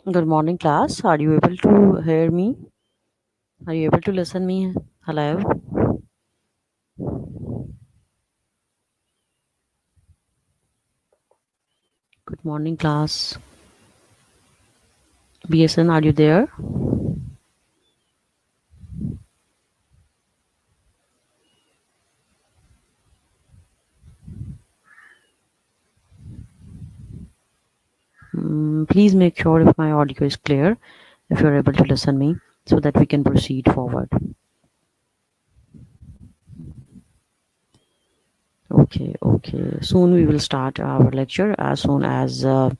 Good morning, class. Are you able to hear me? Are you able to listen me? Hello. Good morning, class. BSN, are you there? Please make sure if my audio is clear, if you're able to listen me, so that we can proceed forward. Okay. Soon we will start our lecture as soon as the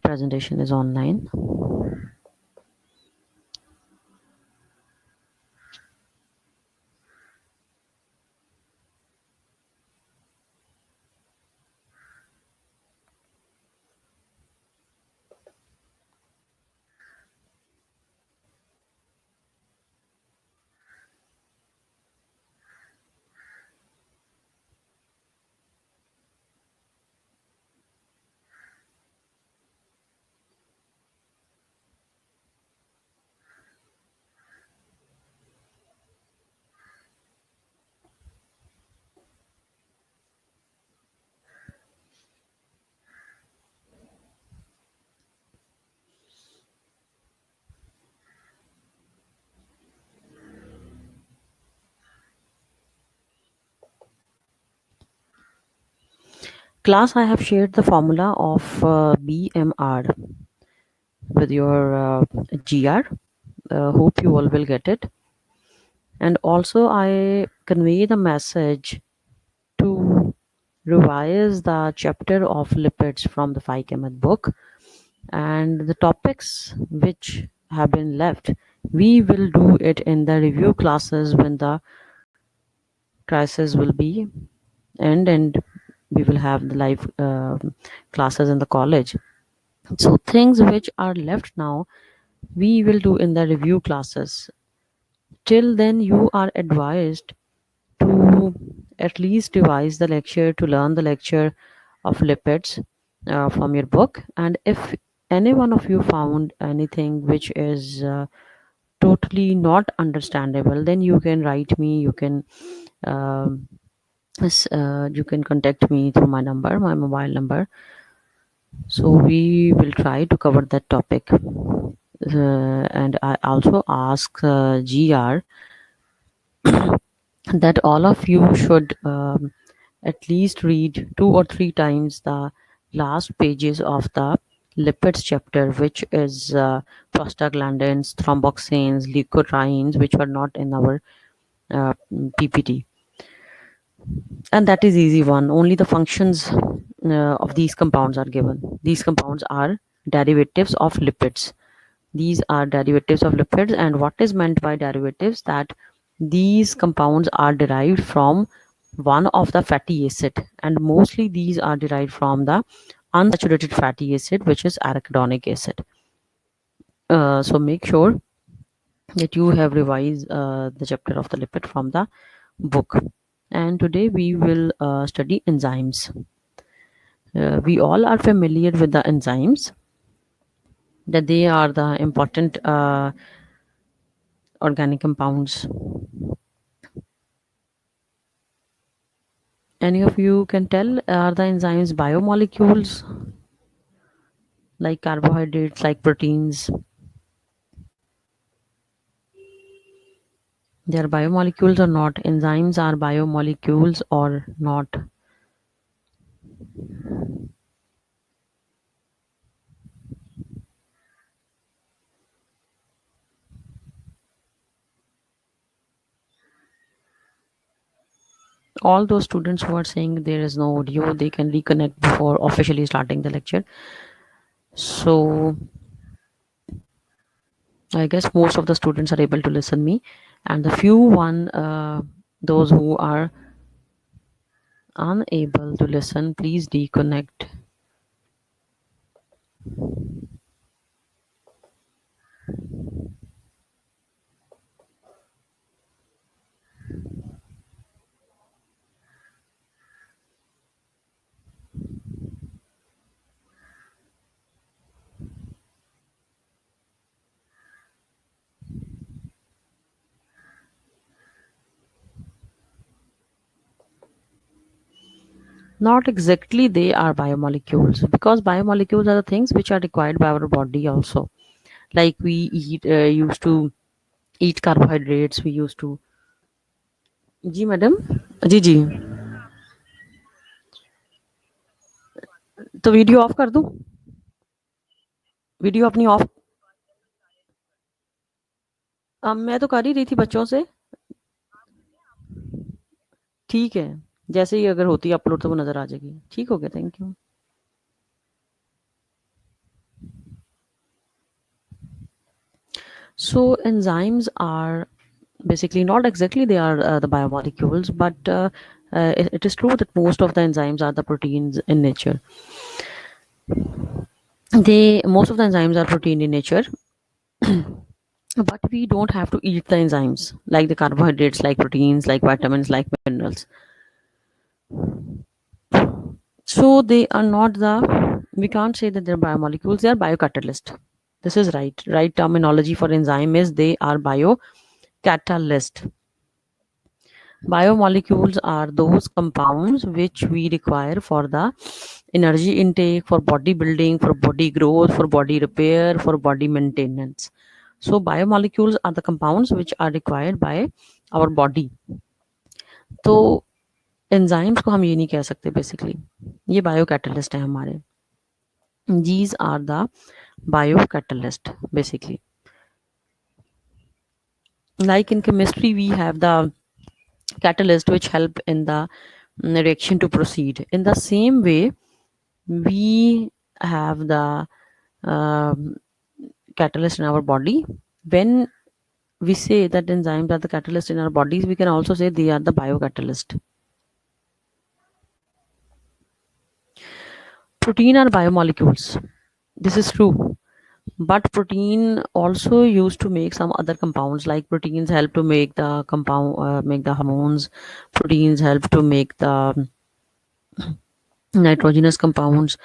presentation is online. Class, I have shared the formula of BMR with your GR. Hope you all will get it. And also I convey the message to revise the chapter of lipids from the 5 book, and the topics which have been left, we will do it in the review classes when the crisis will be end and we will have the live classes in the college. So things which are left now, we will do in the review classes. Till then, you are advised to at least revise the lecture, to learn the lecture of lipids from your book. And if any one of you found anything which is totally not understandable, then you can write me, um, you can contact me through my number, my mobile number. So we will try to cover that topic. And I also ask GR that all of you should at least read 2 or 3 times the last pages of the lipids chapter, which is prostaglandins, thromboxanes, leukotrienes, which were not in our PPT. And that is easy one. Only the functions of these compounds are given. These compounds are derivatives of lipids. These are derivatives of lipids, and what is meant by derivatives, that these compounds are derived from one of the fatty acid, and mostly these are derived from the unsaturated fatty acid, which is arachidonic acid. So make sure that you have revised the chapter of the lipid from the book. And today we will study enzymes. We all are familiar with the enzymes, that they are the important organic compounds. Any of you can tell, are the enzymes biomolecules like carbohydrates, like proteins? They are biomolecules or not? Enzymes are biomolecules or not? All those students who are saying there is no audio, they can reconnect before officially starting the lecture. So I guess most of the students are able to listen me, and the few one, those who are unable to listen, please reconnect. Not exactly they are biomolecules, because biomolecules are the things which are required by our body also. Like we used to eat carbohydrates, we used to. जी madam, जी जी, तो video of कर दूं? Video अपनी of, मैं तो कर ही रही थी बच्चों से। ठीक है, जैसे ही अगर होती है अपलोड तो वो नज़र आ जाएगी। ठीक हो गया, thank you. So enzymes are basically not exactly they are the biomolecules, but it is true that most of the enzymes are the proteins in nature. They most of the enzymes are protein in nature, but we don't have to eat the enzymes like the carbohydrates, like proteins, like vitamins, like minerals. So they are not the, we can't say that they're biomolecules, they are biocatalyst. This is right. Right terminology for enzyme is they are biocatalyst. Biomolecules are those compounds which we require for the energy intake, for body building, for body growth, for body repair, for body maintenance. So biomolecules are the compounds which are required by our body. तो enzymes को हम ये नहीं कह सकते basically, ये biocatalyst है हमारे. These are the biocatalyst basically. Like in chemistry we have the catalyst which help in the reaction to proceed. In the same way we have the catalyst in our body. When we say that enzymes are the catalyst in our bodies, we can also say they are the biocatalyst. Protein are biomolecules, this is true, but protein also used to make some other compounds. Like proteins help to make the compound, make the hormones. Proteins help to make the nitrogenous compounds.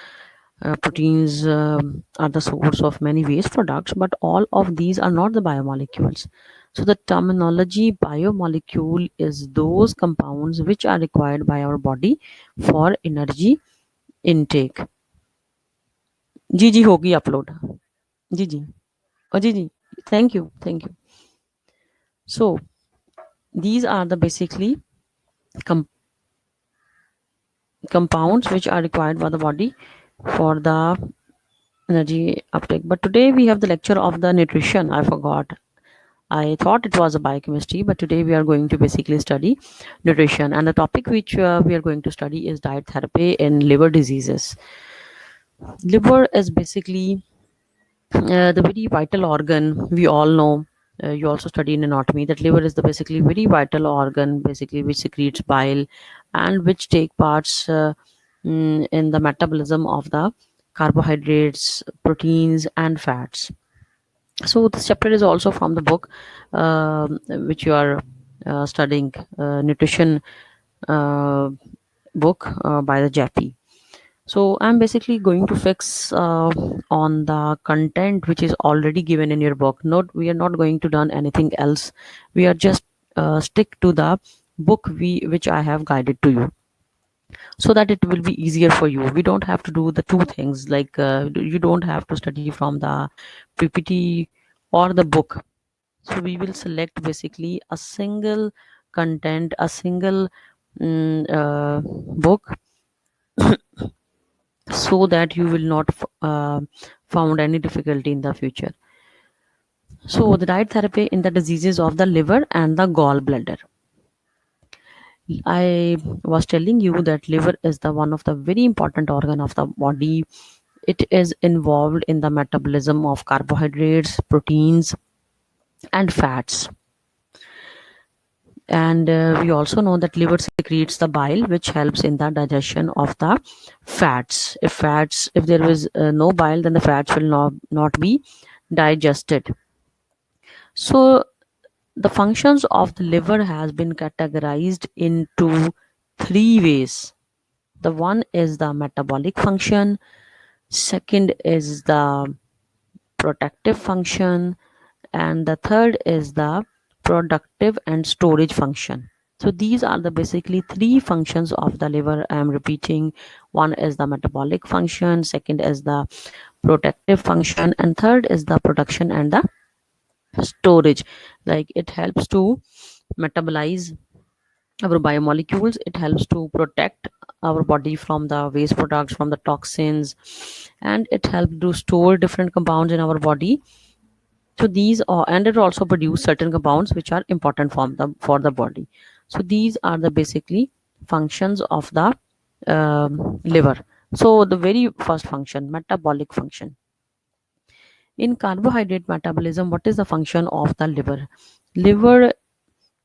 Proteins are the source of many waste products, but all of these are not the biomolecules. So the terminology biomolecule is those compounds which are required by our body for energy intake. जी जी होगी upload, जी जी, जी जी, thank you, thank you. So these are the basically compounds which are required by the body for the energy uptake. But today we have the lecture of the nutrition. I forgot. I thought it was a biochemistry, but today we are going to basically study nutrition. And the topic which we are going to study is diet therapy in liver diseases. Liver is basically the very vital organ. We all know. You also study in anatomy that liver is the basically very vital organ, basically which secretes bile and which take parts in the metabolism of the carbohydrates, proteins, and fats. So this chapter is also from the book which you are studying, nutrition book by the Jaffe. So I'm basically going to fix on the content which is already given in your book. Not, we are not going to done anything else. We are just stick to the book which I have guided to you, so that it will be easier for you. We don't have to do the two things, like you don't have to study from the PPT or the book. So we will select basically a single content, a single book, so that you will not found any difficulty in the future. So the diet therapy in the diseases of the liver and the gallbladder. I was telling you that liver is the one of the very important organ of the body. It is involved in the metabolism of carbohydrates, proteins, and fats. And we also know that liver secretes the bile, which helps in the digestion of the fats. If there is no bile, then the fats will not be digested. So the functions of the liver has been categorized into three ways. The one is the metabolic function, second is the protective function, and the third is the productive and storage function. So these are the basically three functions of the liver. I am repeating: one is the metabolic function, second is the protective function, and third is the production and the storage. Like, it helps to metabolize our biomolecules, it helps to protect our body from the waste products, from the toxins, and it helps to store different compounds in our body. So these are, and it also produce certain compounds which are important for the body. So these are the basically functions of the liver. So the very first function, metabolic function. In carbohydrate metabolism, what is the function of the liver? Liver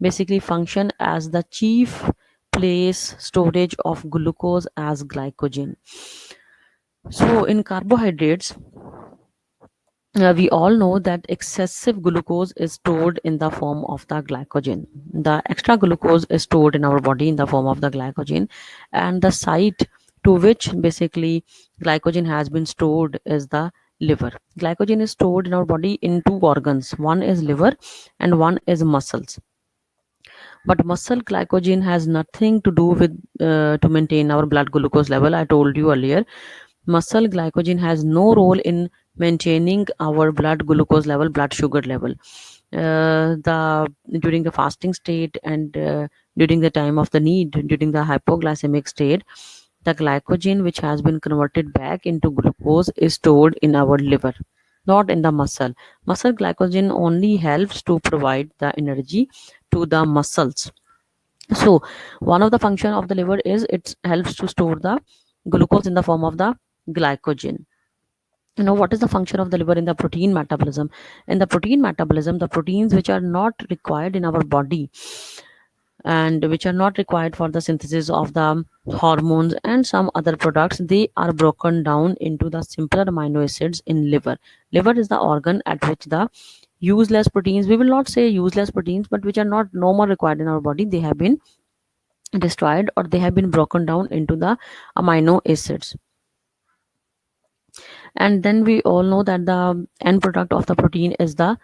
basically function as the chief place storage of glucose as glycogen. So in carbohydrates, we all know that excessive glucose is stored in the form of the glycogen. The extra glucose is stored in our body in the form of the glycogen, and the site to which basically glycogen has been stored is the liver. Glycogen is stored in our body in two organs: one is liver and one is muscles. But muscle glycogen has nothing to do with to maintain our blood glucose level. I told you earlier, muscle glycogen has no role in maintaining our blood glucose level, blood sugar level. The During the fasting state and during the time of the need, during the hypoglycemic state, the glycogen which has been converted back into glucose is stored in our liver, not in the muscle. Muscle glycogen only helps to provide the energy to the muscles. So one of the function of the liver is it helps to store the glucose in the form of the glycogen. What is the function of the liver in the protein metabolism? In the protein metabolism, the proteins which are not required in our body and which are not required for the synthesis of the hormones and some other products, they are broken down into the simpler amino acids in liver. Liver is the organ at which the useless proteins, we will not say useless proteins, but which are not no more required in our body, they have been destroyed or they have been broken down into the amino acids. And then we all know that the end product of the protein is the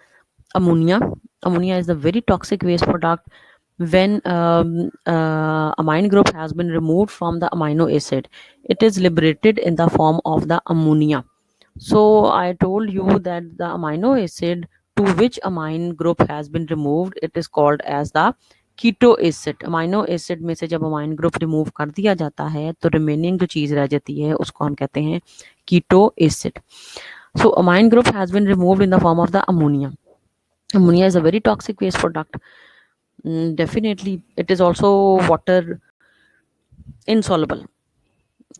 ammonia. Ammonia is the very toxic waste product. When amine group has been removed from the amino acid, it is liberated in the form of the ammonia. So I told you that the amino acid to which amine group has been removed, it is called as the keto acid. Amino acid में से जब amine group remove कर दिया जाता है तो remaining जो चीज रह जाती है उसको हम कहते हैं keto acid. So amine group has been removed in the form of the ammonia. Ammonia is a very toxic waste product. Definitely, it is also water insoluble.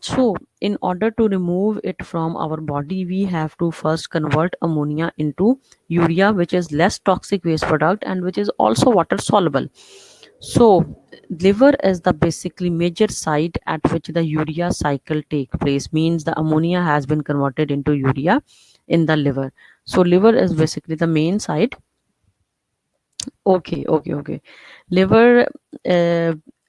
So in order to remove it from our body, we have to first convert ammonia into urea, which is less toxic waste product and which is also water soluble. So liver is the basically major site at which the urea cycle take place, means the ammonia has been converted into urea in the liver. So liver is basically the main site. Okay. Liver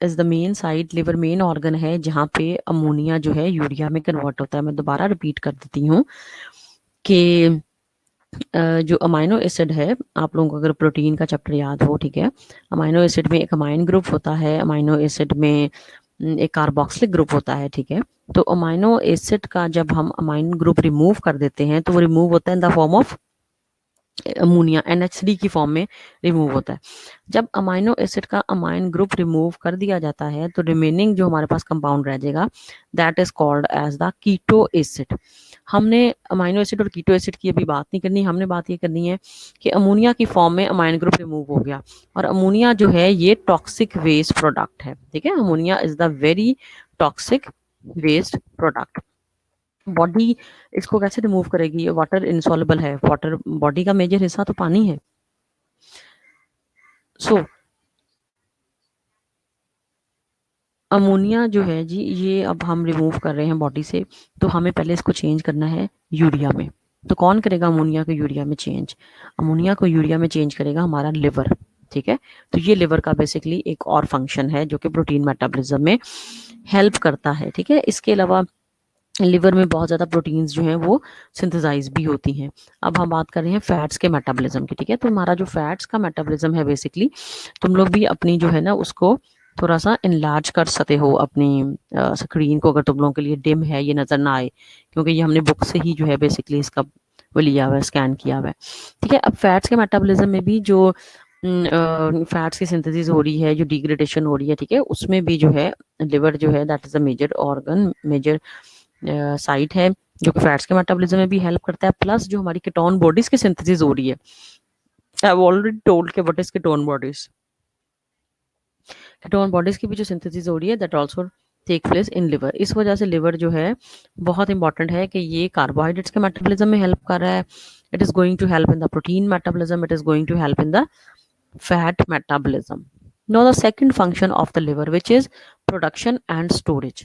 is the main site. Liver main organ है जहाँ पे ammonia जो है urea में convert होता है. मैं दोबारा रिपीट कर देती हूँ कि जो अमाइनो एसिड है, आप लोगों को अगर प्रोटीन का चैप्टर याद हो, ठीक है, अमाइनो एसिड में एक अमाइन ग्रुप होता है, अमाइनो एसिड में एक कार्बोक्सिलिक ग्रुप होता है, ठीक है. तो अमाइनो एसिड का जब हम अमाइन ग्रुप रिमूव कर देते हैं तो वो रिमूव होता है in the form of ammonia NH3 की फॉर्म में रिमूव होता है। जब अमाइनो एसिड का अमाइन ग्रुप रिमूव कर दिया जाता है तो रिमेनिंग जो हमारे पास कंपाउंड रह जाएगा that is called as the keto acid. हमने अमाइनो एसिड और कीटो एसिड की अभी बात नहीं करनी, हमने बात ये करनी है कि अमोनिया की फॉर्म में अमाइन ग्रुप रिमूव हो गया, और अमोनिया जो है ये टॉक्सिक वेस्ट प्रोडक्ट है। ठीक है, ammonia is the very toxic waste product. Body इसको कैसे रिमूव करेगी? वाटर इनसॉल्युबल है, वाटर बॉडी का मेजर हिस्सा तो पानी है। सो अमोनिया जो है जी, ये अब हम रिमूव कर रहे हैं बॉडी से, तो हमें पहले इसको चेंज करना है यूरिया में। तो कौन करेगा अमोनिया को यूरिया में चेंज? अमोनिया को यूरिया में चेंज करेगा हमारा लिवर। ठीक है, तो ये लिवर का बेसिकली एक और फंक्शन है जो कि प्रोटीन मेटाबॉलिज्म में हेल्प करता है। ठीक है, इसके अलावा लिवर में बहुत ज़्यादा प्रोटीन्स जो हैं वो सिंथेसाइज भी होती हैं। अब हम बात कर रहे हैं फैट्स के मेटाबॉलिज्म की। ठीक है, तो हमारा जो फैट्स का मेटाबॉलिज्म है बेसिकली, तुम लोग भी अपनी जो है ना उसको थोड़ा सा इनलार्ज कर सकते हो अपनी स्क्रीन को, अगर तुम लोगों के लिए डिम है, ये नज़र ना आए, क्योंकि ये हमने बुक से ही जो है बेसिकली इसका वो लिया हुआ है, स्कैन किया हुआ है। ठीक है, अब फैट्स के मेटाबॉलिज्म में भी जो फैट्स की सिंथेसिस हो रही है, जो डिग्रेडेशन हो रही है, ठीक है, उसमें भी जो है लिवर जो है that is a major organ, major site है जो कि फैट्स के मेटाबॉलिज्म में भी हेल्प करता है। प्लस जो हमारी कीटोन बॉडीज की सिंथेसिस हो रही है, आई हैव ऑलरेडी टोल्ड के what is ketone bodies. Ketone bodies की भी जो सिंथेसिस हो रही है that also take place in liver. इस वजह से लिवर जो है बहुत इंपॉर्टेंट है कि ये कार्बोहाइड्रेट्स के मेटाबॉलिज्म में हेल्प कर रहा है। It is going to help in the protein metabolism, it is going to help in the fat metabolism. Now the second function of the liver, which is production and storage.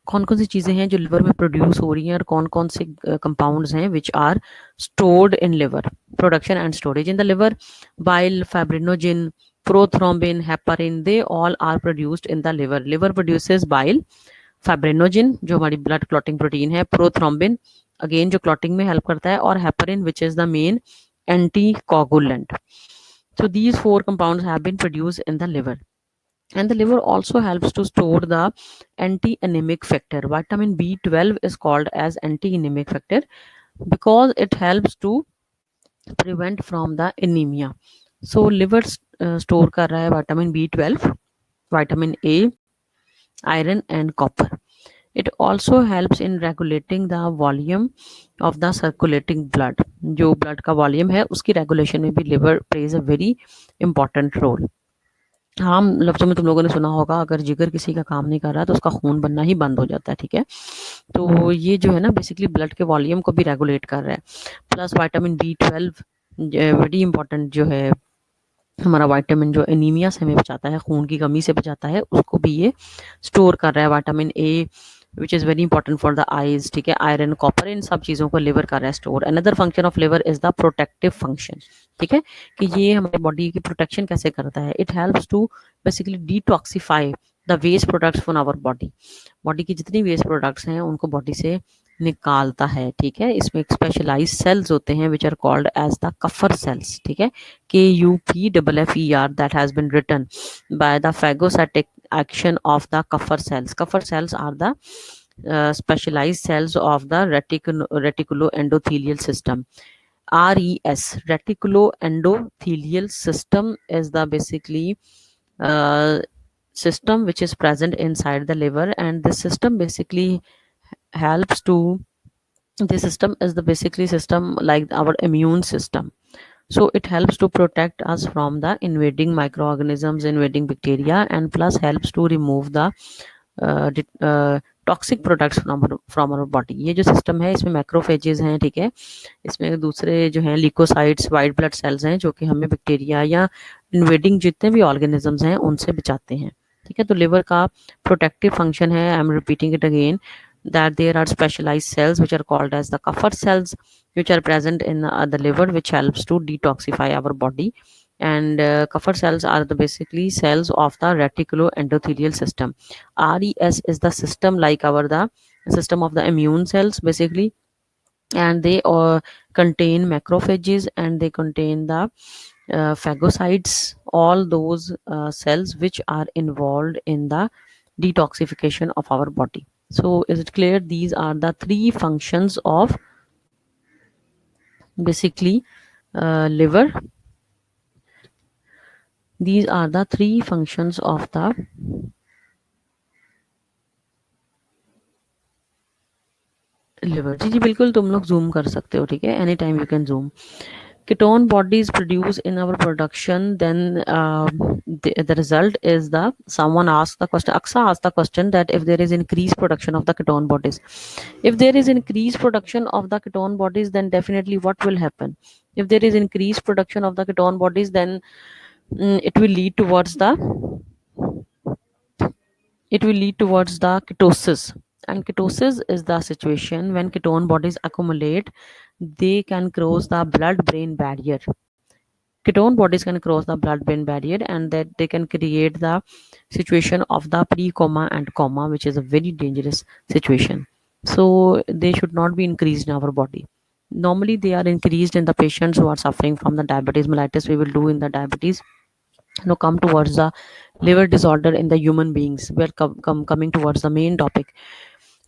कौन कौन सी चीजें हैं जो liver में produce हो रही हैं और कौन कौन से कंपाउंड्स हैं which are stored in liver? Production and storage in the liver, bile, fibrinogen, prothrombin, heparin, they all are produced in the liver. Liver produces bile, fibrinogen जो हमारी ब्लड क्लॉटिंग प्रोटीन है, प्रोथ्रोम्बिन अगेन जो clotting में help करता है, और heparin which is the main anticoagulant. So these four compounds have been produced in the liver. And the liver also helps to store the anti-anemic factor. Vitamin B12 is called as anti-anemic factor because it helps to prevent from the anemia. So liver store कर रहा है vitamin B12, vitamin A, iron and copper. It also helps in regulating the volume of the circulating blood. जो blood का volume है उसकी regulation में भी liver plays a very important role. आम लफ्जों में तुम लोगों ने सुना होगा, अगर जिगर किसी का काम नहीं कर रहा तो उसका खून बनना ही बंद हो जाता है। ठीक है, तो ये जो है ना बेसिकली ब्लड के वॉल्यूम को भी रेगुलेट कर रहा है। Plus vitamin B12 very important जो है हमारा विटामिन, जो एनीमिया से हमें बचाता है, खून की कमी से बचाता है, उसको भी ये स्टोर कर रहा है। Vitamin A which is very important for the eyes. ठीक है, आयरन, कॉपर, इन सब चीज़ों को लिवर कर रहा है store. Another function of liver is the protective function. ठीक है, कि ये हमारी बॉडी की प्रोटेक्शन कैसे करता है? It helps to basically detoxify the waste products from our body. Body की जितनी वेस्ट प्रोडक्ट्स हैं उनको बॉडी से निकालता है। ठीक है, इसमें एक स्पेशलाइज सेल्स होते हैं which are called as the Kupffer cells. ठीक है, KUPFFER that has been written by the phagocytic action of the Kupffer cells. Kupffer cells are the specialized cells of the reticuloendothelial system. RES, reticuloendothelial system, is the basically uh, system which is present inside the liver, and this system basically helps to, this system is the basically system like our immune system. So it helps to protect us from the invading microorganisms, invading bacteria, and plus helps to remove the toxic products from our body. ये जो system है इसमें macrophages हैं। ठीक है, इसमें दूसरे जो हैं लिकोसाइट्स, वाइट ब्लड सेल्स हैं जो कि हमें बैक्टीरिया या इन्वेडिंग जितने भी ऑर्गेनिजम्स हैं उनसे बचाते हैं। ठीक है, तो लिवर का प्रोटेक्टिव फंक्शन है, I am repeating it again, that there are specialized cells which are called as the Kupffer cells which are present in the liver, which helps to detoxify our body. And Kupffer cells are the basically cells of the reticuloendothelial system. RES is the system like our the system of the immune cells basically, and they contain macrophages, and they contain the phagocytes, all those cells which are involved in the detoxification of our body. So is it clear? These are the three functions of basically liver. These are the three functions of the liver. जी जी बिल्कुल, तुम लोग zoom कर सकते हो, ठीक है, any time you can zoom. Ketone bodies produced in our production, then the result is the, someone asked the question, Aksa asked the question that if there is increased production of the ketone bodies, if there is increased production of the ketone bodies, then definitely what will happen? If there is increased production of the ketone bodies, then it will lead towards the, it will lead towards the ketosis. And ketosis is the situation when ketone bodies accumulate, they can cross the blood brain barrier. Ketone bodies can cross the blood brain barrier, and that they can create the situation of the pre-coma and coma, which is a very dangerous situation. So they should not be increased in our body. Normally they are increased in the patients who are suffering from the diabetes mellitus. We will do in the diabetes. Now come towards the liver disorder in the human beings. We are coming towards the main topic,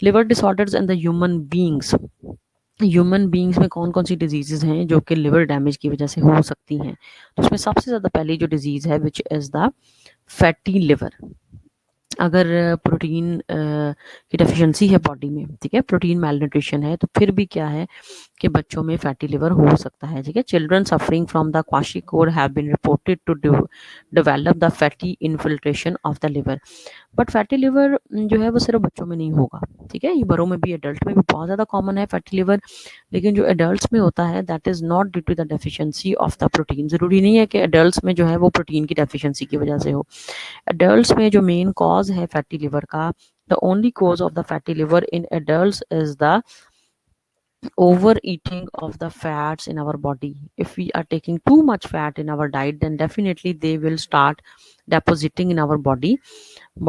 liver disorders in the human beings. Human beings में कौन कौन सी diseases हैं जो कि liver damage की वजह से हो सकती हैं? तो उसमें सबसे ज़्यादा पहली जो डिजीज़ है which is the fatty liver. अगर प्रोटीन की डेफिशिएंसी है बॉडी में, ठीक है, प्रोटीन मैलन्यूट्रिशन है, तो फिर भी क्या है कि बच्चों में फैटी लिवर हो सकता है, ठीक है. Children suffering from the kwashiorkor have been reported to develop the fatty infiltration of the liver. But fatty liver जो है वो सिर्फ बच्चों में नहीं होगा, ठीक है, ये बड़ों में भी, एडल्ट में भी बहुत ज़्यादा कॉमन है फैटी लिवर. लेकिन जो एडल्ट्स में होता है that is not due to the deficiency of the protein. ज़रूरी नहीं है कि एडल्ट्स में जो है वो प्रोटीन की डेफिशिएंसी की वजह से हो. एडल्ट्स में जो मेन कॉज है फैटी लिवर का, the only cause of the fatty liver in adults is the overeating of the fats in our body. If we are taking too much fat in our diet, then definitely they will start depositing in our body.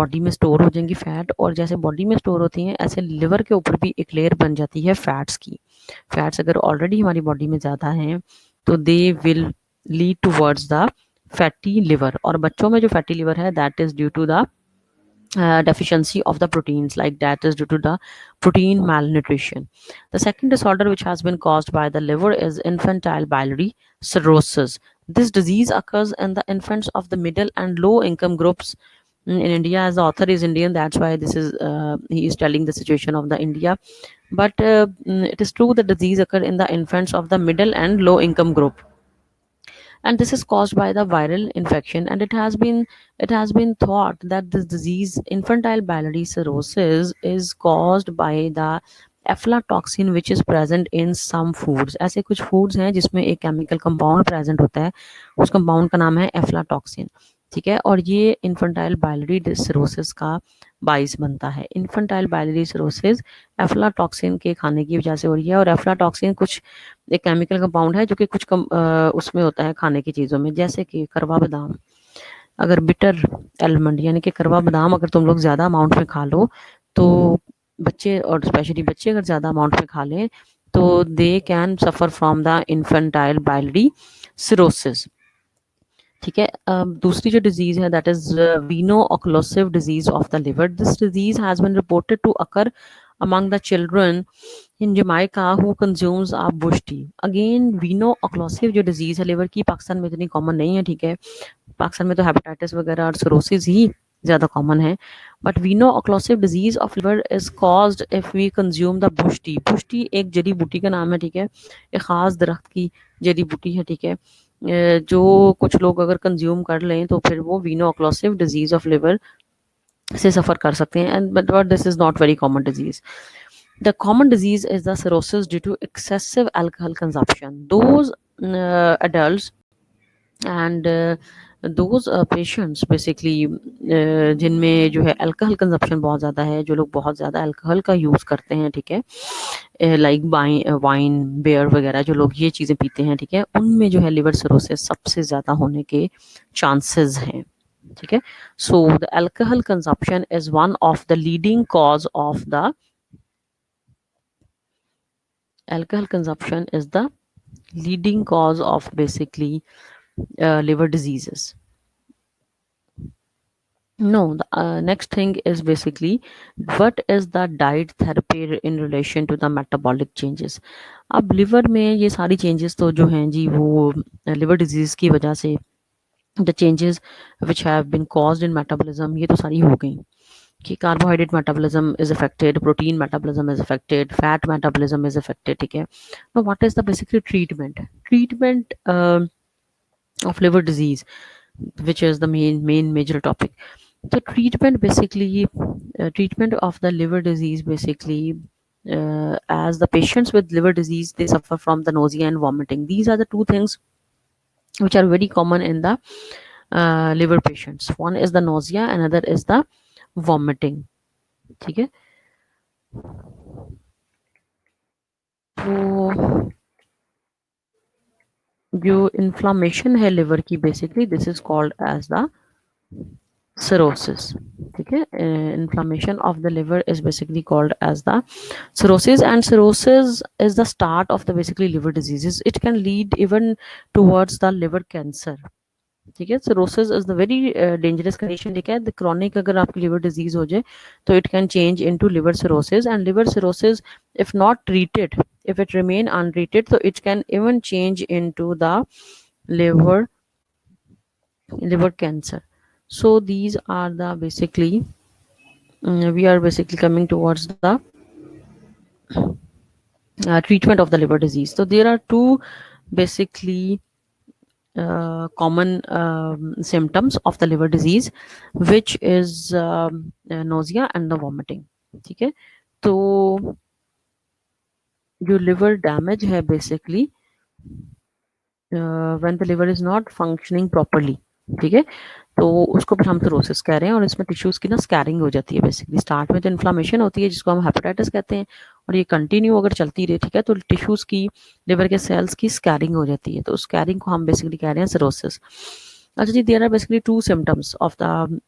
Body में store हो जाएंगी fat, और जैसे body में store होती हैं ऐसे liver के ऊपर भी एक लेयर बन जाती है फैट्स की. फैट्स अगर ऑलरेडी हमारी बॉडी में ज़्यादा हैं तो they will lead towards the fatty liver. और बच्चों में जो फैटी लिवर है that is due to the deficiency of the proteins, like that is due to the protein malnutrition. The second disorder which has been caused by the liver is infantile biliary cirrhosis. This disease occurs in the infants of the middle and low income groups in India. As the author is Indian, that's why this is he is telling the situation of the India. But it is true that disease occur in the infants of the middle and low income group, and this is caused by the viral infection. And it has been thought that this disease, infantile biliary cirrhosis, is caused by the aflatoxin which is present in some foods. ऐसे कुछ foods हैं जिसमें एक chemical compound present होता है, उस compound का नाम है aflatoxin, ठीक है, और ये infantile biliary cirrhosis का बाइस बनता है. infantile biliary cirrhosis aflatoxin के खाने की वजह से हो रही है. और aflatoxin कुछ एक केमिकल कंपाउंड है जो कि कुछ उसमें होता है खाने की चीज़ों में, जैसे कि करवा बादाम. अगर बिटर एलमंड यानी कि करवा बादाम अगर तुम लोग ज़्यादा अमाउंट में खा लो तो बच्चे, और स्पेशली बच्चे अगर ज़्यादा अमाउंट में खा लें तो they can suffer from the infantile biliary cirrhosis, ठीक है. दूसरी जो डिजीज़ है that is veno occlusive disease of the liver. This disease has been reported to occur among the children in Jamaica who consumes a bush tea. Again, veno occlusive जो disease है liver की पाकिस्तान में इतनी common नहीं है, ठीक है, पाकिस्तान में तो हेपेटाइटिस वगैरह और सिरोसिस ही ज़्यादा कॉमन है. But veno occlusive disease of liver is caused if we consume the bush tea. Bush tea एक जड़ी बूटी का नाम है, ठीक है, एक ख़ास दरख्त की जड़ी बूटी है, ठीक है, जो कुछ लोग अगर कंज्यूम कर लें तो फिर वो veno occlusive disease of liver से सफ़र कर सकते हैं. And but this is not very common disease. The common disease is the cirrhosis due to excessive alcohol consumption. Those adults and those patients basically जिनमें जो है अल्कोहल कंजप्शन बहुत ज़्यादा है, जो लोग बहुत ज़्यादा अल्कोहल का यूज़ करते हैं, ठीक है, लाइक वाइन बियर वगैरह जो लोग ये चीज़ें पीते हैं, ठीक है, उनमें जो है लिवर सिरोसिस सबसे ज़्यादा होने के चांसेस हैं, ठीक है. So the alcohol consumption is one of the leading cause of the alcohol consumption is the leading cause of basically liver diseases. No, the next thing is basically what is the diet therapy in relation to the metabolic changes. अब liver में ये सारी changes तो जो हैं जी वो liver disease की वजह से the changes which have been caused in metabolism ये तो सारी हो गई कि carbohydrate metabolism is affected, protein metabolism is affected, fat metabolism is affected, ठीक है. तो what is the basically treatment of liver disease, which is the main major topic. The treatment of the liver disease basically, as the patients with liver disease they suffer from the nausea and vomiting. These are the two things which are very common in the liver patients. One is the nausea, another is the vomiting. ठीक है. तो जो inflammation है liver की basically this is called as the cirrhosis. ठीक है. Inflammation of the liver is basically called as the cirrhosis, and cirrhosis is the start of the basically liver diseases. It can lead even towards the liver cancer. ठीक है. Cirrhosis is the very dangerous condition. ठीक है. The chronic अगर आपकी liver disease हो जाए तो it can change into liver cirrhosis, and liver cirrhosis if not treated, if it remain untreated, so it can even change into the liver cancer. So these are the basically we are basically coming towards the treatment of the liver disease. So there are two basically common symptoms of the liver disease, which is nausea and the vomiting. ठीक है. तो जो liver damage है basically when the liver is not functioning properly, ठीक है, तो उसको फिर हम cirrhosis कह रहे हैं, और इसमें टिश्यूज की ना स्कैरिंग हो जाती है. बेसिकली स्टार्ट में तो इन्फ्लामेशन होती है जिसको हम हेपेटाइटिस कहते हैं, और ये कंटिन्यू अगर चलती रहे, ठीक है, तो टिश्यूज की लिवर के सेल्स की स्कैरिंग हो जाती है. तो उस स्कैरिंग को हम बेसिकली कह रहे हैं cirrhosis. अच्छा जी, there are basically two symptoms of the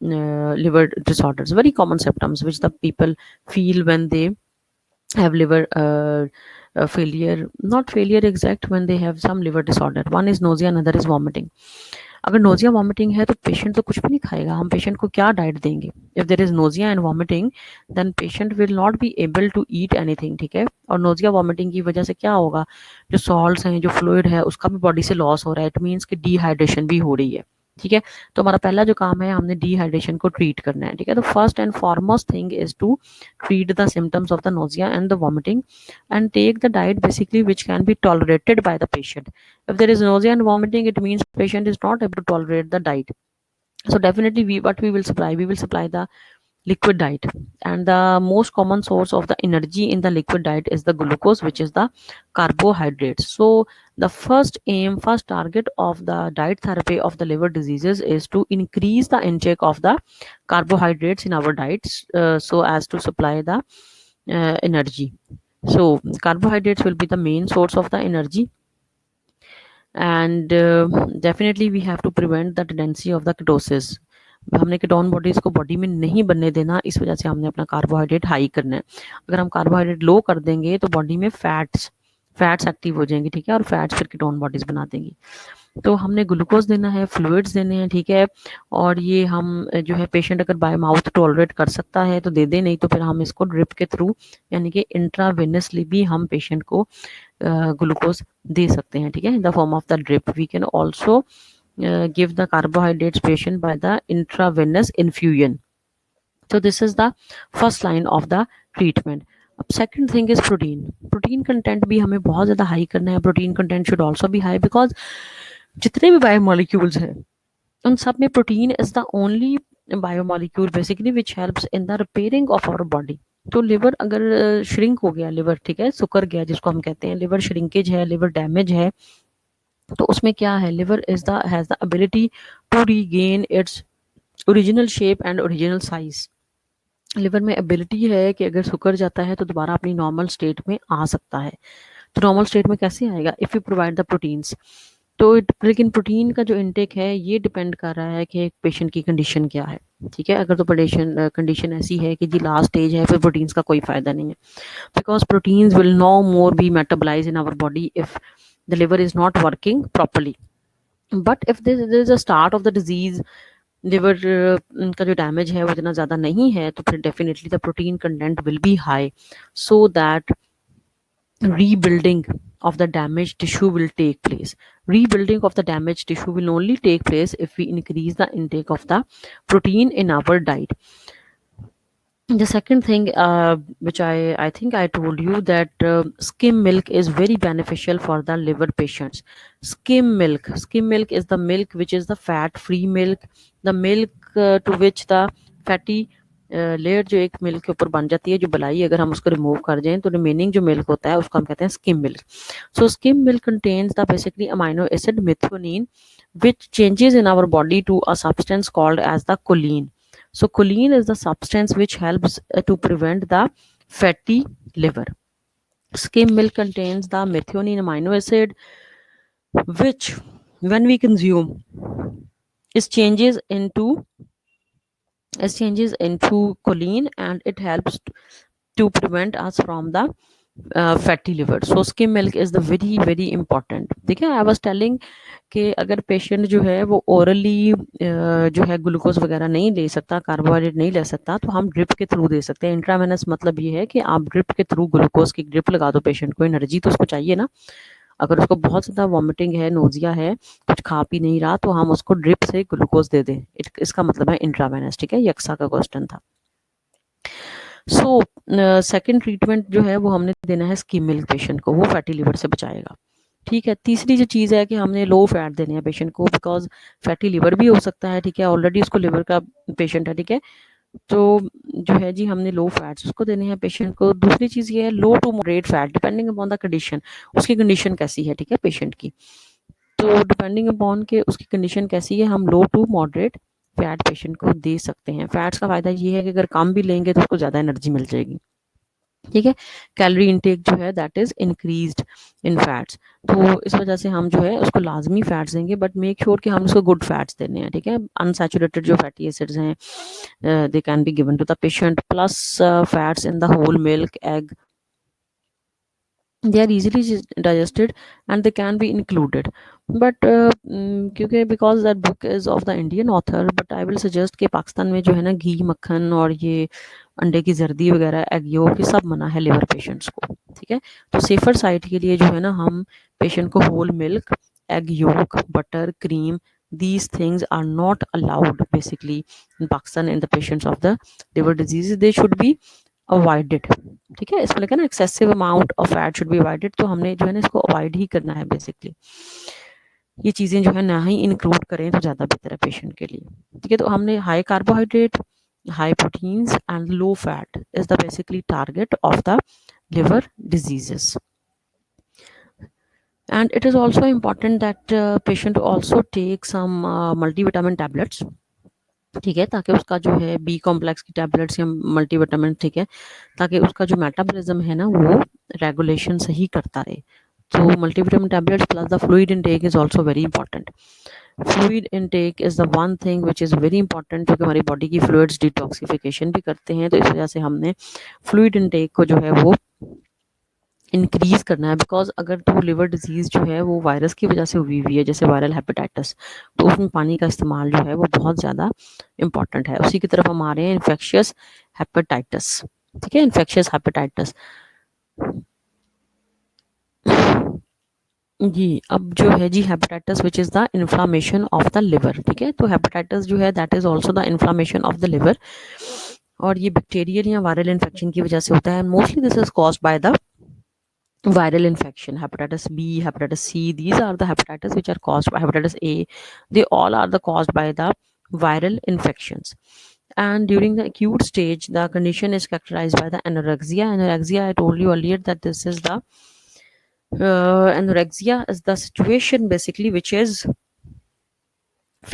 liver disorders, very common symptoms which the people feel when they have liver failure, not failure exact, when they have some liver disorder. One is nausea, another is vomiting. अगर nausea vomiting है तो patient तो कुछ भी नहीं खाएगा. हम patient को क्या डाइट देंगे? If there is nausea and vomiting then patient will not be able to eat anything. ठीक है. और नोजिया वॉमिटिंग की वजह से क्या होगा, जो सॉल्ट्स हैं, जो फ्लूइड है, उसका भी बॉडी से लॉस हो रहा है. इट मीन्स कि डिहाइड्रेशन भी हो रही है. ठीक है. तो हमारा पहला जो काम है, हमने डिहाइड्रेशन को ट्रीट करना है. ठीक है. तो first and foremost thing is to treat the symptoms of the nausea and the vomiting, and take the diet basically which can be tolerated by the patient. If there is nausea and vomiting, it means patient is not able to tolerate the diet. So definitely we will supply the liquid diet, and the most common source of the energy in the liquid diet is the glucose, which is the carbohydrates. So the first target of the diet therapy of the liver diseases is to increase the intake of the carbohydrates in our diets, so as to supply the energy. So carbohydrates will be the main source of the energy, and definitely we have to prevent the tendency of the ketosis. हमने ketone bodies को body में नहीं बनने देना, इस वजह से हमने अपना कार्बोहाइड्रेट हाई करना है. अगर हम कार्बोहाइड्रेट लो कर देंगे तो बॉडी में फैट्स एक्टिव हो जाएंगे. ठीक है. और फैट्स फिर कीटोन बॉडीज बना देंगी. तो हमने ग्लूकोज देना है, फ्लूइड्स देने हैं. ठीक है. और ये हम जो है पेशेंट अगर बाय माउथ टॉलरेट कर सकता है तो दे दे, नहीं तो फिर हम इसको ड्रिप के थ्रू यानी कि इंट्रावेनसली भी हम पेशेंट को ग्लूकोज दे सकते हैं. ठीक है. In the form of the drip. We can also give the carbohydrates patient by the intravenous infusion. So this is the first line of the treatment. अब second thing is protein content भी हमें बहुत ज़्यादा high करना है. protein content should also be high because जितने भी biomolecules हैं उन सब में protein is the only biomolecule basically which helps in the repairing of our body. तो लिवर अगर श्रिंक हो गया, लिवर ठीक है सुकर गया जिसको हम कहते हैं, लिवर श्रिंकेज है, लिवर डैमेज है, तो उसमें क्या है, liver has the ability to regain its original shape and original size. Liver में एबिलिटी है कि अगर सुकर जाता है तो दोबारा अपनी नॉर्मल स्टेट में आ सकता है. तो नॉर्मल स्टेट में कैसे आएगा? If you provide the proteins. तो लेकिन प्रोटीन का जो इनटेक है ये डिपेंड कर रहा है कि एक पेशेंट की कंडीशन क्या है. ठीक है. अगर तो कंडीशन ऐसी है कि जी लास्ट स्टेज है, फिर प्रोटीन्स का कोई फ़ायदा नहीं है, because proteins will no more be metabolise in our body if the liver is not working properly. But if there is a start of the disease, liver का जो डैमेज है वो इतना ज़्यादा नहीं है, तो फिर definitely the protein content will be high, so that rebuilding of the damaged tissue will take place. Rebuilding of the damaged tissue will only take place if we increase the intake of the protein in our diet. The second thing, which I think I told you, that skim milk is very beneficial for the liver patients. Skim milk is the milk which is the fat free milk, the milk to which the fatty layer जो एक milk के ऊपर बन जाती है, जो बलाई अगर हम उसको रिमूव कर जाएं तो रिमेनिंग जो मिल्क होता है उसको हम कहते हैं skim milk. So skim milk contains the basically amino acid methionine which changes in our body to a substance called as the choline. So choline is the substance which helps to prevent the fatty liver. Skim milk contains the methionine amino acid, which when we consume it changes into choline, and it helps to prevent us from the fatty liver. So skim milk is the very very important. ठीक है, I was telling कि अगर patient जो है वो orally जो है glucose वगैरह नहीं ले सकता, कार्बोहाइड्रेट नहीं ले सकता, तो हम ड्रिप के थ्रू दे सकते हैं. इंट्रावेनस मतलब ये है कि आप ड्रिप के थ्रू ग्लूकोज की ड्रिप लगा दो पेशेंट को. एनर्जी तो उसको चाहिए ना. अगर उसको बहुत ज़्यादा वॉमिटिंग है, नोजिया है, कुछ खा पी नहीं रहा, तो हम उसको ड्रिप से ग्लूकोज दे दें. इसका मतलब है इंट्रावेनस. ठीक है, यक्सा का क्वेश्चन था. सो सेकंड ट्रीटमेंट जो है वो हमने देना है स्किम मिल्क पेशेंट को, वो फैटी लिवर से बचाएगा. ठीक है, तीसरी जो चीज़ है कि हमने लो फैट देने हैं पेशेंट को, बिकॉज फैटी लिवर भी हो सकता है. ठीक है, ऑलरेडी उसको लिवर का पेशेंट है. ठीक है, तो जो है जी हमने लो फैट्स उसको देने हैं पेशेंट को. दूसरी चीज़ ये है low to moderate fat, depending upon the condition. उसकी कंडीशन कैसी है, ठीक है, पेशेंट की, तो डिपेंडिंग अपॉन के उसकी कंडीशन कैसी है, हम लो टू मॉडरेट फैट पेशेंट को दे सकते हैं. फैट्स का फायदा ये है कि अगर कम भी लेंगे तो उसको ज़्यादा एनर्जी मिल जाएगी. ठीक है, कैलोरी इनटेक जो है that is increased in fats. तो इस वजह से हम जो है उसको लाजमी फैट्स देंगे, बट मेक श्योर कि हम उसको गुड फैट्स देने हैं. ठीक है, अनसैचुरेटेड जो फैटी एसिड्स हैं they can be given to the patient, plus fats in the whole milk, egg, they are easily digested and they can be included. But क्योंकि because that book is of the Indian author, but I will suggest कि पाकिस्तान में जो है ना घी, मक्खन और ये अंडे की जर्दी वगैरह, एग योक, ये सब मना है लिवर पेशेंट्स को. ठीक है, तो सेफर साइड के लिए जो है ना हम पेशेंट को whole milk, egg yolk, butter, cream, these things are not allowed basically in Pakistan in the patients of the liver diseases. They should be avoided. ठीक है, इसमें लिखा ना excessive amount of fat should be avoided, तो हमने जो है ना इसको अवॉइड ही करना है बेसिकली. ये चीज़ें जो है ना ही इंक्लूड करें तो ज़्यादा बेहतर है पेशेंट के लिए. ठीक है, तो हमने high carbohydrate, high proteins and low fat is the basically target of the liver diseases. And it is also important that patient also take some multivitamin tablets. ठीक है, ताकि उसका जो है बी कॉम्प्लेक्स की टैबलेट्स या मल्टीविटामिन, ठीक है, ताकि उसका जो मेटाबॉलिज्म है ना वो रेगुलेशन सही करता रहे. तो multivitamin tablets plus the fluid intake is also very important. Fluid intake is the one thing which is very important, क्योंकि हमारी बॉडी की फ्लूइड्स डिटॉक्सिफिकेशन भी करते हैं, तो इस वजह से हमने फ्लूइड इनटेक को जो है वो इंक्रीज करना है. बिकॉज अगर तो लिवर डिजीज जो है वो वायरस की वजह से हुई हुई है, जैसे वायरल हेपेटाइटिस, तो उसमें पानी का इस्तेमाल जो है वो बहुत ज़्यादा इंपॉर्टेंट है. उसी की तरफ हम आ रहे हैं इन्फेक्शियस हेपेटाइटिस. ठीक है, इन्फेक्शियस हेपेटाइटिस जी. अब जो है जी hepatitis which is the inflammation of the liver. ठीक है, तो हेपेटाइटिस जो है that is also the inflammation of the liver, और ये बैक्टीरियल या वायरल इन्फेक्शन की वजह से होता है. Mostly this is caused by the viral infection. Hepatitis B, hepatitis C, these are the hepatitis which are caused by hepatitis A. They all are the caused by the viral infections. And during the acute stage, the condition is characterized by the anorexia. Anorexia, I told you earlier that this is the anorexia is the situation basically which is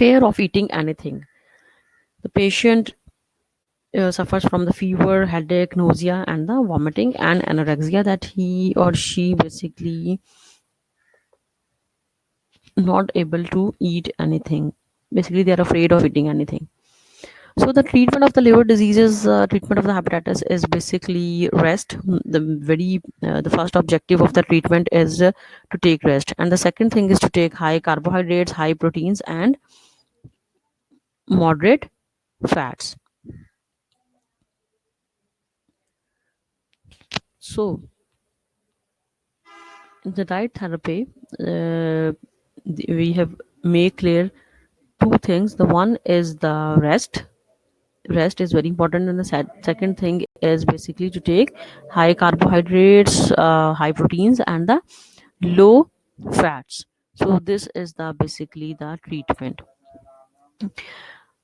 fear of eating anything. The patient suffers from the fever, headache, nausea and the vomiting, and anorexia, that he or she basically not able to eat anything. Basically they are afraid of eating anything. So the treatment of the liver diseases, treatment of the hepatitis is basically rest. The first objective of the treatment is to take rest, and the second thing is to take high carbohydrates, high proteins and moderate fats. So in the diet therapy, we have made clear two things. The one is the rest is very important, and the second thing is basically to take high carbohydrates, high proteins, and the low fats. So this is the basically the treatment.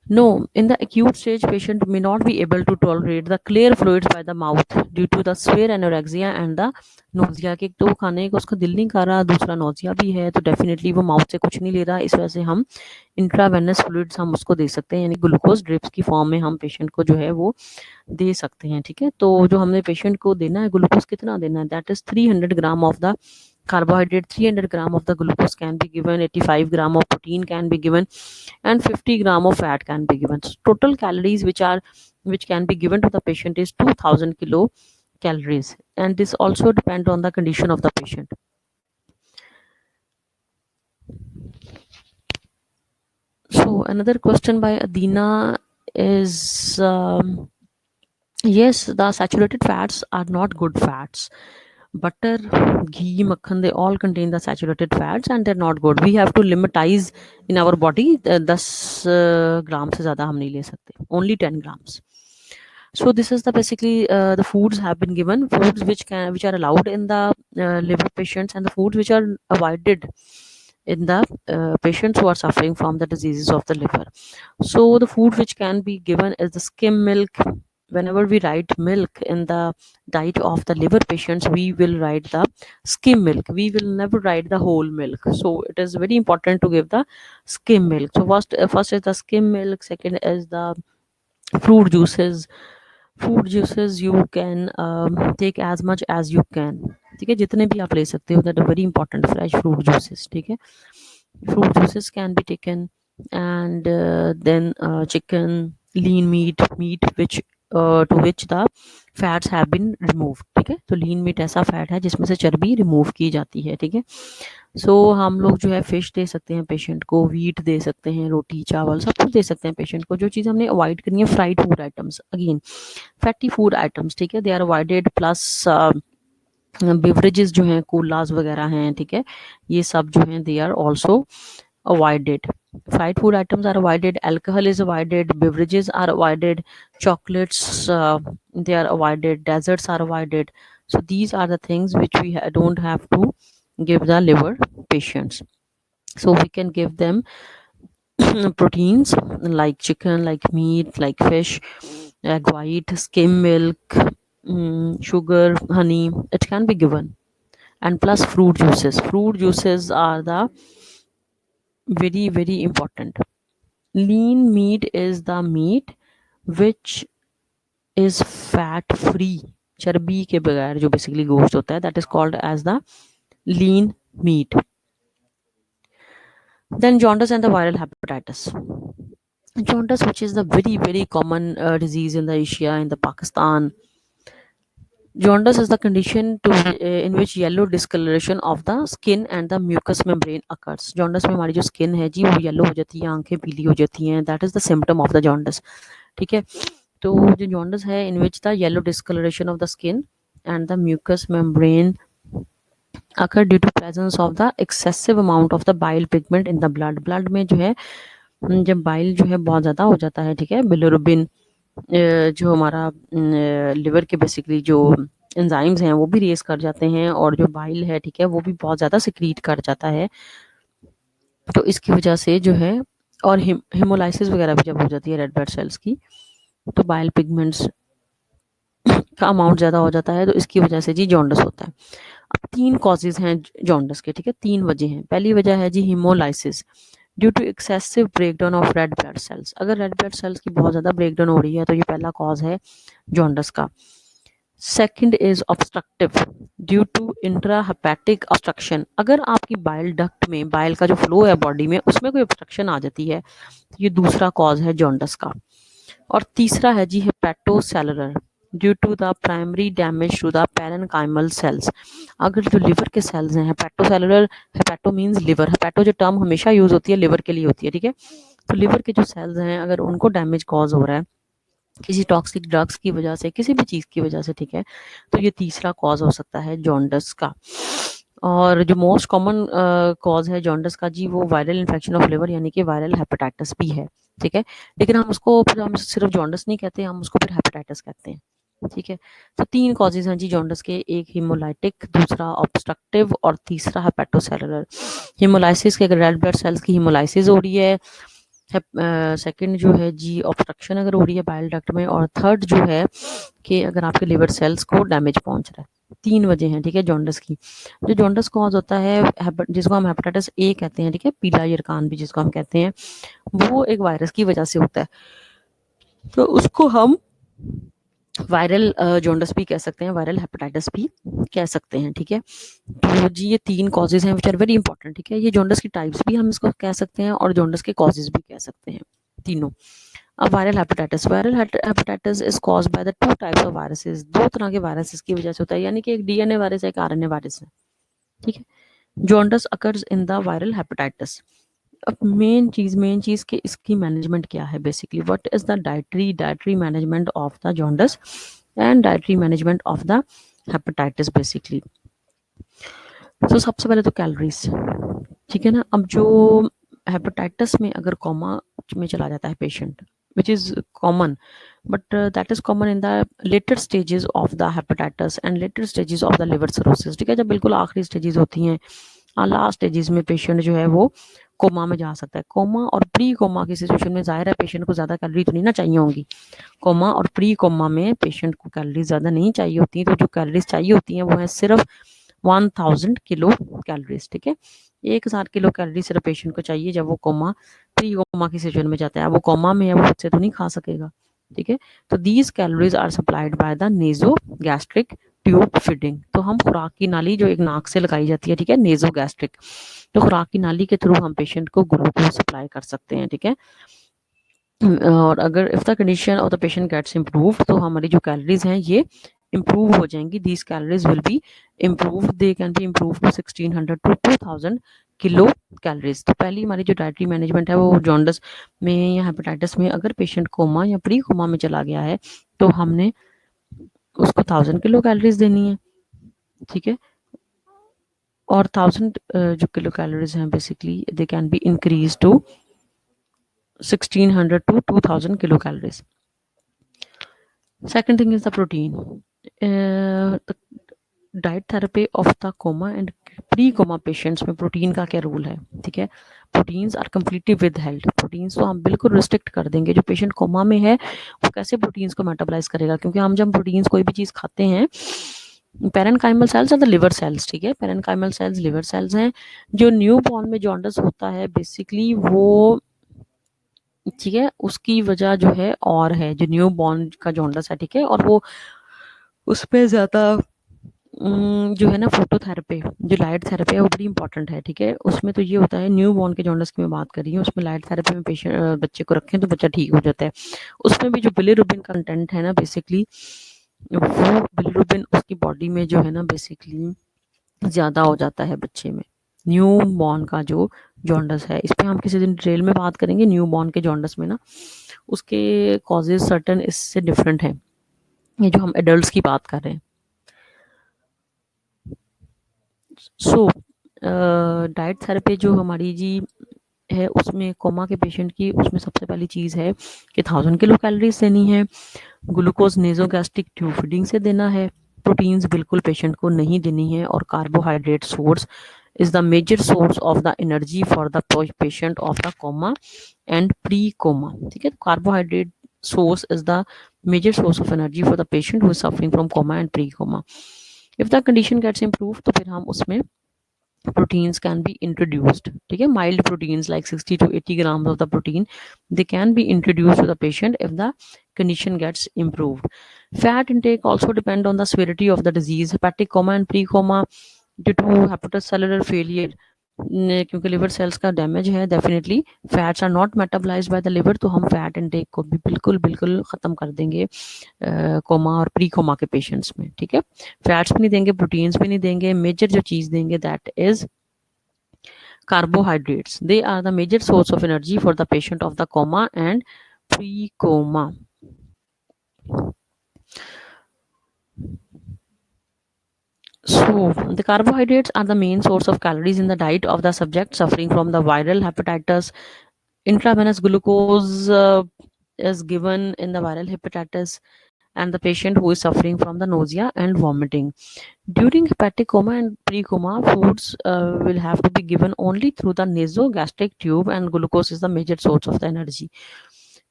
No, in the acute stage, patient may not be able to tolerate the clear fluids by the mouth due to the severe anorexia and the nausea. कि एक तो खाने का उसका दिल नहीं कर रहा, दूसरा nausea भी है, तो डेफिनेटली वो माउथ से कुछ नहीं ले रहा. इस वजह से हम इंट्रावेनस फ्लूइड्स हम उसको दे सकते हैं, यानी ग्लूकोज ड्रिप्स की फॉर्म में हम पेशेंट को जो है वो दे सकते हैं. ठीक है, तो जो हमने पेशेंट को देना है ग्लूकोज कितना देना है, that is 300 gram of the carbohydrate, 300 gram of the glucose can be given, 85 gram of protein can be given, and 50 gram of fat can be given. So total calories which can be given to the patient is 2000 kilocalories, and this also depend on the condition of the patient. So another question by Adina is yes, the saturated fats are not good fats. Butter, ghee, makhan, they all contain the saturated fats and they're not good. We have to limitize in our body 10 grams से ज़्यादा हम नहीं ले सकते, only 10 grams. So this is the basically the foods have been given, foods which are allowed in the liver patients, and the foods which are avoided in the patients who are suffering from the diseases of the liver. So the food which can be given is the skim milk. Whenever we write milk in the diet of the liver patients, we will write the skim milk. We will never write the whole milk. So it is very important to give the skim milk. So first is the skim milk. Second is the fruit juices. Fruit juices you can take as much as you can. ठीक है, जितने भी आप ले सकते हो. That is very important. Fresh fruit juices. ठीक है, fruit juices can be taken, and then chicken, lean meat which to which the fats have been removed. ठीक है, तो lean meat ऐसा फैट है जिसमें से चर्बी रिमूव की जाती है. ठीक है, सो हम लोग जो है फिश दे सकते हैं पेशेंट को, वीट दे सकते हैं, रोटी चावल सब कुछ दे सकते हैं पेशेंट को. जो चीज़ हमने अवॉइड करनी है, fried food items, again fatty food items. ठीक है, they are avoided. Plus beverages जो हैं, कोलाज वगैरह हैं, ठीक है, ये सब जो हैं they are also avoided. Fried food items are avoided, alcohol is avoided, beverages are avoided, chocolates they are avoided, desserts are avoided. So these are the things which we don't have to give the liver patients. So we can give them proteins like chicken, like meat, like fish, egg white, skim milk, sugar, honey, it can be given. And plus fruit juices are the very very important. Lean meat is the meat which is fat free, चर्बी के बगैर जो basically गोश्त होता है, that is called as the lean meat. Then jaundice and the viral hepatitis. Jaundice, which is the very very common disease in the Asia, in the Pakistan. Jaundice is the condition in which yellow discoloration of the skin and the mucous membrane occurs. Jaundice में हमारी जो skin है जी वो yellow हो जाती है, आंखें पीली हो जाती हैं. That is the symptom of the jaundice. ठीक है, तो जो jaundice है, in which the yellow discoloration of the skin and the mucous membrane occur due to presence of the excessive amount of the bile pigment in the blood. Blood में जो है जब bile जो है बहुत ज़्यादा हो जाता है, ठीक है, बिलिरुबिन जो हमारा लिवर के बेसिकली जो एंजाइम्स हैं वो भी रेस कर जाते हैं, और जो बाइल है, ठीक है, वो भी बहुत ज़्यादा सिक्रीट कर जाता है. तो इसकी वजह से जो है, और हेमोलाइसिस वगैरह भी जब हो जाती है रेड ब्लड सेल्स की, तो बाइल पिगमेंट्स का अमाउंट ज़्यादा हो जाता है, तो इसकी वजह से जी जॉन्डिस होता है. अब 3 कॉजेज हैं जॉन्डिस के. ठीक है, 3 वजह हैं. पहली वजह है जी haemolysis due to excessive breakdown of red blood cells. अगर रेड ब्लड सेल्स की बहुत ज़्यादा ब्रेकडाउन हो रही है तो ये पहला कॉज है जॉन्डिस का. Second is obstructive due to intrahepatic obstruction. अगर आपकी बाइल डक्ट में बाइल का जो फ्लो है बॉडी में, उसमें कोई ऑब्स्ट्रक्शन आ जाती है, तो ये दूसरा कॉज है जॉन्डिस का. और तीसरा है जी hepatocellular. Due to the primary damage to the parenchymal cells. अगर जो लिवर के सेल्स हैं, hepatocellular, hepato means liver, hepato जो टर्म हमेशा यूज होती है लिवर के लिए होती है, ठीक है। तो लिवर के जो सेल्स हैं अगर उनको डैमेज कॉज हो रहा है किसी टॉक्सिक ड्रग्स की वजह से, किसी भी चीज़ की वजह से, ठीक है, तो ये तीसरा कॉज हो सकता है जॉन्डस का। और जो मोस्ट कॉमन कॉज है जॉन्डस का जी, वो वायरल इन्फेक्शन ऑफ लिवर यानी कि वायरल हेपेटाइटिस बी है, ठीक है। लेकिन हम उसको फिर हम सिर्फ जॉन्डस नहीं कहते, हम उसको फिर हेपेटाइटिस कहते हैं, ठीक है। तो 3 कॉजेज़ हैं जी जॉन्डस के, एक हीमोलाइटिक, दूसरा ऑब्स्ट्रक्टिव और तीसरा हेपेटोसेलुलर। हीमोलाइसिस के, अगर रेड ब्लड सेल्स की हीमोलाइसिस हो रही है, सेकंड जो है जी ऑब्स्ट्रक्शन अगर हो रही है बाइल डक्ट में, और थर्ड जो है कि अगर आपके लिवर सेल्स को डैमेज पहुंच रहा है। 3 वजह हैं, ठीक है, जॉन्डस की। जो जॉन्डस कॉज होता है जिसको हम हेपेटाइटिस ए कहते हैं, ठीक है, पीला यरकान भी जिसको हम कहते हैं, वो एक वायरस की वजह से होता है, तो उसको हम वायरल जॉन्डस भी कह सकते हैं, वायरल हेपेटाइटिस भी कह सकते हैं, ठीक है। तो जी ये 3 कॉजेज हैं विच आर वेरी इंपॉर्टेंट, ठीक है। ये जॉन्डस की टाइप्स भी हम इसको कह सकते हैं और जॉन्डस के कॉजेज भी कह सकते हैं, तीनों। अब viral hepatitis is caused by the 2 types of viruses, 2 तरह के वायरसेस की वजह से होता है, यानी कि एक डीएनए वायरस है, एक आरएनए वायरस है, ठीक है। Jaundice occurs in the viral hepatitis. अब मेन चीज कि इसकी मैनेजमेंट क्या है, basically what is the dietary management of the jaundice and dietary management of the hepatitis basically. तो सबसे पहले तो कैलोरीज, ठीक है ना। अब जो हेपेटाइटिस में अगर कोमा में चला जाता है patient, which is common, but that is common in the later stages of the hepatitis and later stages of the liver cirrhosis, ठीक है। जब बिल्कुल आखिरी स्टेजेस होती हैं, लास्ट स्टेजेस में पेशेंट जो है वो कोमा में जा सकता है। कोमा और प्री कोमा की सिचुएशन में जाहिर है पेशेंट को ज़्यादा कैलोरी तो नहीं ना चाहिए होंगी। कोमा और प्री कोमा में पेशेंट को कैलोरी ज़्यादा नहीं चाहिए होती, तो जो कैलोरीज चाहिए होती हैं वो है सिर्फ 1000 किलो कैलोरीज, ठीक है। 1000 किलो कैलोरी सिर्फ पेशेंट को चाहिए जब वो कोमा, प्री कोमा की सिचुएशन में जाता है। वो कोमा में है, वो खुद से तो नहीं खा सकेगा, ठीक है। तो these calories are supplied by the nasogastric tube feeding. तो हम खुराक की नाली जो एक नाक से लगाई जाती है, ठीक है, नेजो गैस्ट्रिक, तो खुराक की नाली के थ्रू हम पेशेंट को ग्लूकोज सप्लाई कर सकते हैं, ठीक है। और अगर if the condition of the patient gets improve, तो हमारी जो कैलोरीज हैं ये इम्प्रूव हो जाएंगी। These calories will be improve, they can be improve to 1600 to 2000 kilocalories. तो पहली हमारी जो डाइटरी मैनेजमेंट है वो जॉन्डस में या हेपेटाइटिस में अगर पेशेंट कोमा या प्री कोमा में चला गया है तो हमने उसको 1000 किलो कैलोरीज देनी है, ठीक है। और 1000 जो किलो कैलोरीज हैं basically they can be increase to 1600 to 2000 kilocalories. Second thing is the protein. The diet therapy of the coma and precoma patients में प्रोटीन का क्या रोल है, ठीक है। Proteins are completely withheld, प्रोटीन्स तो हम बिल्कुल रिस्ट्रिक्ट कर देंगे। जो पेशेंट कोमा में है वो कैसे प्रोटीन्स को मेटाबोलाइज करेगा, क्योंकि हम जब प्रोटीन्स कोई भी चीज़ खाते हैं, पैरेन्काइमल सेल्स और द लिवर सेल्स, ठीक है, पैरेन्काइमल सेल्स लिवर सेल्स हैं। जो न्यू बॉर्न में जॉन्डस होता है बेसिकली वो, ठीक है, उसकी वजह जो है और है जो न्यू बॉर्न का जॉन्डस है, ठीक है। और वो उसपे ज़्यादा जो है ना फोटोथेरेपी, जो लाइट थेरेपी है वो बड़ी इंपॉर्टेंट है, ठीक है। उसमें तो ये होता है न्यू बॉर्न के जॉन्डस की मैं बात कर रही हूँ, उसमें लाइट थेरेपी में पेशेंट बच्चे को रखें तो बच्चा ठीक हो जाता है। उसमें भी जो बिलीरुबिन का कंटेंट है ना बेसिकली, वो बिलीरुबिन उसकी बॉडी में जो है ना बेसिकली ज़्यादा हो जाता है बच्चे में, न्यू बॉर्न का जो जॉन्डस है। इस पर हम किसी दिन डिटेल में बात करेंगे। न्यू बॉर्न के जॉन्डस में ना उसके कॉजेज सर्टन इससे डिफरेंट है, ये जो हम एडल्ट की बात कर रहे हैं। सो डाइट थेरेपी जो हमारी जी है उसमें कोमा के पेशेंट की, उसमें सबसे पहली चीज़ है कि 1000 किलो कैलोरीज देनी है, ग्लूकोज नेजोगैस्ट्रिक ट्यूब फीडिंग से देना है, प्रोटीन्स बिल्कुल पेशेंट को नहीं देनी है, और carbohydrate source is the major source of the energy for the patient of the coma and pre-coma, ठीक है। Carbohydrate source is the major source of energy for the patient who is suffering from coma and pre-coma. if the condition gets improved तो फिर हम उसमें proteins can be introduced, ठीक है। mild proteins like 60 to 80 grams of the protein they can be introduced to the patient if the condition gets improved. Fat intake also depend on the severity of the disease. Hepatic coma and pre-coma due to hepatocellular failure क्योंकि liver cells का damage है definitely. Fats are not metabolised by the liver, तो हम fat intake को भी बिल्कुल बिल्कुल ख़त्म कर देंगे कोमा और प्री कोमा के पेशेंट्स में, ठीक है। फैट्स भी नहीं देंगे, प्रोटीन्स भी नहीं देंगे। मेजर जो चीज़ देंगे that is carbohydrates. They are the major source of energy for the patient of the coma and pre-coma. So the carbohydrates are the main source of calories in the diet of the subject suffering from the viral hepatitis. Intravenous glucose is given in the viral hepatitis and the patient who is suffering from the nausea and vomiting. During hepatic coma and pre-coma, foods will have to be given only through the nasogastric tube, and glucose is the major source of the energy.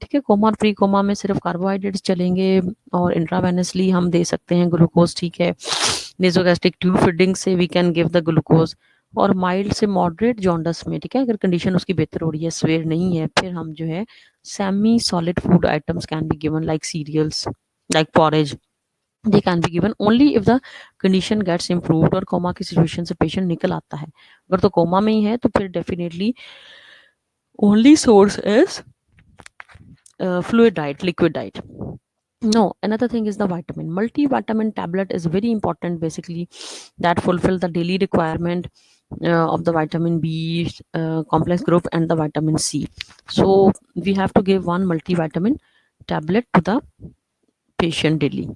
ठीक है, coma और pre coma में सिर्फ carbohydrates चलेंगे और intravenously हम दे सकते हैं ग्लूकोज, ठीक है। नेसोगैस्ट्रिक ट्यूब फीडिंग से we can give the glucose. और माइल्ड से मॉडरेट जॉन्डस में, ठीक है, अगर कंडीशन उसकी बेहतर हो रही है, स्वेयर नहीं है, फिर हम जो है semi solid food items can be given like cereals, like porridge. They can be given only if the condition gets improved और कोमा की सिचुएशन से पेशेंट निकल आता है। अगर तो कोमा में ही है तो फिर definitely only source is fluid diet, liquid diet. No, another thing is the vitamin. Multivitamin tablet is very important, basically, that fulfill the daily requirement of the vitamin B complex group and the vitamin C. So we have to give one multivitamin tablet to the patient daily.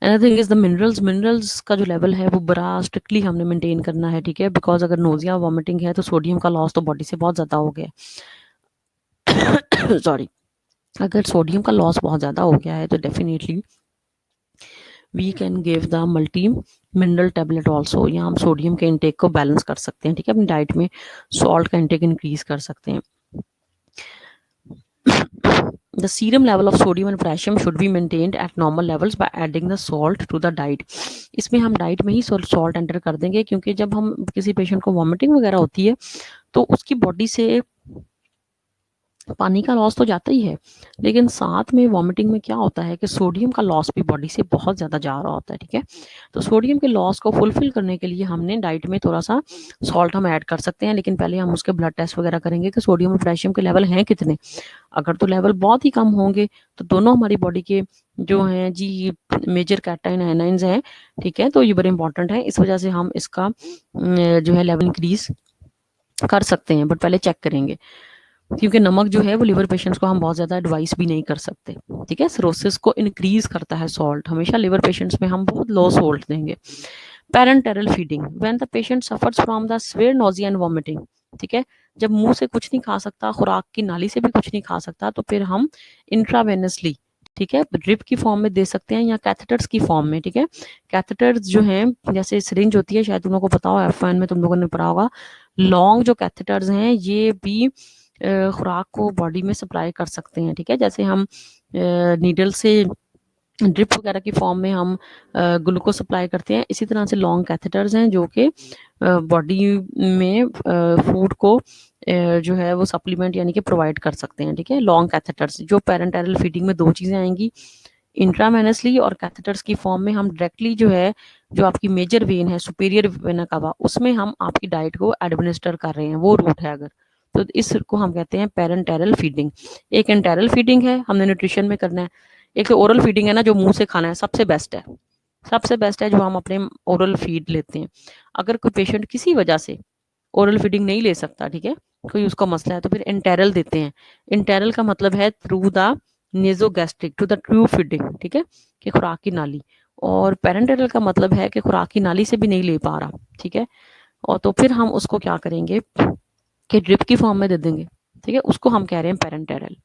Another thing is the minerals. Minerals का जो level है वो बड़ा strictly हमने maintain करना है, ठीक है, बिकॉज अगर नोजिया वॉमिटिंग है तो सोडियम का लॉस तो बॉडी से बहुत ज़्यादा हो गया। सॉरी, अगर सोडियम का लॉस बहुत ज़्यादा हो गया है तो definitely we can give the multi mineral tablet also. यहाँ हम सोडियम के इंटेक को बैलेंस कर सकते हैं, ठीक है, अपनी डाइट में सॉल्ट का इंटेक इंक्रीज कर सकते हैं। The serum level of sodium and potassium should be maintained at normal levels by adding the salt to the diet. इसमें हम डाइट में ही सॉल्ट एंटर कर देंगे, क्योंकि जब हम किसी पेशेंट को वॉमिटिंग वगैरह होती है तो उसकी बॉडी से पानी का लॉस तो जाता ही है, लेकिन साथ में वॉमिटिंग में क्या होता है कि सोडियम का लॉस भी बॉडी से बहुत ज़्यादा जा रहा होता है, ठीक है। तो सोडियम के लॉस को फुलफिल करने के लिए हमने डाइट में थोड़ा सा सॉल्ट हम ऐड कर सकते हैं, लेकिन पहले हम उसके ब्लड टेस्ट वगैरह करेंगे कि सोडियम और पोटेशियम के लेवल हैं कितने। अगर तो लेवल बहुत ही कम होंगे तो दोनों हमारी बॉडी के जो हैं जी मेजर कैटाइन आयनाइंस हैं, ठीक है, तो ये बड़े इंपॉर्टेंट है, इस वजह से हम इसका जो है लेवल इंक्रीज कर सकते हैं, बट पहले चेक करेंगे, क्योंकि नमक जो है वो लिवर पेशेंट्स को हम बहुत ज़्यादा एडवाइस भी नहीं कर सकते, ठीक है। सिरोसिस को इंक्रीज करता है सॉल्ट, हमेशा लिवर पेशेंट्स में हम बहुत लो सॉल्ट देंगे। Parenteral feeding, when the patient suffers from the severe nausea and vomiting, ठीक है, जब मुंह से कुछ नहीं खा सकता, खुराक की नाली से भी कुछ नहीं खा सकता, तो फिर हम इंट्रावेनसली, ठीक है, ड्रिप की फॉर्म में दे सकते हैं या कैथेटर्स की फॉर्म में, ठीक है। कैथेटर्स जो हैं जैसे सिरिंज होती है, शायद तुम लोगों को पता हो, F1 में तुम लोगों ने पढ़ा होगा, लॉन्ग जो कैथेटर्स हैं ये भी खुराक को बॉडी में सप्लाई कर सकते हैं, ठीक है। जैसे हम नीडल से ड्रिप वगैरह की फॉर्म में हम ग्लूकोज सप्लाई करते हैं, इसी तरह से लॉन्ग कैथेटर्स हैं जो कि बॉडी में फूड को जो है वो सप्लीमेंट यानी कि प्रोवाइड कर सकते हैं, ठीक है। लॉन्ग कैथेटर्स जो पेरेंटेरल फीडिंग में दो चीज़ें आएंगी, इंट्रावेनसली और कैथेटर्स की फॉर्म में हम डायरेक्टली जो है जो आपकी मेजर वेन है सुपीरियर वेना कावा उसमें हम आपकी डाइट को एडमिनिस्टर कर रहे हैं, वो रूट है अगर, तो इसको हम कहते हैं पेरेंटेरल फीडिंग। एक एंटेरल फीडिंग है, हमने न्यूट्रिशन में करना है, एक तो ओरल फीडिंग है ना, जो मुंह से खाना है, सबसे बेस्ट है, सबसे बेस्ट है जो हम अपने ओरल फीड लेते हैं। अगर कोई पेशेंट किसी वजह से ओरल फीडिंग नहीं ले सकता, ठीक है, कोई उसका मसला है, तो फिर इंटेरल देते हैं। इंटेरल का मतलब है through the nasogastric to the tube feeding, ठीक है, कि खुराक की नाली, और पेरेंटेरल का मतलब है कि खुराक की नाली से भी नहीं ले पा रहा, ठीक है, और तो फिर हम उसको क्या करेंगे कि ड्रिप की फॉर्म में दे देंगे, ठीक है, उसको हम कह रहे हैं पेरेंटेरल।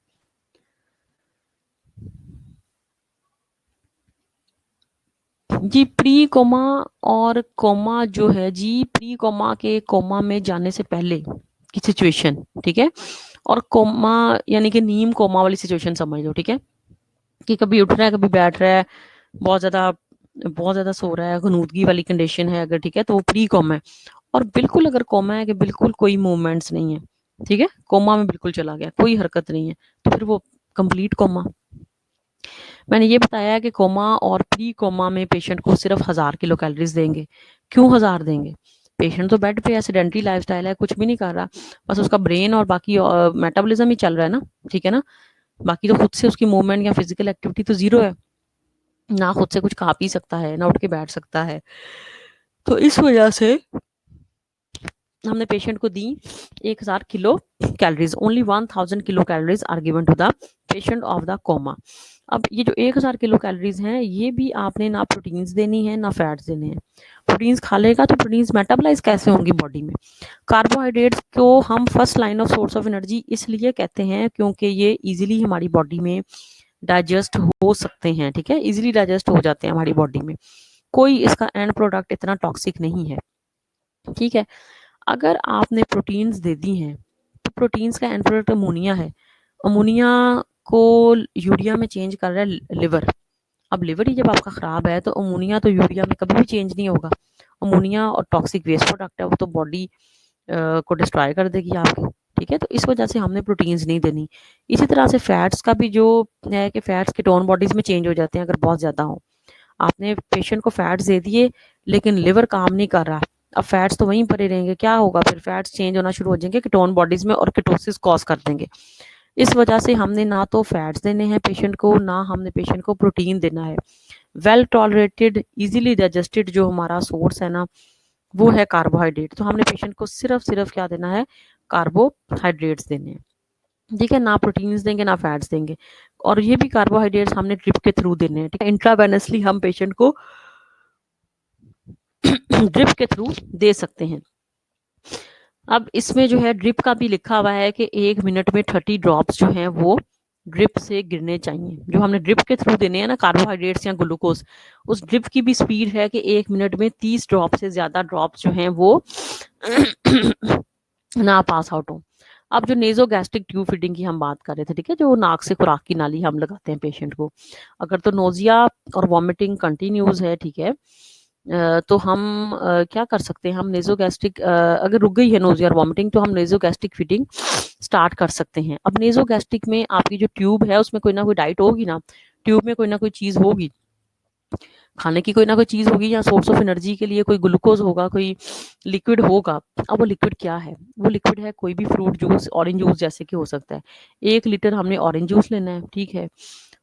जी प्री कोमा और कोमा जो है जी, प्री कोमा के कोमा में जाने से पहले की सिचुएशन, ठीक है, और कोमा यानी कि नीम कोमा वाली सिचुएशन समझ लो, ठीक है, कि कभी उठ रहा है कभी बैठ रहा है, बहुत ज्यादा सो रहा है, गनूदगी वाली कंडीशन है अगर, ठीक है, तो वो प्री कोमा है। और बिल्कुल अगर कोमा है कि बिल्कुल कोई मूवमेंट्स नहीं है, ठीक है, कोमा में बिल्कुल चला गया, कोई हरकत नहीं है, तो फिर वो कंप्लीट कोमा। मैंने ये बताया कि कोमा और प्री कोमा में पेशेंट को सिर्फ 1000 किलो कैलोरीज देंगे। क्यों 1000 देंगे? पेशेंट तो बेड पे है, सेडेंटरी लाइफस्टाइल है, कुछ भी नहीं कर रहा, बस उसका ब्रेन और बाकी मेटाबॉलिज्म ही चल रहा है ना, ठीक है ना, बाकी तो खुद से उसकी मूवमेंट या फिजिकल एक्टिविटी तो जीरो है, ना खुद से कुछ खा पी सकता है, ना उठ के बैठ सकता है। तो इस वजह से हमने पेशेंट को दी 1000 kilocalories, only 1000 kilocalories are given to the patient of the coma. अब ये जो 1000 किलो कैलोरीज हैं, ये भी आपने ना प्रोटीन्स देनी है ना फैट्स देने हैं। प्रोटीन्स खा लेगा तो प्रोटीन्स मेटाबोलाइज कैसे होंगी बॉडी में। कार्बोहाइड्रेट्स को हम first line of source of energy इसलिए कहते हैं क्योंकि ये इजीली हमारी बॉडी में डाइजेस्ट हो सकते हैं, ठीक है, इजीली डाइजेस्ट हो जाते हैं हमारी बॉडी में, कोई इसका एंड प्रोडक्ट इतना टॉक्सिक नहीं है, ठीक है। अगर आपने प्रोटीन्स दे दी हैं तो प्रोटीन्स का एंड प्रोडक्ट अमोनिया है, अमोनिया को यूरिया में चेंज कर रहा है लिवर। अब लिवर ही जब आपका खराब है तो अमोनिया तो यूरिया में कभी भी चेंज नहीं होगा, अमोनिया और टॉक्सिक वेस्ट प्रोडक्ट है, वो तो बॉडी को डिस्ट्रॉय कर देगी आपकी, ठीक है। तो इस वजह से हमने प्रोटीन्स नहीं देनी। इसी तरह से फैट्स का भी जो है कि फैट्स कीटोन बॉडीज में चेंज हो जाते हैं अगर बहुत ज्यादा हो। आपने पेशेंट को फैट्स दे दिए लेकिन लिवर काम नहीं कर रहा, अब फैट्स तो वहीं पड़े रहेंगे, क्या होगा फिर, फैट्स चेंज होना शुरू हो जाएंगे कीटोन बॉडीज में और कीटोसिस कॉज कर देंगे। इस वजह से हमने ना तो फैट्स देने हैं पेशेंट को, ना हमने पेशेंट को प्रोटीन देना है। वेल टॉलरेटेड इजीली डाइजेस्टेड जो हमारा सोर्स है ना, वो है कार्बोहाइड्रेट, तो हमने पेशेंट को सिर्फ क्या देना है, कार्बोहाइड्रेट्स देने हैं, ठीक है, ना प्रोटीन्स देंगे ना फैट्स देंगे। और ये भी कार्बोहाइड्रेट्स हमने ड्रिप के थ्रू देने हैं, ठीक है, इंट्रावेनसली हम पेशेंट को ड्रिप के थ्रू दे सकते हैं। अब इसमें जो है ड्रिप का भी लिखा हुआ है कि 1 मिनट में 30 ड्रॉप्स जो हैं वो ड्रिप से गिरने चाहिए। जो हमने ड्रिप के थ्रू देने हैं ना कार्बोहाइड्रेट्स या ग्लूकोज, उस ड्रिप की भी स्पीड है कि 1 मिनट में 30 ड्रॉप से ज्यादा ड्रॉप्स जो हैं वो ना पास आउट हो। अब जो नेजो गैस्ट्रिक ट्यूब फीडिंग की हम बात कर रहे थे, ठीक है, जो नाक से खुराक की नाली हम लगाते हैं पेशेंट को, अगर तो नोजिया और वॉमिटिंग कंटिन्यूज है, ठीक है, तो हम क्या कर सकते हैं, हम नेजोगैस्ट्रिक अगर रुक गई है नोजिया और वॉमिटिंग तो हम नेजोगैस्ट्रिक फीडिंग स्टार्ट कर सकते हैं। अब नेजोगैस्ट्रिक में आपकी जो ट्यूब है उसमें कोई ना कोई डाइट होगी ना, ट्यूब में कोई ना कोई चीज होगी, खाने की कोई ना कोई चीज होगी, या सोर्स ऑफ एनर्जी के लिए कोई ग्लूकोज होगा, कोई लिक्विड होगा। अब वो लिक्विड क्या है, वो लिक्विड है कोई भी फ्रूट जूस, ऑरेंज जूस जैसे कि हो सकता है। 1 लीटर हमने ऑरेंज जूस लेना है, ठीक है,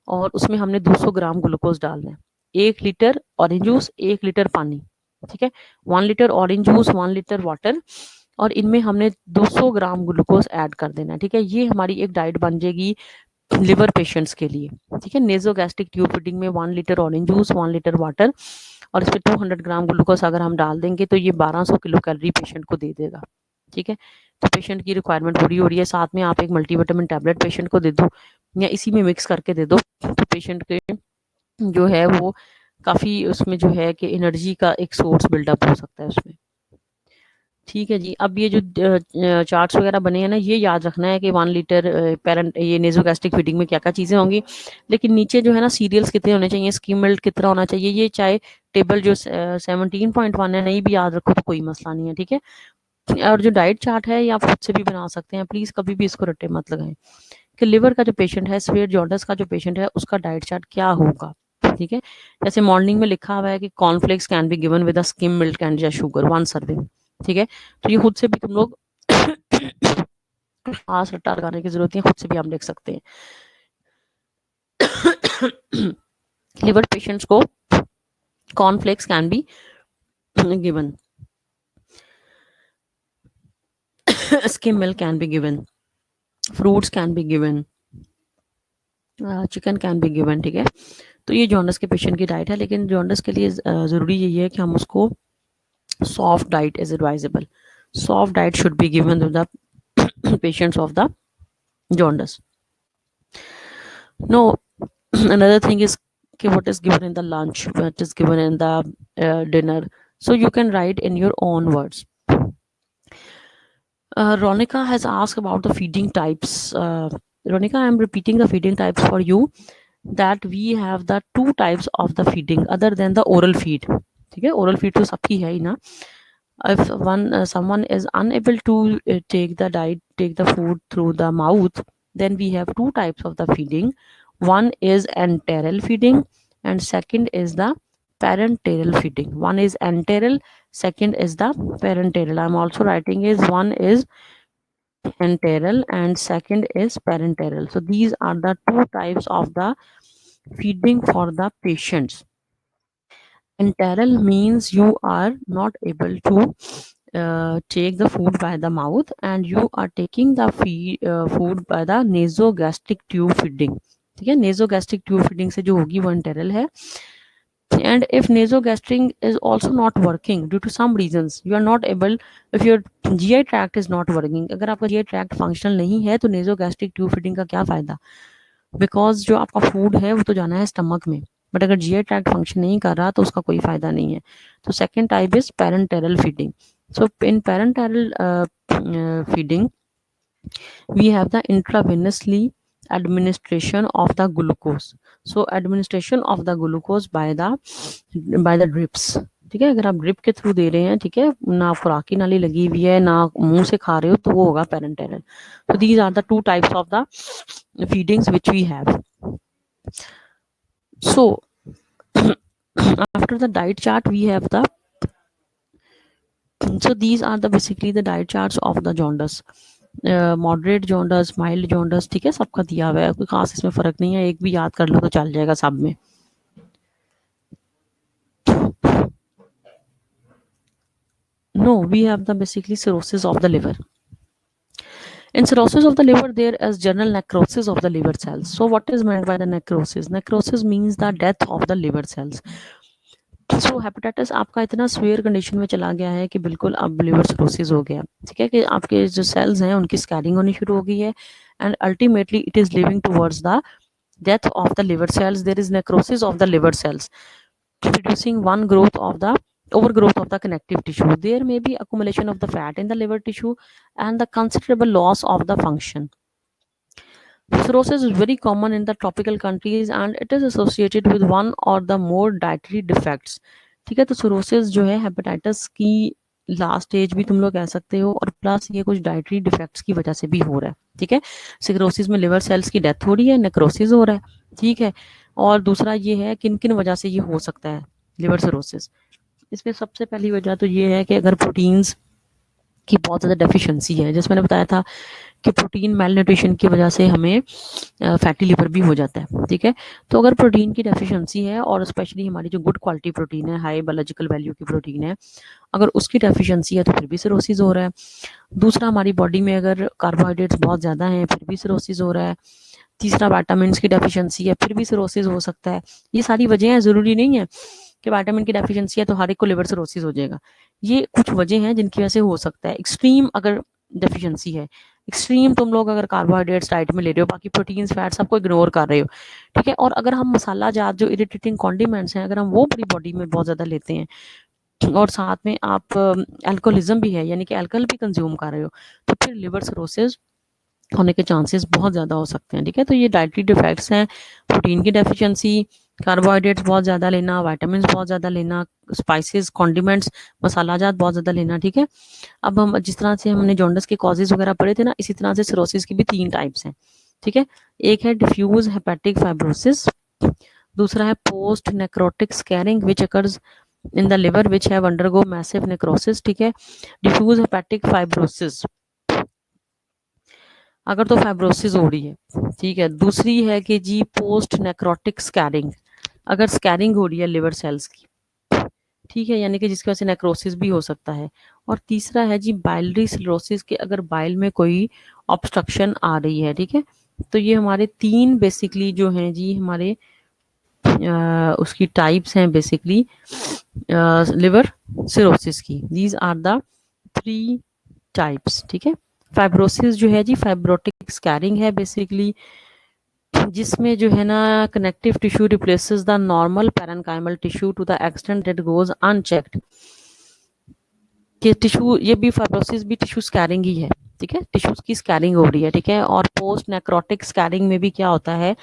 और उसमें हमने 200 ग्राम ग्लूकोज डालना है। 1 लीटर ऑरेंज जूस, 1 लीटर पानी, ठीक है, 1 litre orange juice, 1 litre water, और इनमें हमने 200 ग्राम ग्लूकोज ऐड कर देना है, ठीक है। ये हमारी एक डाइट बन जाएगी लिवर पेशेंट्स के लिए, ठीक है। नेजोगैस्ट्रिक ट्यूब फीडिंग में 1 litre orange juice, 1 litre water और इसमें 200 ग्राम ग्लूकोज अगर हम डाल देंगे तो ये 1200 किलो कैलोरी पेशेंट को दे देगा, ठीक है। तो पेशेंट की रिक्वायरमेंट पूरी हो रही है। साथ में आप एक मल्टीविटामिन टैबलेट पेशेंट को दे दो या इसी में मिक्स करके दे दो, तो पेशेंट के जो है वो काफी उसमें जो है कि एनर्जी का एक सोर्स बिल्डअप हो सकता है उसमें, ठीक है जी। अब ये जो चार्ट्स वगैरह बने हैं ना, ये याद रखना है कि 1 लीटर पेरेंट ये नेजोगैस्ट्रिक फीडिंग में क्या क्या चीज़ें होंगी। लेकिन नीचे जो है ना सीरियल्स कितने होने चाहिए, स्किम मिल्क कितना होना चाहिए, ये चाहे टेबल जो 17.1 है नहीं भी याद रखो तो कोई मसला नहीं है, ठीक है। और जो डाइट चार्ट है ये आप खुद से भी बना सकते हैं, प्लीज़ कभी भी इसको रट्टे मत लगाएं कि लिवर का जो पेशेंट है, स्वेयर जॉन्डिस का जो पेशेंट है, उसका डाइट चार्ट क्या होगा, ठीक है। जैसे मॉर्निंग में लिखा हुआ है कि cornflakes can be given with a skim milk and या शुगर 1 सर्विंग, ठीक है। तो ये खुद से भी तुम लोग खास रट्टा लगाने की जरूरत है, खुद से भी हम लिख सकते हैं। लिवर पेशेंट्स को cornflakes can be given, skim milk can be given, fruits can be given, chicken can be given, ठीक है। तो ये जॉन्डिस के पेशेंट की डाइट है, लेकिन जॉन्डिस के लिए ज़रूरी यही है कि हम उसको soft diet is advisable, soft diet should be given to the patients of the jaundice. No, another thing is what is given in the lunch, what is given in the dinner, so you can write in your own words. Ronika has asked about the feeding types. Ronika, I'm repeating the feeding types for you, that we have the 2 types of the feeding other than the oral feed, ठीक है। oral feed तो सबकी है ही ना। if someone is unable to take the food through the mouth, then we have 2 types of the feeding. One is enteral feeding and second is the parenteral feeding. One is enteral, second is the parenteral. I'm also writing is one is enteral and second is parenteral. So these are the two types of the feeding for the patients. Enteral means you are not able to take the food by the mouth and you are taking the food by the nasogastric tube feeding. ठीक है, nasogastric tube feeding से जो होगी वो enteral है. And if nasogastric is also not working due to some reasons, you are not able, if your GI tract is not working, अगर आपका GI tract functional नहीं है तो nasogastric tube feeding का क्या फायदा, बिकॉज जो आपका फूड है वो तो जाना है स्टमक में, बट अगर GI ट्रैक्ट फंक्शन नहीं कर रहा तो उसका कोई फायदा नहीं है. तो second type is parenteral feeding. So in parenteral feeding, we have the intravenously administration of the glucose. So administration of the glucose by the drips. ठीक है, अगर आप ड्रिप के थ्रू दे रहे हैं, ठीक है, ना खुराक की नाली लगी हुई है ना मुंह से खा रहे हो, तो वो होगा पेरेंटेरल. So these are the two types of the feedings which we have. So after the diet chart we have the, so these are the basically the diet charts of the jaundice. Moderate jaundice, mild jaundice, ठीक है, सबका दिया हुआ है, कोई खास इसमें फर्क नहीं है, एक भी याद कर लो तो चल जाएगा सब में. No, we have the basically cirrhosis of the liver. In cirrhosis of the liver, there is general necrosis of the liver cells. So what is meant by the necrosis? Necrosis means the death of the liver cells. So hepatitis आपका इतना swear condition में चला गया है कि बिल्कुल अब liver cirrhosis हो गया, ठीक है, कि आपके जो सेल्स हैं उनकी स्कैरिंग होनी शुरू हो गई है and ultimately it is living towards the death of the liver cells. There is necrosis of the liver cells, producing one growth of the overgrowth of the connective tissue. There may be accumulation of the fat in the liver tissue and the considerable loss of the function. Cirrhosis is very common in the tropical countries and it is associated with one or the more dietary defects. ठीक है, तो cirrhosis जो है hepatitis की last stage भी तुम लोग कह सकते हो, और प्लस ये कुछ डाइटरी डिफेक्ट्स की वजह से भी हो रहा है. ठीक है, सिरोसिस में लिवर सेल्स की डेथ हो रही है, नेक्रोसिस हो रहा है. ठीक है, और दूसरा ये है किन किन वजह से ये हो सकता है लिवर सिरोसिस. इसमें सबसे पहली वजह तो ये है कि अगर प्रोटीन्स की बहुत ज़्यादा डेफिशिएंसी है, जैसे मैंने बताया था कि प्रोटीन मेल न्यूट्रिशन की वजह से हमें फैटी लिवर भी हो जाता है. ठीक है, तो अगर प्रोटीन की डेफिशिएंसी है और स्पेशली हमारी जो गुड क्वालिटी प्रोटीन है, हाई बायोलॉजिकल वैल्यू की प्रोटीन है, अगर उसकी डेफिशिएंसी है तो फिर भी सिरोसिस हो रहा है. दूसरा, हमारी बॉडी में अगर कार्बोहाइड्रेट्स बहुत ज़्यादा हैं फिर भी सिरोसिस हो रहा है. तीसरा, विटामिन की डेफिशिएंसी है फिर भी सिरोसिस हो सकता है. ये सारी वजह हैं, ज़रूरी नहीं है कि विटामिन की डेफिशिएंसी है तो हर एक को लिवर सिरोसिस हो जाएगा. ये कुछ वजह हैं जिनकी वजह से हो सकता है. एक्सट्रीम अगर डेफिशिएंसी है, एक्सट्रीम तुम लोग अगर कार्बोहाइड्रेट्स डाइट में ले रहे हो, बाकी प्रोटीन्स फैट्स सबको इग्नोर कर रहे हो. ठीक है, और अगर हम मसाला जात जो इरिटेटिंग कॉन्डिमेंट्स हैं अगर हम वो अपनी बॉडी में बहुत ज़्यादा लेते हैं और साथ में आप अल्कोहलिज्म भी है यानी कि अल्कोहल भी कंज्यूम कर रहे हो, तो फिर लिवर सिरोसिस होने के चांसेस बहुत ज़्यादा हो सकते हैं. ठीक है, तो ये डाइटरी डिफेक्ट्स हैं, प्रोटीन की डेफिशिएंसी, कार्बोहाइड्रेट्स बहुत ज़्यादा लेना, विटामिन बहुत ज़्यादा लेना, स्पाइसेस, कॉन्डिमेंट्स, मसालाजात बहुत ज़्यादा लेना. ठीक है, अब हम जिस तरह से हमने जॉन्डिस के कॉजेज वगैरह पढ़े थे ना, इसी तरह से सिरोसिस की भी 3 टाइप्स हैं. ठीक है, एक है डिफ्यूज हेपेटिक फाइब्रोसिस, दूसरा है post necrotic scaring which occurs in the liver which have undergo massive necrosis. ठीक है, डिफ्यूज हेपेटिक फाइब्रोसिस अगर तो फाइब्रोसिस हो रही है. ठीक है, दूसरी है कि जी पोस्ट नेक्रोटिक स्कैरिंग, अगर स्कैरिंग हो रही है लिवर सेल्स की. ठीक है, यानी कि जिसकी वजह से नेक्रोसिस भी हो सकता है. और तीसरा है जी बाइलरी सिरोसिस के अगर बाइल में कोई ऑब्स्ट्रक्शन आ रही है. ठीक है, तो ये हमारे 3 बेसिकली जो हैं जी हमारे उसकी टाइप्स हैं बेसिकली लिवर सिरोसिस की. These are the 3 types. ठीक है, फाइब्रोसिस जो है जी फाइब्रोटिक स्कैरिंग है बेसिकली, जिसमें जो है ना connective tissue replaces the normal parenchymal tissue to the extent that goes unchecked. कि टिश्यू, ये भी फाइब्रोसिस भी टिश्यू स्कैरिंग ही है. ठीक है, टिश्यूज की स्कैरिंग हो रही है. ठीक है, और पोस्ट नेक्रोटिक स्कैरिंग में भी क्या होता है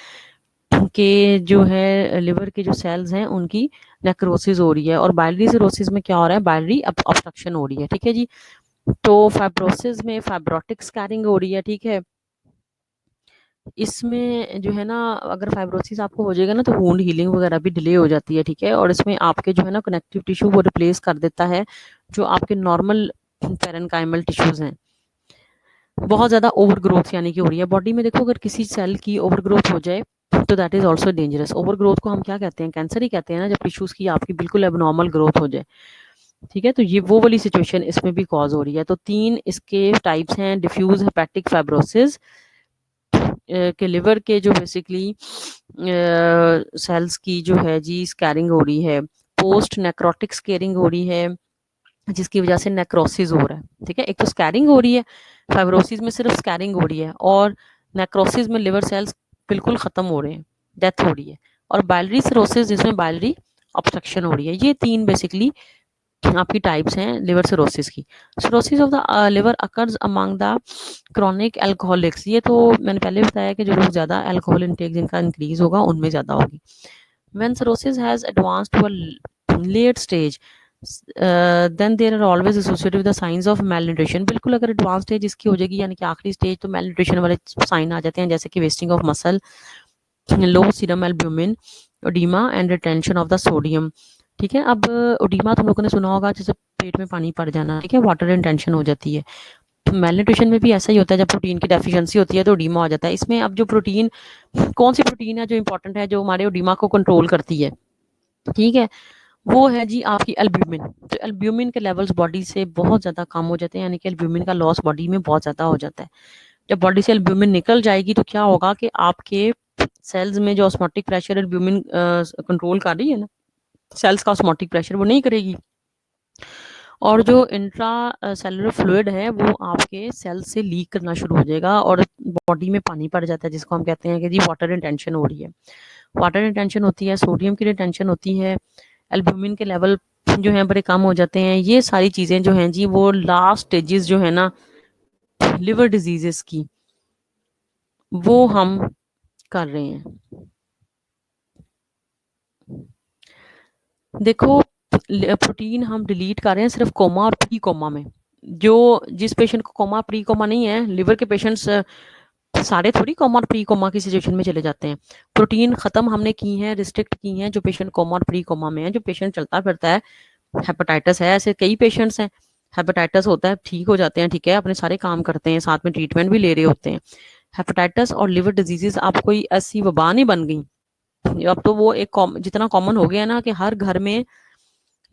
कि जो है लिवर के जो सेल्स हैं उनकी नेक्रोसिस हो रही है. और बाइलरी सिरोसिस में क्या हो रहा है, बाइलरी ऑब्स्ट्रक्शन हो रही है. ठीक है जी, तो फाइब्रोसिस में फाइब्रोटिक स्कैरिंग हो रही है. ठीक है, इसमें जो है ना, अगर फाइब्रोसिस आपको हो जाएगा ना तो वुंड हीलिंग वगैरह भी डिले हो जाती है, ठीक है। और इसमें आपके जो है ना कनेक्टिव टिश्यू वो रिप्लेस कर देता है जो आपके नॉर्मल पेरेन्काइमल टिश्यूज हैं। बहुत ज़्यादा ओवर ग्रोथ यानी कि हो रही है बॉडी में। देखो, अगर किसी सेल की ओवर ग्रोथ हो जाए तो that is also dangerous. Over growth को हम क्या कहते हैं? कैंसर ही कहते हैं ना, जब टिश्यूज की आपकी बिल्कुल एबनॉर्मल ग्रोथ हो जाए, ठीक है। तो ये वो वाली सिचुएशन इसमें भी कॉज हो रही है। तो 3 इसके टाइप्स हैं: डिफ्यूज हेपेटिक फाइब्रोसिस, के लिवर के जो बेसिकली सेल्स की जो है जी स्कैरिंग हो रही है, पोस्ट नेक्रोटिक स्केरिंग हो रही है जिसकी वजह से नेक्रोसिस हो रहा है, ठीक है। एक तो स्कैरिंग हो रही है, फाइब्रोसिस में सिर्फ स्कैरिंग हो रही है, और नेक्रोसिस में लिवर सेल्स बिल्कुल खत्म हो रहे हैं, डेथ हो रही है। और बाइलरी सिरोसिस जिसमें बाइलरी ऑब्स्ट्रक्शन हो रही है। ये 3 बेसिकली आपकी टाइप्स हैं लिवर सिरोसिस की। Cirrhosis of the liver occurs among the chronic alcoholics. ये तो मैंने पहले बताया कि जो लोग ज़्यादा अल्कोहल इंटेक जिनका इंक्रीज होगा उनमें ज़्यादा होगी। When cirrhosis has advanced to a late stage then there are always associated with the signs of malnutrition. बिल्कुल अगर एडवांस स्टेज इसकी हो जाएगी यानी कि आखिरी स्टेज, तो मेलन्यूट्रिशन वाले साइन आ जाते हैं, जैसे कि wasting of muscle, low serum albumin, ओडीमा and retention of the sodium, ठीक है। अब ओडीमा तुम लोगों ने सुना होगा, जैसे पेट में पानी पड़ जाना, ठीक है, वाटर रिटेंशन हो जाती है। मेलन्यूट्रिशन में भी ऐसा ही होता है, जब प्रोटीन की डेफिशिएंसी होती है तो ओडीमा हो जाता है। इसमें अब जो प्रोटीन, कौन सी प्रोटीन है जो इंपॉर्टेंट है, जो हमारे ओडीमा को कंट्रोल करती है, ठीक है, वो है जी आपकी एल्ब्यूमिन। तो एल्ब्यूमिन के लेवल्स बॉडी से बहुत ज़्यादा कम हो जाते हैं, यानी कि एल्ब्यूमिन का लॉस बॉडी में बहुत ज़्यादा हो जाता है। जब बॉडी से एल्ब्यूमिन निकल जाएगी तो क्या होगा कि आपके सेल्स में जो ऑस्मोटिक प्रेशर एल्ब्यूमिन कंट्रोल कर रही है ना, सेल्स का ऑस्मोटिक प्रेशर वो नहीं करेगी, और जो इंट्रा सेलुलर फ्लूइड है वो आपके सेल से लीक करना शुरू हो जाएगा और बॉडी में पानी पड़ जाता है, जिसको हम कहते हैं कि जी वाटर रिटेंशन हो रही है। वाटर रिटेंशन होती है, सोडियम की रिटेंशन होती है, एल्ब्यूमिन के लेवल जो हैं बड़े कम हो जाते हैं। ये सारी चीज़ें जो हैं जी वो लास्ट स्टेजेस जो है ना लिवर डिजीजेस की, वो हम कर रहे हैं। देखो, प्रोटीन हम डिलीट कर रहे हैं सिर्फ कोमा और प्री कोमा में। जो जिस पेशेंट को कोमा प्री कोमा नहीं है, लिवर के पेशेंट्स सारे थोड़ी कोमा और प्री कोमा की सिचुएशन में चले जाते हैं। प्रोटीन खत्म हमने की है, रिस्ट्रिक्ट की हैं जो पेशेंट कोमा और प्री कोमा में है। जो पेशेंट चलता फिरता है, हेपेटाइटिस है, ऐसे कई पेशेंट्स हैं, हेपेटाइटिस होता है, ठीक हो जाते हैं, ठीक है, अपने सारे काम करते हैं, साथ में ट्रीटमेंट भी ले रहे होते हैं। हेपेटाइटिस और लिवर डिजीजेस अब कोई ऐसी वबा नहीं बन गई, अब तो वो एक जितना कॉमन हो गया ना कि हर घर में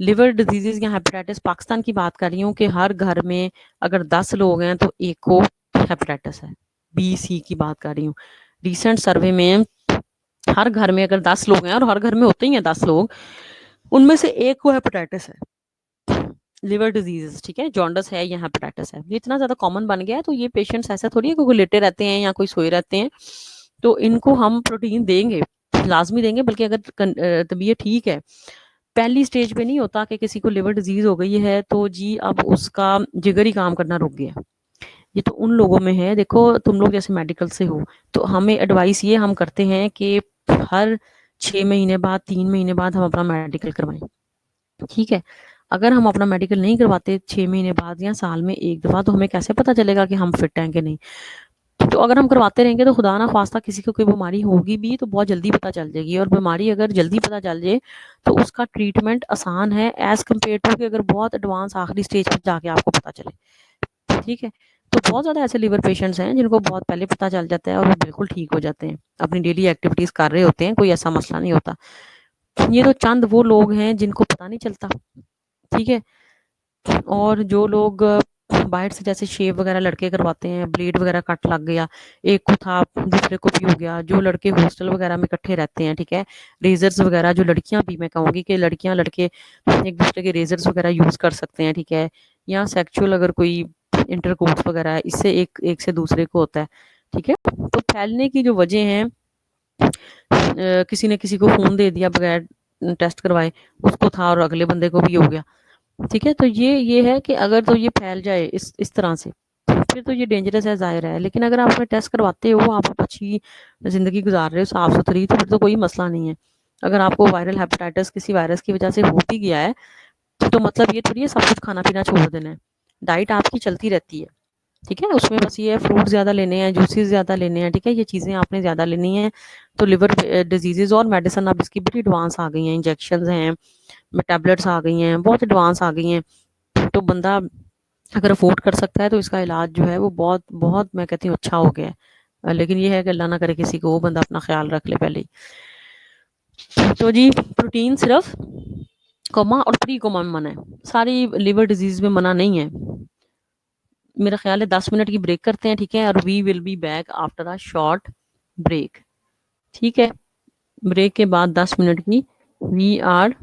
लिवर डिजीजेज या हेपेटाइटिस। पाकिस्तान की बात कर रही हूँ कि हर घर में अगर 10 लोग हैं तो एक को हेपेटाइटिस है, बी सी की बात कर रही हूँ। रिसेंट सर्वे में हर घर में अगर 10 लोग हैं, और हर घर में होते ही हैं 10 लोग, उनमें से एक को हेपेटाइटिस है, लिवर डिजीज, ठीक है, जॉन्डस है या हेपेटाइटिस है। ये इतना ज्यादा कॉमन बन गया है, तो ये पेशेंट्स ऐसा थोड़ी है कि कोई लेटे रहते हैं या कोई सोए रहते हैं, तो इनको हम प्रोटीन देंगे, लाजमी देंगे। बल्कि अगर तबीयत ठीक है, पहली स्टेज पे नहीं होता कि किसी को लिवर डिजीज हो गई है तो जी अब उसका जिगर ही काम करना रुक गया। ये तो उन लोगों में है। देखो, तुम लोग जैसे मेडिकल से हो, तो हमें एडवाइस ये हम करते हैं कि हर 6 महीने बाद, 3 महीने बाद हम अपना मेडिकल करवाएं, ठीक है। अगर हम अपना मेडिकल नहीं करवाते 6 महीने बाद या साल में एक दफा, तो हमें कैसे पता चलेगा कि हम फिट हैं कि नहीं। तो अगर हम करवाते रहेंगे तो खुदा ना खास्ता किसी को कोई बीमारी होगी भी तो बहुत जल्दी पता चल जाएगी, और बीमारी अगर जल्दी पता चल जाए तो उसका ट्रीटमेंट आसान है एज कम्पेयर टू कि अगर बहुत एडवांस आखिरी स्टेज पर जाके आपको पता चले, ठीक है। तो बहुत ज़्यादा ऐसे लिवर पेशेंट्स हैं जिनको बहुत पहले पता चल जाता है और वो बिल्कुल ठीक हो जाते हैं, अपनी डेली एक्टिविटीज़ कर रहे होते हैं, कोई ऐसा मसला नहीं होता। ये तो चंद वो लोग हैं जिनको पता नहीं चलता, ठीक है। और जो लोग बाहर से जैसे शेव वगैरह लड़के करवाते हैं, ब्लेड वगैरह कट लग गया, एक को था दूसरे को भी हो गया। जो लड़के हॉस्टल वगैरह में इकट्ठे रहते हैं, ठीक है, रेजर्स वगैरह, जो लड़कियां भी, मैं कहूँगी कि लड़कियां लड़के एक दूसरे के रेजर्स वगैरह यूज कर सकते हैं, ठीक है। या सेक्चुअल अगर कोई इंटरकोर्स वगैरह है, इससे एक एक से दूसरे को होता है, ठीक है। तो फैलने की जो वजह है, किसी ने किसी को खून दे दिया बगैर टेस्ट करवाए, उसको था और अगले बंदे को भी हो गया, ठीक है। तो ये है कि अगर तो ये फैल जाए इस तरह से, फिर तो ये डेंजरस है, ज़ाहिर है। लेकिन अगर आप अपने टेस्ट करवाते हो, आप अच्छी ज़िंदगी गुजार रहे हो साफ सुथरी, तो फिर तो कोई मसला नहीं है। अगर आपको वायरल हेपेटाइटिस किसी वायरस की वजह से हो भी गया है, तो मतलब ये थोड़ी है सब कुछ खाना पीना छोड़ देना है। डाइट आपकी चलती रहती है, ठीक है, उसमें बस ये है फ्रूट ज़्यादा लेने हैं, जूसेस ज़्यादा लेने हैं, ठीक है, ये चीज़ें आपने ज़्यादा लेनी हैं। तो लिवर डिजीज़ेज़ और मेडिसिन अब इसकी बड़ी एडवांस आ गई हैं, इंजेक्शंस हैं, टैबलेट्स आ गई हैं, बहुत एडवांस आ गई हैं। तो बंदा अगर अफोर्ड कर सकता है तो इसका इलाज जो है वो बहुत बहुत मैं कहती हूँ अच्छा हो गया है। लेकिन ये है कि अल्लाह ना करे किसी को, वो बंदा अपना ख्याल रख ले पहले ही। तो जी प्रोटीन सिर्फ कोमा और प्री कोमा में मना है, सारी लिवर डिजीज में मना नहीं है। मेरा ख्याल है 10 मिनट की ब्रेक करते हैं, ठीक है, और we will be back after a short break. ठीक है, ब्रेक के बाद 10 मिनट की we are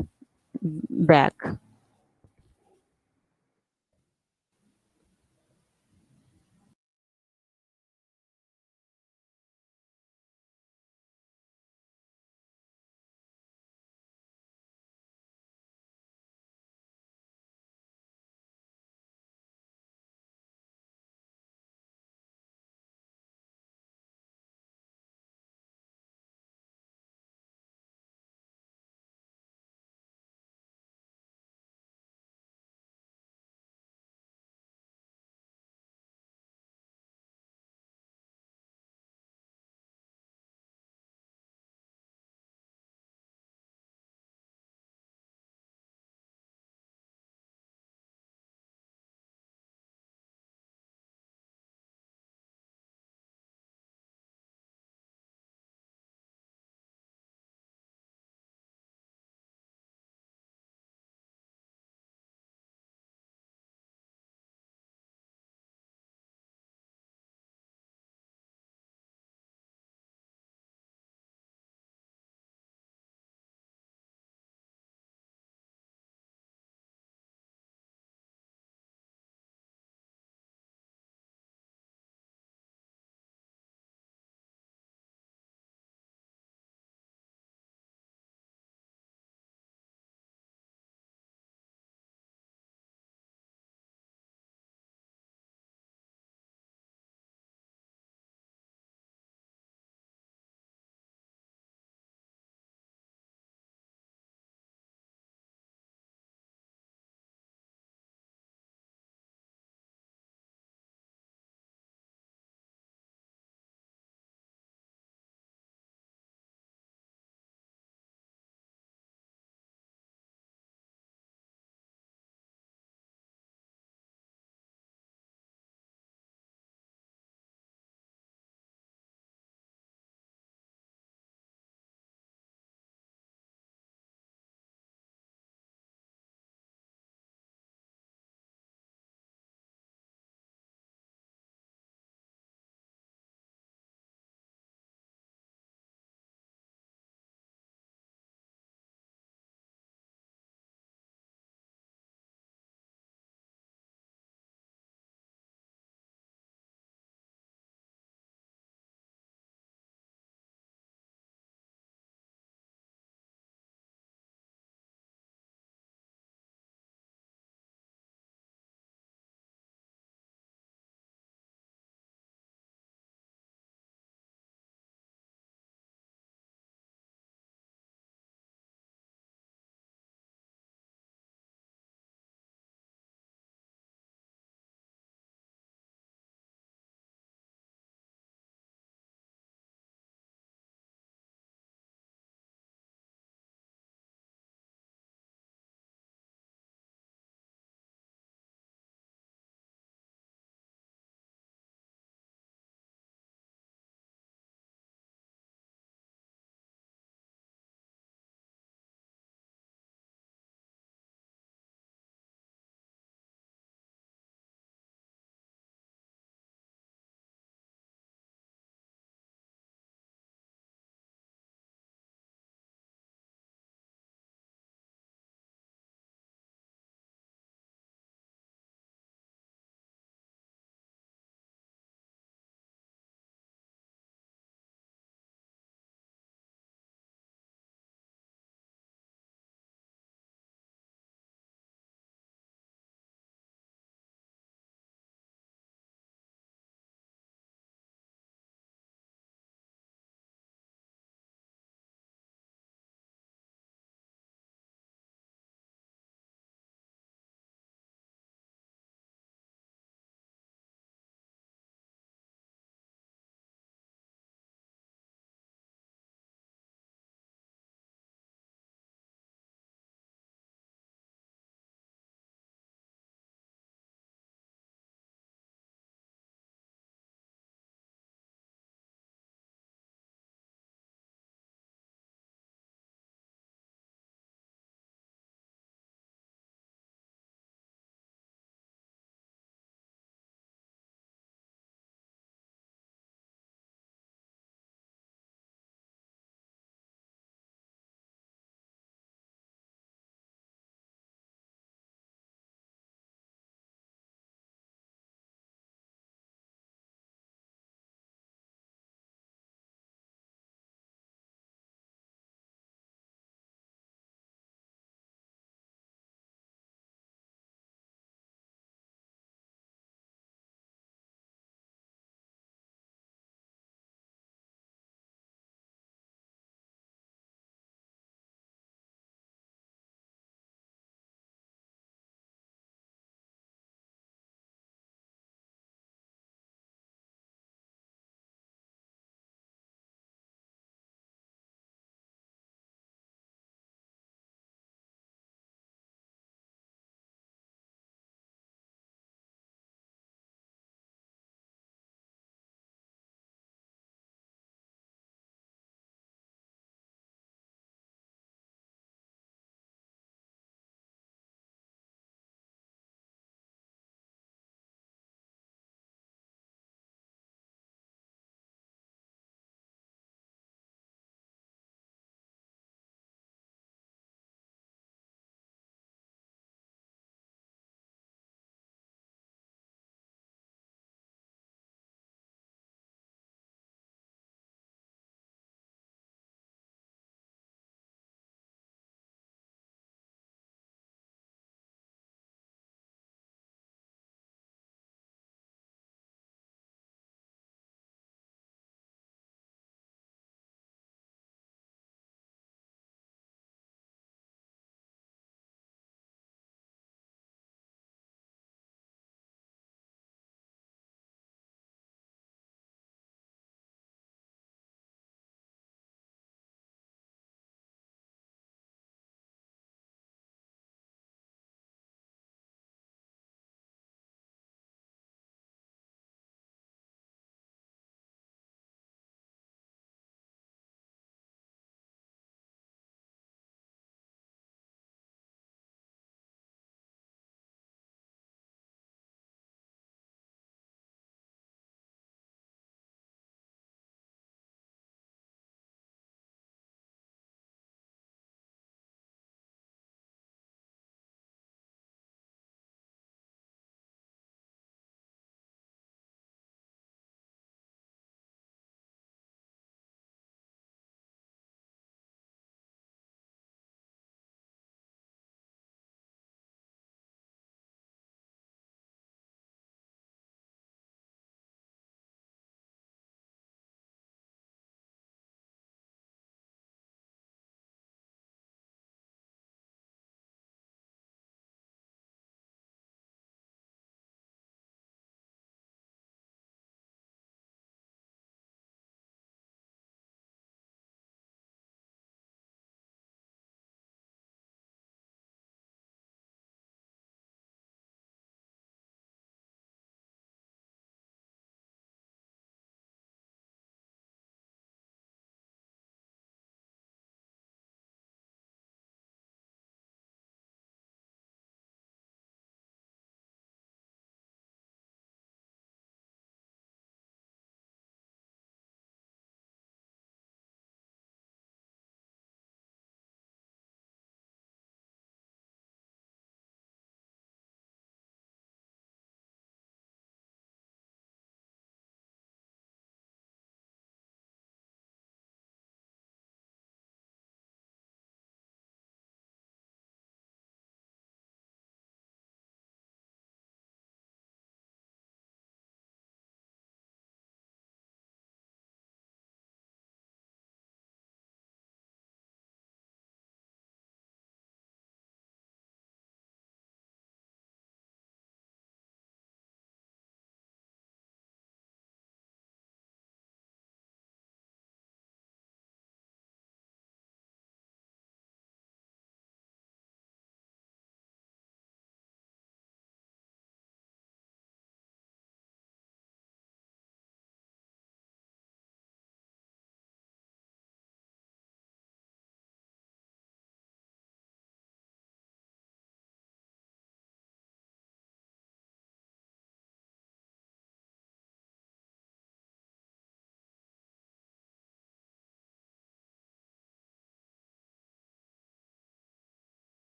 back.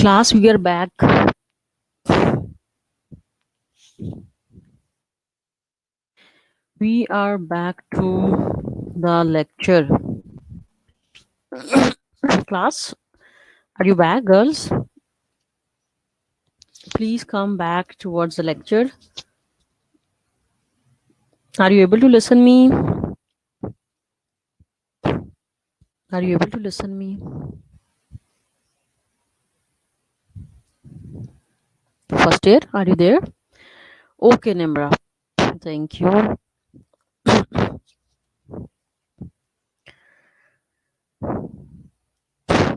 Class, we are back. We are back to the lecture. Class, are you back, girls? Please come back towards the lecture. Are you able to listen me? Are you able to listen me? First year, are you there? Okay, Nimra. Thank you.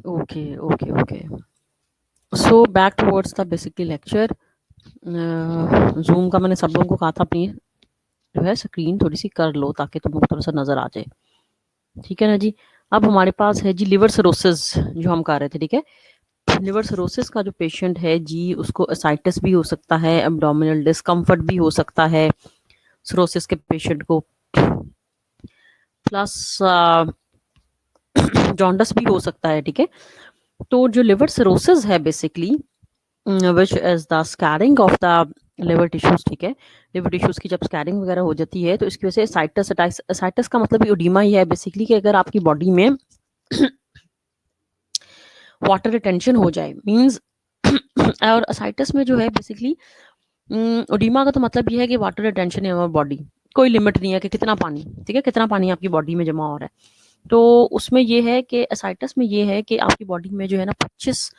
Okay. So back towards the basically lecture. Zoom का मैंने सब लोगों को कहा था अपनी जो है स्क्रीन थोड़ी सी कर लो ताकि तुम लोग को थोड़ा सा नजर आ जाए। ठीक है ना जी। अब हमारे पास है जी लिवर सिरोसिस जो हम कर रहे थे। ठीक है, लिवर सिरोसिस का जो पेशेंट है जी उसको असाइटिस भी हो सकता है, एब्डोमिनल डिस्कम्फर्ट भी हो सकता है सिरोसिस के पेशेंट को, प्लस जॉन्डस भी हो सकता है। ठीक है, तो जो लिवर सिरोसिस है basically which is the scaring of the liver tissues. ठीक है, लिवर टिश्यूज की जब स्कैरिंग वगैरह हो जाती है तो इसकी वजह से साइटस का मतलब ओडिमा ही है बेसिकली कि अगर आपकी बॉडी में वाटर रिटेंशन हो जाए मींस और असाइटस में जो है बेसिकली ओडिमा का तो मतलब ये है कि वाटर रिटेंशन है हमारी बॉडी, कोई लिमिट नहीं है कि कितना पानी, ठीक है, कितना पानी आपकी बॉडी में जमा हो रहा है। तो उसमें ये है कि असाइटस में ये है कि आपकी बॉडी में जो है ना 25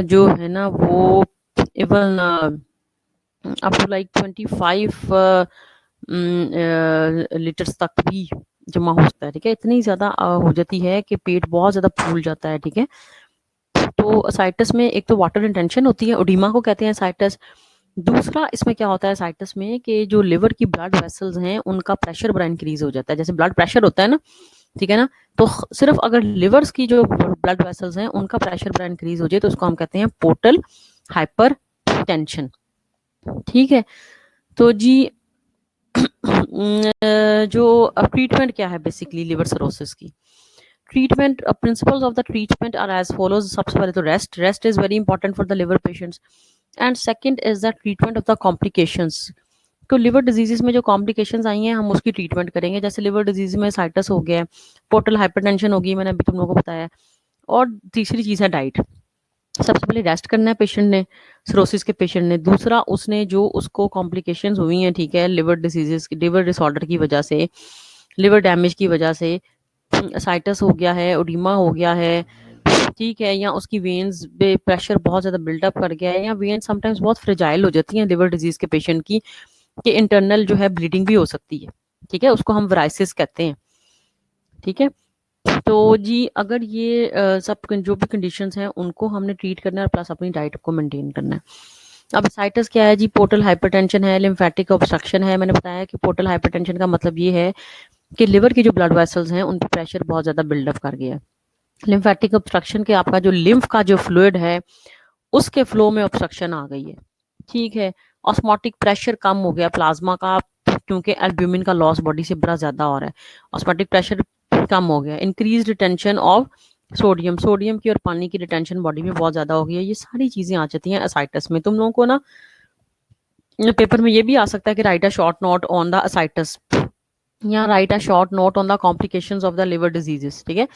जो है ना वो even up to like 25 litres तक भी जमा हो सकता है। ठीक है, इतनी ज्यादा हो जाती है कि पेट बहुत ज्यादा फूल जाता है। ठीक है, तो असाइटस में एक तो वाटर रिटेंशन होती है, ओडिमा को कहते हैं असाइटस। दूसरा इसमें क्या होता है साइटस में कि जो लिवर की ब्लड वेसल्स हैं उनका प्रेशर बड़ा इंक्रीज हो जाता है, जैसे ब्लड प्रेशर होता है ना, ठीक है ना, तो सिर्फ अगर लिवर्स की जो ब्लड वेसल्स हैं उनका प्रेशर बड़ा इंक्रीज हो जाए तो उसको हम कहते हैं पोर्टल हाइपरटेंशन। ठीक है, तो जी जो ट्रीटमेंट क्या है बेसिकली लिवर सिरोसिस की, treatment principles of the treatment are as follows. सबसे पहले तो rest is very important for the liver patients and second is the treatment of the complications. तो लिवर डिजीजेस में जो कॉम्प्लिकेशंस आई हैं हम उसकी ट्रीटमेंट करेंगे, जैसे लिवर डिजीज में साइटस हो गया है, पोर्टल हाइपरटेंशन होगी, मैंने अभी तुम लोगों को बताया। और तीसरी चीज़ है डाइट। सबसे पहले रेस्ट करना है पेशेंट ने, सिरोसिस के पेशेंट ने। दूसरा उसने जो उसको कॉम्प्लिकेशंस हुई हैं, ठीक है, लिवर डिजीजेस लिवर डिसऑर्डर की वजह से, लिवर डैमेज की वजह से, साइटस हो गया है, ओडिमा हो गया है, ठीक है, या उसकी वेन्स पे प्रेशर बहुत ज़्यादा बिल्डअप कर गया है, या वेन्स समटाइम्स बहुत फ्रेजाइल हो जाती हैं लिवर डिजीज के पेशेंट की कि इंटरनल जो है ब्लीडिंग भी हो सकती है। ठीक है, उसको हम वराइसिस कहते हैं। ठीक है, तो जी अगर ये सब जो भी कंडीशंस हैं उनको हमने ट्रीट करना है और प्लस अपनी डाइट को मेंटेन करना है। अब साइटस क्या है जी, पोर्टल हाइपरटेंशन है, लिम्फेटिक ऑब्स्ट्रक्शन है। मैंने बताया कि पोर्टल हाइपरटेंशन का मतलब ये है कि लिवर की जो ब्लड वेसल्स हैं उन पर प्रेशर बहुत ज़्यादा बिल्डअप कर गया है। लिम्फेटिक ऑब्स्ट्रक्शन के आपका जो लिम्फ का जो फ्लूइड है उसके फ्लो में ऑब्स्ट्रक्शन आ गई है। ठीक है, ऑस्मोटिक प्रेशर कम हो गया प्लाज्मा का, क्योंकि एल्ब्यूमिन का लॉस बॉडी से बड़ा ज्यादा हो रहा है, ऑस्मोटिक प्रेशर कम हो गया। इंक्रीज रिटेंशन ऑफ सोडियम की और पानी की रिटेंशन बॉडी में बहुत ज्यादा हो गई है। ये सारी चीजें आ जाती हैं असाइटस में। तुम लोगों को ना पेपर में ये भी आ सकता है कि write a short note on the ascites या write a short note on the complications of the liver diseases. ठीक है,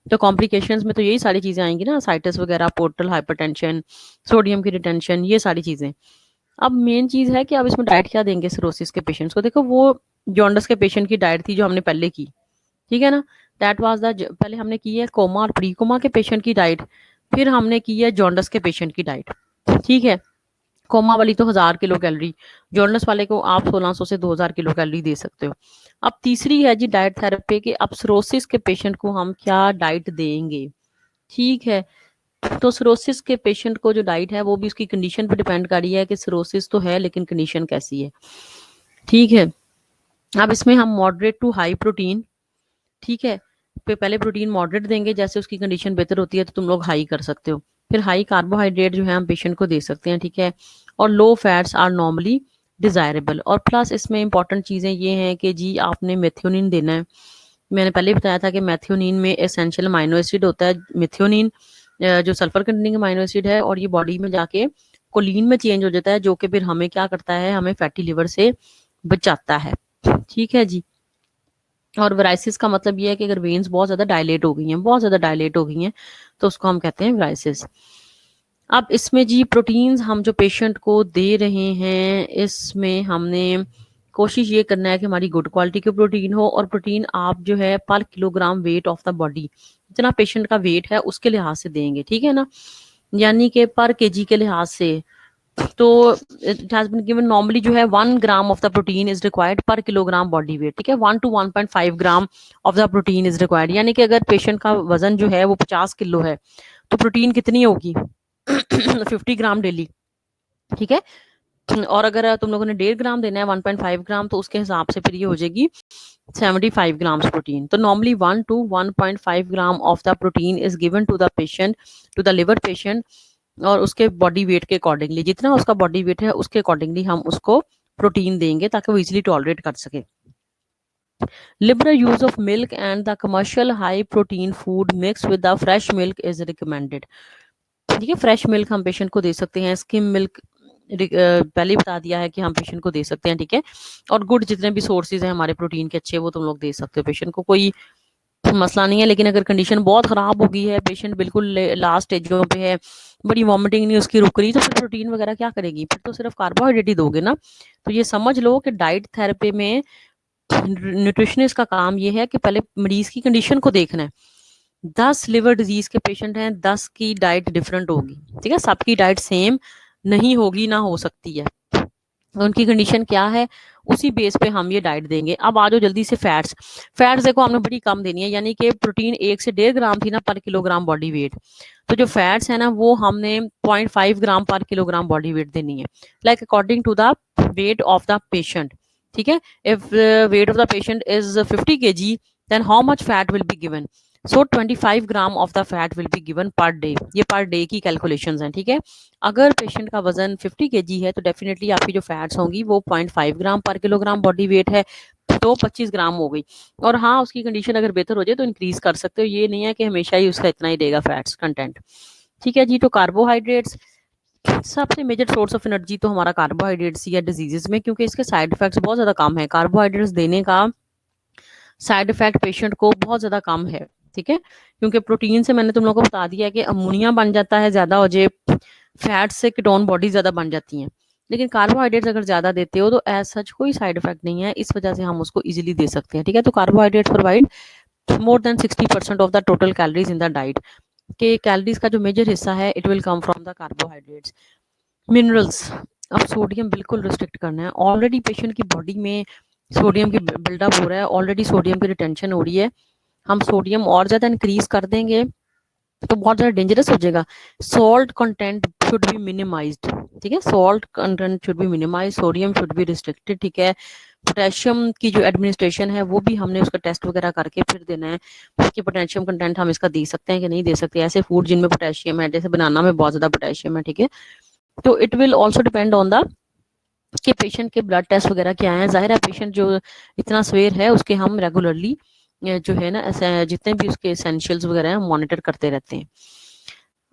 तो कॉम्प्लिकेशंस में तो यही सारी चीजें आएंगी ना, साइटस वगैरह, पोर्टल हाइपरटेंशन, सोडियम की रिटेंशन, ये सारी चीजें। अब मेन चीज है कि आप इसमें डाइट क्या देंगे सिरोसिस के पेशेंट्स को। देखो वो जॉन्डस के पेशेंट की डाइट थी जो हमने पहले की, ठीक है ना, दैट वाज द पहले हमने की है कोमा और प्री कोमा के पेशेंट की डाइट, फिर हमने की है जॉन्डस के पेशेंट की डाइट। ठीक है, कोमा वाली तो 1000 किलो कैलोरी, जॉन्डस वाले को आप 1600 से 2000 किलो कैलोरी दे सकते हो। अब तीसरी है जी डाइट थेरेपी की, अब सिरोसिस के पेशेंट को हम क्या डाइट देंगे। ठीक है, तो सिरोसिस के पेशेंट को जो डाइट है वो भी उसकी कंडीशन पर डिपेंड कर रही है कि सिरोसिस तो है लेकिन कंडीशन कैसी है। ठीक है, अब इसमें हम मॉडरेट टू हाई प्रोटीन, ठीक है, पहले प्रोटीन मॉडरेट देंगे, जैसे उसकी कंडीशन बेहतर होती है तो तुम लोग हाई कर सकते हो, फिर हाई कार्बोहाइड्रेट जो है हम पेशेंट को दे सकते हैं। ठीक है, और लो फैट्स आर नॉर्मली डिजायरेबल। और प्लस इसमें इंपॉर्टेंट चीज़ें ये हैं कि जी आपने मेथियोनिन देना है। मैंने पहले बताया था कि मेथियोनिन में एसेंशियल अमाइनो एसिड होता है मेथियोनिन, जो सल्फर कंटेनिंग अमाइनो एसिड है, और ये बॉडी में जाके कोलिन में चेंज हो जाता है, जो कि फिर हमें क्या करता है, हमें फैटी लिवर से बचाता है। ठीक है जी। और वराइसिस का मतलब ये है कि अगर वेन्स बहुत ज़्यादा डायलेट हो गई हैं, बहुत ज़्यादा डायलेट हो गई हैं, तो उसको हम कहते हैं वराइसिस। अब इसमें जी प्रोटीन्स हम जो पेशेंट को दे रहे हैं, इसमें हमने कोशिश ये करना है कि हमारी गुड क्वालिटी की प्रोटीन हो, और प्रोटीन आप जो है पर kilogram weight of the body, जितना पेशेंट का वेट है उसके लिहाज से देंगे, ठीक है ना, यानी कि पर केजी के लिहाज से। तो it has been given normally जो है 1 gram of the protein is required per kilogram body weight, ठीक है, 1 to 1.5 gram of the protein is required, यानी कि अगर पेशेंट का वजन जो है वो 50 किलो है, तो प्रोटीन कितनी होगी 50 ग्राम डेली, ठीक है। और अगर तुम लोगों ने 1.5 ग्राम देना है 1.5 ग्राम, तो उसके हिसाब से फिर ये हो जाएगी 75 ग्राम्स प्रोटीन। तो normally 1 to 1.5 gram of the protein is given to the patient, to the liver patient, और उसके बॉडी वेट के अकॉर्डिंगली, जितना उसका बॉडी वेट है उसके अकॉर्डिंगली हम उसको प्रोटीन देंगे ताकि वो इजीली टॉलरेट कर सके। Liberal use of milk and the commercial high protein food mixed with the fresh milk is recommended। ठीक है, फ्रेश मिल्क हम पेशेंट को दे सकते हैं, स्किम मिल्क पहले ही बता दिया है कि हम पेशेंट को दे सकते हैं, ठीक है। और गुड जितने भी सोर्सेज हैं हमारे प्रोटीन के अच्छे, वो तुम लोग दे सकते हो पेशेंट को, कोई मसला नहीं है। लेकिन अगर कंडीशन बहुत खराब हो गई है, पेशेंट बिल्कुल लास्ट स्टेजों पे है, बड़ी वॉमिटिंग नहीं उसकी रुक रही, तो फिर प्रोटीन वगैरह क्या करेगी, फिर तो सिर्फ कार्बोहाइड्रेट ही दोगे ना। तो ये समझ लो कि डाइट थेरेपी में न्यूट्रिशनिस्ट का काम ये है कि पहले मरीज की कंडीशन को देखना है। 10 लिवर डिजीज के पेशेंट हैं, 10 की डाइट डिफरेंट होगी, ठीक है, सबकी डाइट सेम नहीं होगी, ना हो सकती है, उनकी कंडीशन क्या है उसी बेस पे हम ये डाइट देंगे। अब आ जाओ जल्दी से फैट्स। फैट्स देखो हमने बड़ी कम देनी है, यानी कि प्रोटीन 1 से 1.5 ग्राम थी ना पर किलोग्राम बॉडी वेट, तो जो फैट्स है ना वो हमने 0.5 ग्राम पर किलोग्राम बॉडी वेट देनी है, like according to the weight of the patient, ठीक है। If weight of the patient is 50 kg, then how much fat will be given, so 25 gram of the fat will be given per day. ये per day की calculations हैं, ठीक है। अगर patient का वजन 50 kg है, तो डेफिनेटली आपकी जो फैट्स होंगी वो 0.5 ग्राम पर किलोग्राम बॉडी वेट है, तो 25 ग्राम हो गई। और हाँ, उसकी कंडीशन अगर बेहतर हो जाए तो इंक्रीज कर सकते हो, ये नहीं है कि हमेशा ही उसका इतना ही देगा फैट्स कंटेंट, ठीक है जी। तो कार्बोहाइड्रेट्स, सबसे मेजर सोर्स ऑफ एनर्जी तो हमारा कार्बोहाइड्रेट्स या डिजीजेस में, क्योंकि इसके साइड इफेक्ट्स बहुत ज्यादा कम है, कार्बोहाइड्रेट्स देने का साइड इफेक्ट पेशेंट को बहुत ज्यादा कम है, ठीक है। क्योंकि प्रोटीन से मैंने तुम लोगों को बता दिया कि अमोनिया बन जाता है ज्यादा हो जाए, फैट से कीटोन बॉडी ज्यादा बन जाती हैं, लेकिन कार्बोहाइड्रेट्स अगर ज्यादा देते हो तो एज सच कोई साइड इफेक्ट नहीं है, इस वजह से हम उसको इजीली दे सकते हैं, ठीक है। तो carbohydrates provide more than 60% of the total calories in the diet, के कैलोरीज का जो मेजर हिस्सा है it will come from the carbohydrates. Minerals, अब सोडियम बिल्कुल रिस्ट्रिक्ट करना है, ऑलरेडी पेशेंट की बॉडी में सोडियम की बिल्डअप हो रहा है, ऑलरेडी सोडियम की रिटेंशन हो रही है, हम सोडियम और ज्यादा इंक्रीज कर देंगे तो बहुत ज्यादा डेंजरस हो जाएगा। Salt content should be minimized, ठीक है, salt content should be minimize, sodium should be restricted, ठीक है। पोटेशियम की जो एडमिनिस्ट्रेशन है वो भी हमने उसका टेस्ट वगैरह करके फिर देना है कि पोटेशियम कंटेंट हम इसका दे सकते हैं कि नहीं दे सकते। ऐसे फूड जिनमें पोटेशियम है, जैसे बनाना में बहुत ज्यादा पोटेशियम है, ठीक है, तो it will also depend on the कि पेशेंट के ब्लड टेस्ट वगैरह क्या है। जाहिर है पेशेंट जो इतना सवेर है उसके हम रेगुलरली जो है ना जितने भी उसके एसेंशियल्स वगैरह हैं मॉनिटर करते रहते हैं।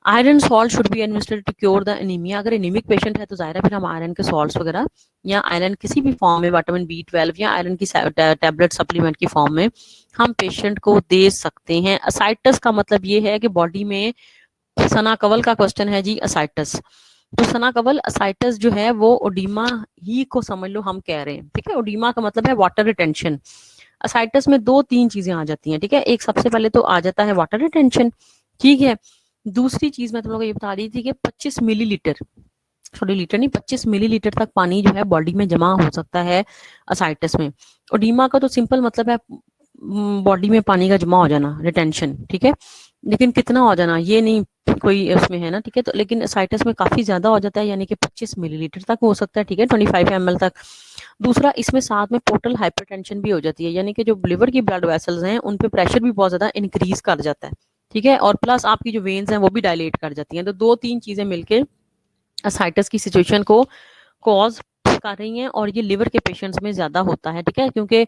Iron salt should be administered to cure the anaemia, अगर एनीमिक पेशेंट है तो जाहिर है फिर हम आयरन के सॉल्ट्स वगैरह या आयरन किसी भी फॉर्म में, विटामिन B12 या आयरन की टैबलेट सप्लीमेंट की फॉर्म में हम पेशेंट को दे सकते हैं। असाइटस का मतलब ये है कि बॉडी में, सना कवल का क्वेश्चन है जी असाइटस, तो सना कवल असाइटस जो है वो ओडीमा ही को समझ लो हम कह रहे हैं, ठीक है। ओडीमा का मतलब है वाटर रिटेंशन, असाइटस में 2-3 चीजें आ जाती हैं, ठीक है। एक सबसे पहले तो आ जाता है वाटर रिटेंशन, ठीक है। दूसरी चीज मैं तुम लोगों को ये बता रही थी कि 25 मिलीलीटर, सॉरी लीटर नहीं, 25 मिलीलीटर तक पानी जो है बॉडी में जमा हो सकता है असाइटस में। ओडीमा का तो सिंपल मतलब है बॉडी में पानी का जमा हो जाना, रिटेंशन, ठीक है, लेकिन कितना हो जाना ये नहीं कोई उसमें है ना, ठीक है। तो लेकिन असाइटस में काफी ज्यादा हो जाता है, यानी कि 25 मिलीलीटर तक हो सकता है, ठीक है, 25 ml तक। दूसरा, इसमें साथ में पोर्टल हाइपरटेंशन भी हो जाती है, यानी कि जो लिवर की ब्लड वेसल्स हैं उन पे प्रेशर भी बहुत ज्यादा इंक्रीज कर जाता है, ठीक है, और प्लस आपकी जो वेन्स हैं वो भी डायलेट कर जाती हैं। तो 2-3 चीजें मिलके असाइटस की सिचुएशन को कॉज कर रही हैं, और ये लिवर के पेशेंट्स में ज्यादा होता है, ठीक है, क्योंकि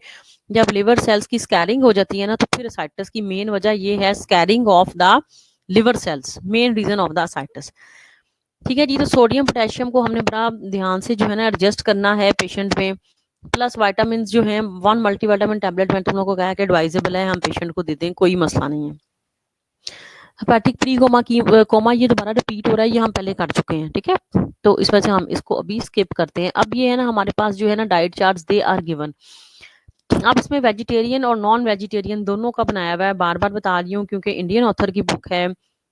जब लिवर सेल्स की स्कैरिंग हो जाती है ना तो फिर असाइटस की मेन वजह ये है scarring of the liver cells, main reason of the ascites. ठीक है जी। तो सोडियम पोटेशियम को हमने बड़ा ध्यान से जो है ना एडजस्ट करना है पेशेंट में। प्लस वाइटामिन जो है 1 मल्टीविटामिन टैबलेट मैंने तुम लोगों को कहा कि एडवाइजेबल है, हम पेशेंट को देते हैं, कोई मसला नहीं है। हेपेटिक प्री कोमा की कोमा ये दोबारा रिपीट हो रहा है, ये हम पहले कर चुके हैं, ठीक है। तो इस वजह से हम इसको अभी स्किप करते हैं। अब ये है ना हमारे पास जो है ना diet charts they are given. अब इसमें वेजिटेरियन और नॉन वेजिटेरियन दोनों का बनाया हुआ है, बार बार बता रही हूँ क्योंकि इंडियन ऑथर की बुक है,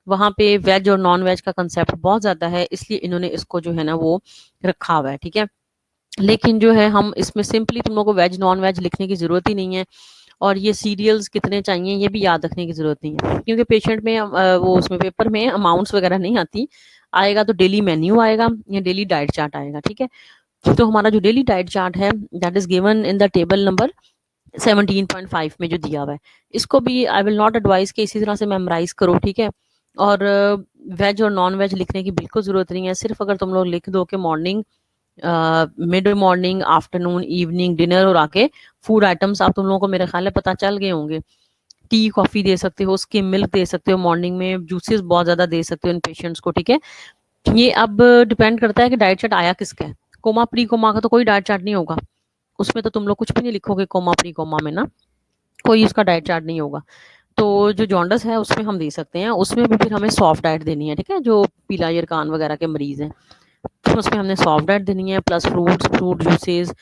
वहाँ पे वेज और नॉन वेज का कंसेप्ट बहुत ज्यादा है, इसलिए इन्होंने इसको जो है ना वो रखा हुआ है, ठीक है। लेकिन जो है हम इसमें सिंपली तुम लोग को वेज नॉन वेज लिखने की जरूरत ही नहीं है, और ये सीरियल्स कितने चाहिए ये भी याद रखने की जरूरत नहीं है, क्योंकि पेशेंट में वो उसमें पेपर में अमाउंट्स वगैरह नहीं आती, आएगा तो डेली मेन्यू आएगा या डेली डाइट चार्ट आएगा, ठीक है। तो हमारा जो डेली डाइट चार्ट है that is given in the table number 17.5 में जो दिया हुआ है, इसको भी आई विल नॉट एडवाइस कि इसी तरह से मेमोराइज करो, ठीक है। और वेज और नॉन वेज लिखने की बिल्कुल जरूरत नहीं है, सिर्फ अगर तुम लोग लिख दो कि morning, mid morning, afternoon, evening, dinner और आके फूड आइटम्स आप तुम लोगों को मेरे ख्याल है पता चल गए होंगे। टी कॉफी दे सकते हो, स्किम मिल्क दे सकते हो, मॉर्निंग में जूसेस बहुत ज्यादा दे सकते हो इन पेशेंट्स को, ठीक है। ये अब डिपेंड करता है कि डाइट चार्ट आया किसका है। कोमा प्री कोमा का तो कोई डाइट चार्ट नहीं होगा, उसमें तो तुम लोग कुछ भी नहीं लिखोगे कोमा प्री कोमा में ना, कोई उसका डाइट चार्ट नहीं होगा। तो जो जॉन्डस है उसमें हम दे सकते हैं, उसमें भी फिर हमें सॉफ्ट डाइट देनी है, ठीक है। जो पीला यरकान वगैरह के मरीज हैं तो उसमें हमने सॉफ्ट डाइट देनी है, प्लस फ्रूट्स, फ्रूट जूसेस,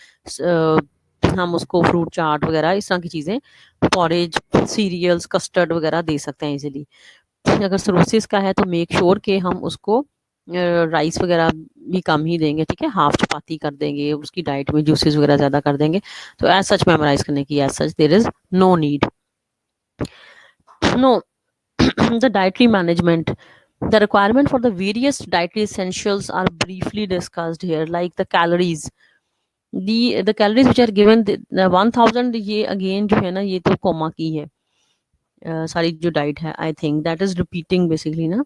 हम उसको फ्रूट चाट वगैरह इस तरह की चीज़ें, पॉरेज, सीरियल्स, कस्टर्ड वगैरह दे सकते हैं इजीली। अगर सरोसिस का है तो मेक श्योर कि हम उसको राइस वगैरह भी कम ही देंगे, ठीक है, हाफ चपाती कर देंगे, उसकी डाइट में जूसेस वगैरह ज़्यादा कर देंगे। तो एज सच मेमोराइज करने की as such there is no need. Know the dietary management, the requirement for the various dietary essentials are briefly discussed here, like the calories, the calories which are given, the 1000, ये again जो है ना ये तो coma की है, सारी जो डाइट है, I think that is repeating basically ना।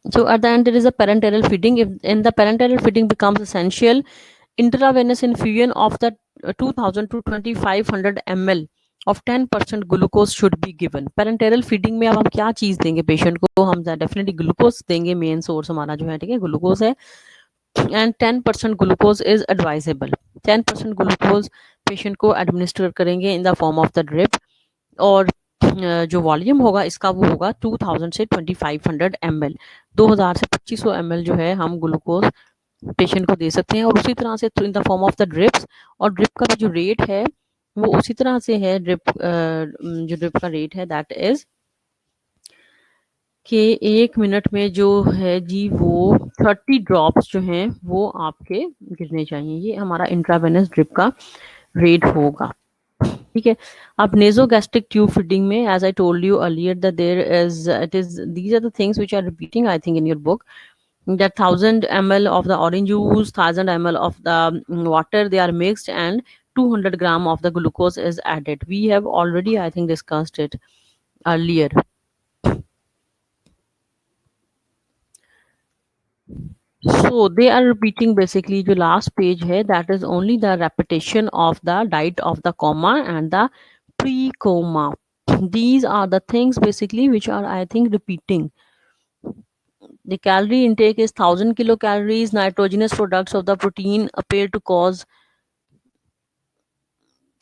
So at the end there is a parenteral feeding. If in the parenteral feeding becomes essential, intravenous infusion of the 2000 to 2500 ml of 10% glucose should be given. Parenteral feeding में अब हम क्या चीज देंगे patient को, हम definitely glucose देंगे, main source हमारा जो है, ठीक है, ग्लूकोज है। And 10% glucose is advisable. 10% glucose patient को एडमिनिस्टर करेंगे इन the form of the drip, और जो वॉल्यूम होगा इसका वो होगा 2000 से 2500 ml, 2000 से 2500 ml जो है हम ग्लूकोज पेशेंट को दे सकते हैं, और उसी तरह से इन the form of the drips. और ड्रिप का भी जो रेट है वो उसी तरह से है, जो ड्रिप का रेट है दैट इज कि 1 मिनट में जो है जी वो 30 ड्रॉप्स जो हैं वो आपके गिरने चाहिए, ये हमारा इंट्रावेनस ड्रिप का रेट होगा, ठीक है। अब नेजोगैस्ट्रिक ट्यूब फीडिंग में as I told you earlier that there is it is these are the things which are repeating I think in your book, that 1000 ml of the orange juice, 1000 ml of the water, they are mixed, and 200 gram of the glucose is added. We have already I think discussed it earlier. So they are repeating basically the last page here, that is only the repetition of the diet of the coma and the pre-coma. These are the things basically which are I think repeating. The calorie intake is 1000 kilocalories. Nitrogenous products of the protein appear to cause,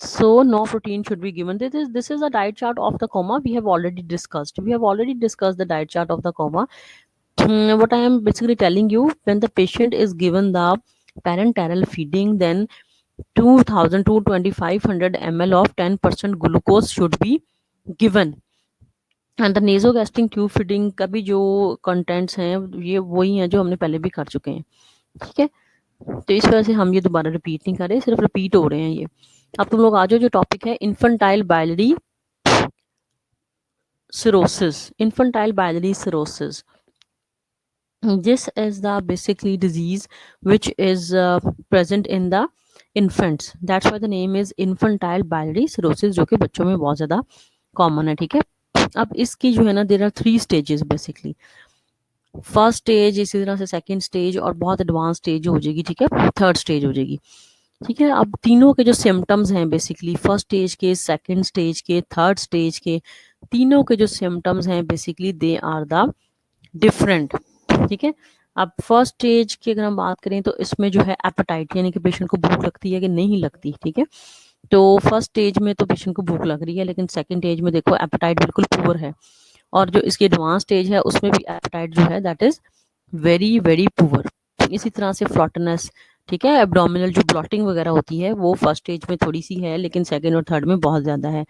so no protein should be given. This is a diet chart of the coma. We have already discussed the diet chart of the coma. What I am basically telling you, when the patient is given the parenteral feeding, then 2000 to 2500 ml of 10% glucose should be given. And the nasogastric tube feeding का भी जो contents हैं ये वही हैं जो हमने पहले भी कर चुके हैं, ठीक है। तो इस वजह से हम ये दोबारा रिपीट नहीं कर रहे, सिर्फ रिपीट हो रहे हैं ये। अब तुम लोग आ जाओ, जो टॉपिक है infantile biliary cirrhosis. Infantile biliary cirrhosis, this is the basically disease which is present in the infants, that's why the name is infantile biliary cirrhosis, जो कि बच्चों में बहुत ज़्यादा कॉमन है, ठीक है। अब इसकी जो है ना there are 3 stages basically, first stage, इसी तरह से सेकंड स्टेज, और बहुत एडवांस स्टेज हो जाएगी, ठीक है, थर्ड स्टेज हो जाएगी। ठीक है। अब तीनों के जो सिम्टम्स हैं बेसिकली फर्स्ट स्टेज के, सेकंड स्टेज के, थर्ड स्टेज के, तीनों के जो सिम्टम्स हैं basically they are the different. ठीक है। अब फर्स्ट स्टेज की अगर हम बात करें तो इसमें जो है एपेटाइट, यानी कि पेशेंट को भूख लगती है कि नहीं लगती। ठीक है। तो फर्स्ट स्टेज में तो पेशेंट को भूख लग रही है, लेकिन सेकंड स्टेज में देखो एपेटाइट बिल्कुल पुअर है, और जो इसकी एडवांस स्टेज है उसमें भी एपेटाइट जो है that is very very poor. इसी तरह से फ्लॉटनेस, ठीक है, एब्डोमिनल जो ब्लॉटिंग वगैरह होती है वो फर्स्ट स्टेज में थोड़ी सी है, लेकिन सेकंड और थर्ड में बहुत ज्यादा है।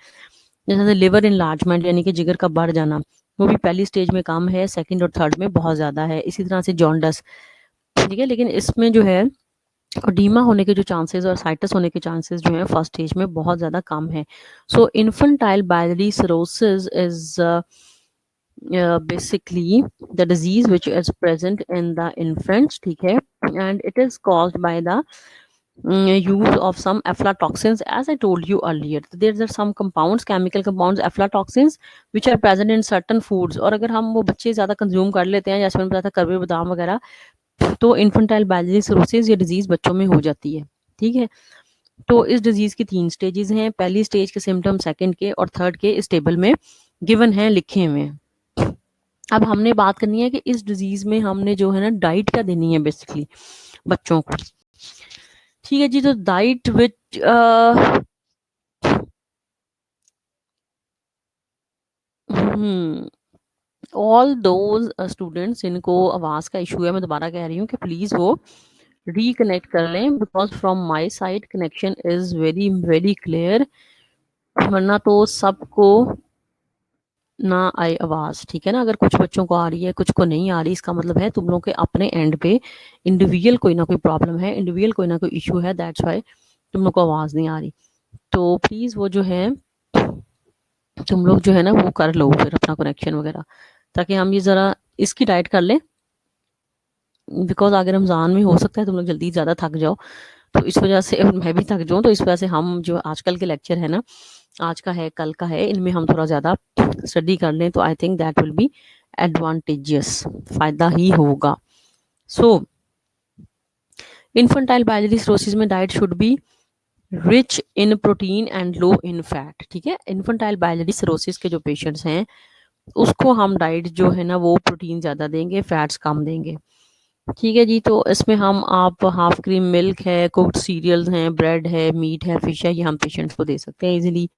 जैसे लिवर इनलार्जमेंट यानी कि जिगर का बढ़ जाना, वो भी पहली स्टेज में कम है, सेकंड और थर्ड में बहुत ज्यादा है। इसी तरह से जॉन्डस, ठीक है, लेकिन इसमें जो है ओडीमा होने के जो चांसेस और साइटस होने के चांसेस जो है फर्स्ट स्टेज में बहुत ज्यादा कम है। So infantile biliary cirrhosis is basically the disease which is present in the infants, ठीक है, and it is caused by the use of some aflatoxins, as I told you earlier. There are some compounds, chemical compounds, aflatoxins, which are present in certain foods, और अगर हम वो बच्चे ज़्यादा consume कर लेते हैं, जैसे मैंने बताया था करवे बादाम वगैरह, तो इन्फेंटाइल बाइलरी सिरोसिस ये डिजीज़ बच्चों में हो जाती है। ठीक है। तो इस डिजीज़ की 3 स्टेजेस हैं। पहली स्टेज के सिम्टम, सेकंड के और थर्ड के इस टेबल में गिवन हैं, लिखे हुए हैं। अब हमने बात करनी है कि इस डिजीज में हमने जो है ना डाइट क्या देनी है बेसिकली बच्चों को। ठीक है जी। तो diet which all those students जिनको आवाज का इशू है, मैं दोबारा कह रही हूँ कि प्लीज वो रिकनेक्ट कर लें, because from my side connection is very very clear, वरना तो सबको ना आए आवाज। ठीक है ना, अगर कुछ बच्चों को आ रही है कुछ को नहीं आ रही, इसका मतलब है तुम लोग के अपने एंड पे इंडिविजुअल कोई ना कोई प्रॉब्लम है, इंडिविजुअल कोई ना कोई इशू है, दैट्स वाई तुम लोग को आवाज नहीं आ रही। तो प्लीज वो जो है तुम लोग जो है ना वो कर लो फिर अपना कनेक्शन वगैरह, ताकि हम ये जरा इसकी डाइट कर लें, बिकॉज अगर रमजान में हो सकता है तुम लोग जल्दी ज्यादा थक जाओ, तो इस वजह से मैं भी थक जाऊँ, तो इस वजह से हम जो आजकल के लेक्चर है ना, आज का है कल का है, इनमें हम थोड़ा ज़्यादा स्टडी कर लें, तो I think that will be advantageous, फायदा ही होगा। सो इन्फेंटाइल बाइलरी सिरोसिस में diet should be rich in protein and low in fat. ठीक है। इन्फेंटाइल बाइलरी सिरोसिस के जो पेशेंट्स हैं उसको हम डाइट जो है ना वो प्रोटीन ज़्यादा देंगे, फैट्स कम देंगे। ठीक है जी। तो इसमें हम आप हाफ क्रीम मिल्क है, कुक्ड सीरियल्स हैं, ब्रेड है, मीट है, फिश है, ये हम पेशेंट्स को दे सकते हैं इजीली।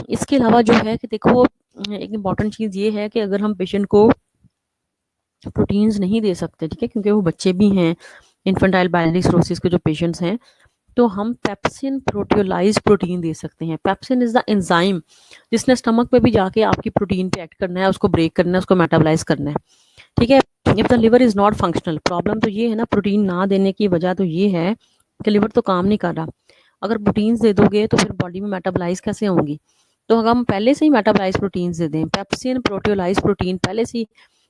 इसके अलावा जो है कि देखो एक इम्पॉर्टेंट चीज़ ये है कि अगर हम पेशेंट को प्रोटीन्स नहीं दे सकते, ठीक है, क्योंकि वो बच्चे भी हैं, इन्फेंटाइल बाइलरी सिरोसिस के जो पेशेंट्स हैं, तो हम पेप्सिन प्रोटियोलाइज प्रोटीन दे सकते हैं। पेप्सिन इज द एंजाइम जिसने स्टमक पे भी जाके आपकी प्रोटीन पे एक्ट करना है, उसको ब्रेक करना है, उसको मेटाबोलाइज करना है। ठीक है। If the liver is not functional, problem तो ये है ना, प्रोटीन ना देने की वजह तो ये है कि लिवर तो काम नहीं कर रहा। अगर प्रोटीन्स दे दोगे तो फिर बॉडी में मेटाबोलाइज कैसे होंगी, तो अगर हम पहले से ही मेटाबोलाइज प्रोटीन्स दे दें, पेप्सिन प्रोटियोलाइज प्रोटीन पहले से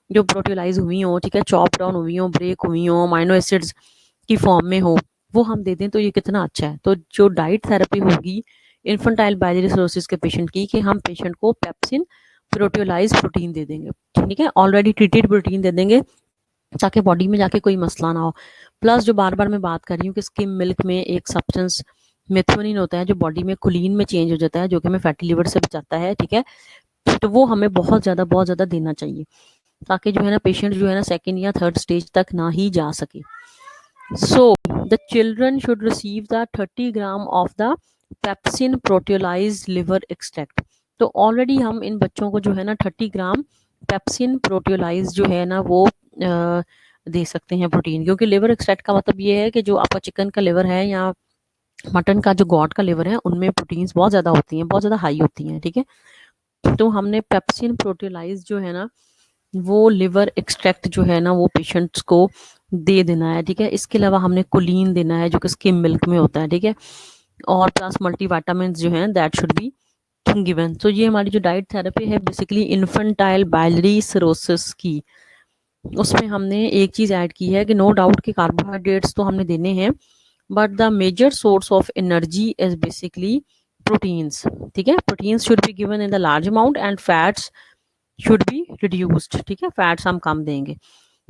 जो प्रोटियोलाइज हुई हो, ठीक है, चॉप डाउन हुई हो, ब्रेक हुई हो, अमाइनो एसिड्स की फॉर्म में हो, वो हम दे दें, तो ये कितना अच्छा है। तो जो डाइट थेरेपी होगी इन्फेंटाइल बाइलरी सिरोसिस के पेशेंट की, कि हम पेशेंट को पेप्सिन प्रोटियोलाइज प्रोटीन दे देंगे, ठीक है, ऑलरेडी ट्रीटेड प्रोटीन दे देंगे, ताकि बॉडी में जाके कोई मसला ना हो। प्लस जो बार बार मैं बात कर रही हूँ कि स्किम मिल्क में एक सब्सटेंस मेथोनिन होता है जो बॉडी में कुलीन में चेंज हो जाता है, जो कि हमें फैटी लिवर से बचाता है। ठीक है। तो वो हमें बहुत ज़्यादा देना चाहिए, ताकि जो है ना पेशेंट जो है ना सेकेंड या थर्ड स्टेज तक ना ही जा सके। So the children should receive the 30 gram of the pepsin proteolized liver extract. तो ऑलरेडी हम इन बच्चों को जो है ना 30 ग्राम पेप्सिन प्रोटियोलाइज जो है ना वो दे सकते हैं प्रोटीन, क्योंकि लिवर एक्सट्रैक्ट का मतलब ये है कि जो आपका चिकन का लिवर है या मटन का जो गॉड का लिवर है उनमें प्रोटीन्स बहुत ज़्यादा होती हैं, बहुत ज़्यादा हाई होती हैं। ठीक है। तो हमने पेप्सिन प्रोटियोलाइज जो है ना वो लिवर एक्सट्रैक्ट जो है ना वो पेशेंट्स को दे देना है। ठीक है। इसके अलावा हमने कोलिन देना है जो कि स्किम मिल्क में होता है। ठीक है। और प्लस मल्टीविटामिन जो है दैट शुड बी गिवन। तो ये हमारी जो डाइट थेरेपी है बेसिकली इन्फेंटाइल बाइलरी सिरोसिस की, उसमें हमने एक चीज़ ऐड की है कि नो डाउट कि कार्बोहाइड्रेट्स तो हमने देने हैं, but the major source of energy is basically proteins. ठीक है। Proteins should be given in the large amount and fats should be reduced. ठीक है। फैट्स हम कम देंगे।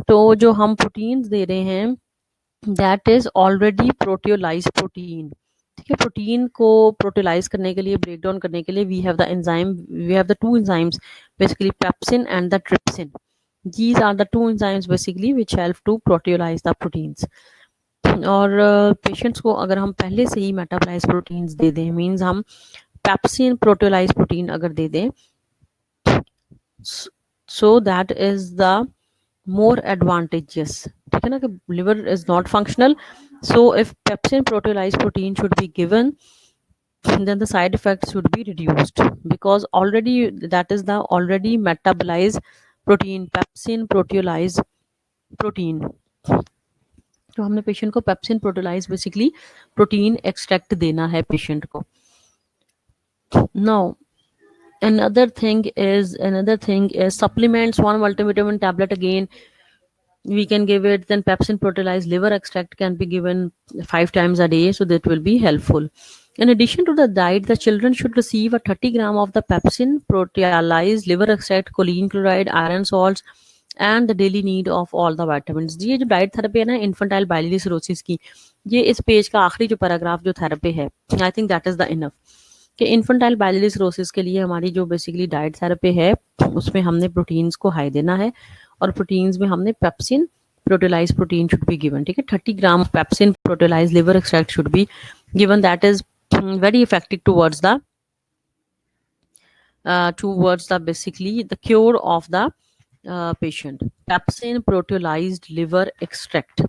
तो जो हम प्रोटीन्स दे रहे हैं दैट इज ऑलरेडी प्रोटियोलाइज प्रोटीन। ठीक है, प्रोटीन को प्रोटियोलाइज करने के लिए, ब्रेक डाउन करने के लिए we have the enzyme, we have the two enzymes basically, pepsin and the trypsin. these are the two enzymes basically which help to proteolyze the proteins। और पेशेंट्स को अगर हम पहले से ही मेटाबोलाइज प्रोटीन्स दे दें, मीन्स हम पेप्सिन प्रोटियोलाइज प्रोटीन अगर दे दें, so that is the more advantageous। ठीक है ना, कि liver is not functional, so if pepsin proteolyzed protein should be given, then the side effects should be reduced, because already that is the already metabolized protein, pepsin proteolyzed protein। तो हमने patient को pepsin प्रोटोलाइज basically protein extract देना है patient को। Now another thing is supplements, one multivitamin tablet again we can give it, then pepsin proteolyzed liver extract can be given 5 times a day, so that will be helpful। In addition to the diet, the children should receive a 30 gram of the pepsin proteolyzed liver extract, choline chloride, iron salts and the daily need of all the vitamins। ये जो diet therapy है ना infantile बाइलियरी cirrhosis की, ये इस page का आखिरी जो पैराग्राफ जो थेरेपी है, I think that is the enough कि इन्फेंटाइल बाइलियरी सिरोसिस के लिए हमारी जो बेसिकली डाइट थेरेपी है उसमें हमने प्रोटीन्स को हाई देना है, और प्रोटीन्स में हमने pepsin proteolyse protein should be given. ठीक है, 30 gram pepsin proteolyse liver extract should be given, that is very effective towards the basically the cure of the patient। Pepsin proteolysed liver extract.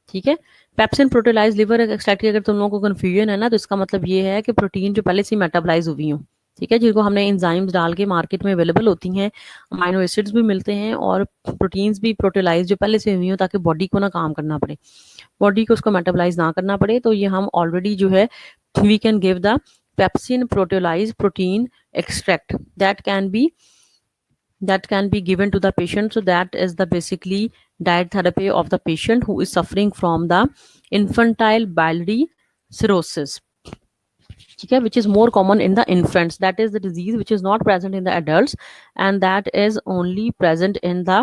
ठीक है, pepsin proteolyse liver extract की अगर तुम लोगों को confusion है ना, तो इसका मतलब ये है कि प्रोटीन जो पहले से मेटाबोलाइज हुई हो, ठीक है, जिनको हमने एंजाइम्स डाल के मार्केट में अवेलेबल होती हैं, अमाइनो एसिड्स भी मिलते हैं और प्रोटीन्स भी प्रोटीलाइज जो पहले से हुई हो, ताकि बॉडी को ना काम करना पड़े, बॉडी को उसको मेटाबोलाइज ना करना पड़े, तो ये हम ऑलरेडी जो है we can give the pepsin proteolyse protein extract that can be given to the patient, so that is the basically diet therapy of the patient who is suffering from the infantile biliary cirrhosis। ठीक है, which is more common in the infants, that is the disease which is not present in the adults and that is only present in the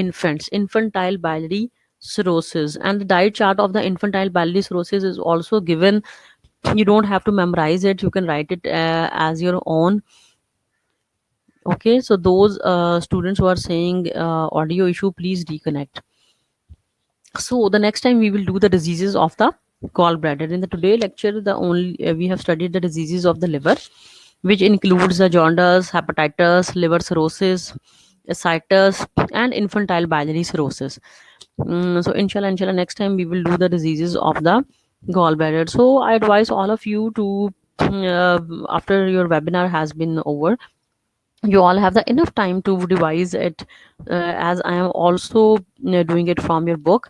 infants, infantile biliary cirrhosis। And the diet chart of the infantile biliary cirrhosis is also given, you don't have to memorize it, you can write it as your own। Okay, so those students who are saying audio issue, please reconnect। So the next time we will do the diseases of the gallbladder. In the today lecture, the only we have studied the diseases of the liver, which includes the jaundice, hepatitis, liver cirrhosis, ascites and infantile biliary cirrhosis। So inshallah next time we will do the diseases of the gallbladder। So I advise all of you to after your webinar has been over, you all have the enough time to revise it, as I am also doing it from your book,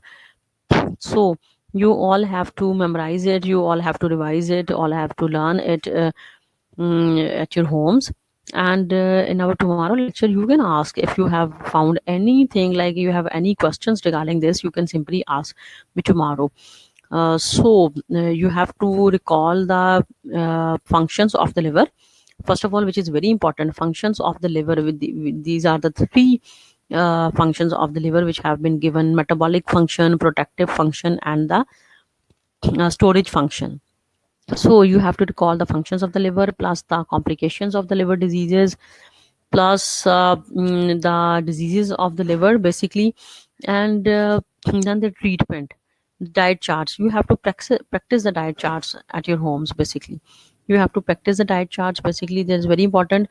so you all have to memorize it, you all have to revise it, all have to learn it at your homes। And in our tomorrow lecture you can ask, if you have found anything, like you have any questions regarding this, you can simply ask me tomorrow। You have to recall the functions of the liver first of all, which is very important, functions of the liver with these are the three functions of the liver which have been given: metabolic function, protective function and the storage function। So you have to recall the functions of the liver plus the complications of the liver diseases plus the diseases of the liver basically, and then the treatment, diet charts. You have to practice the diet charts at your homes basically, you have to practice the diet charts basically, that is very important।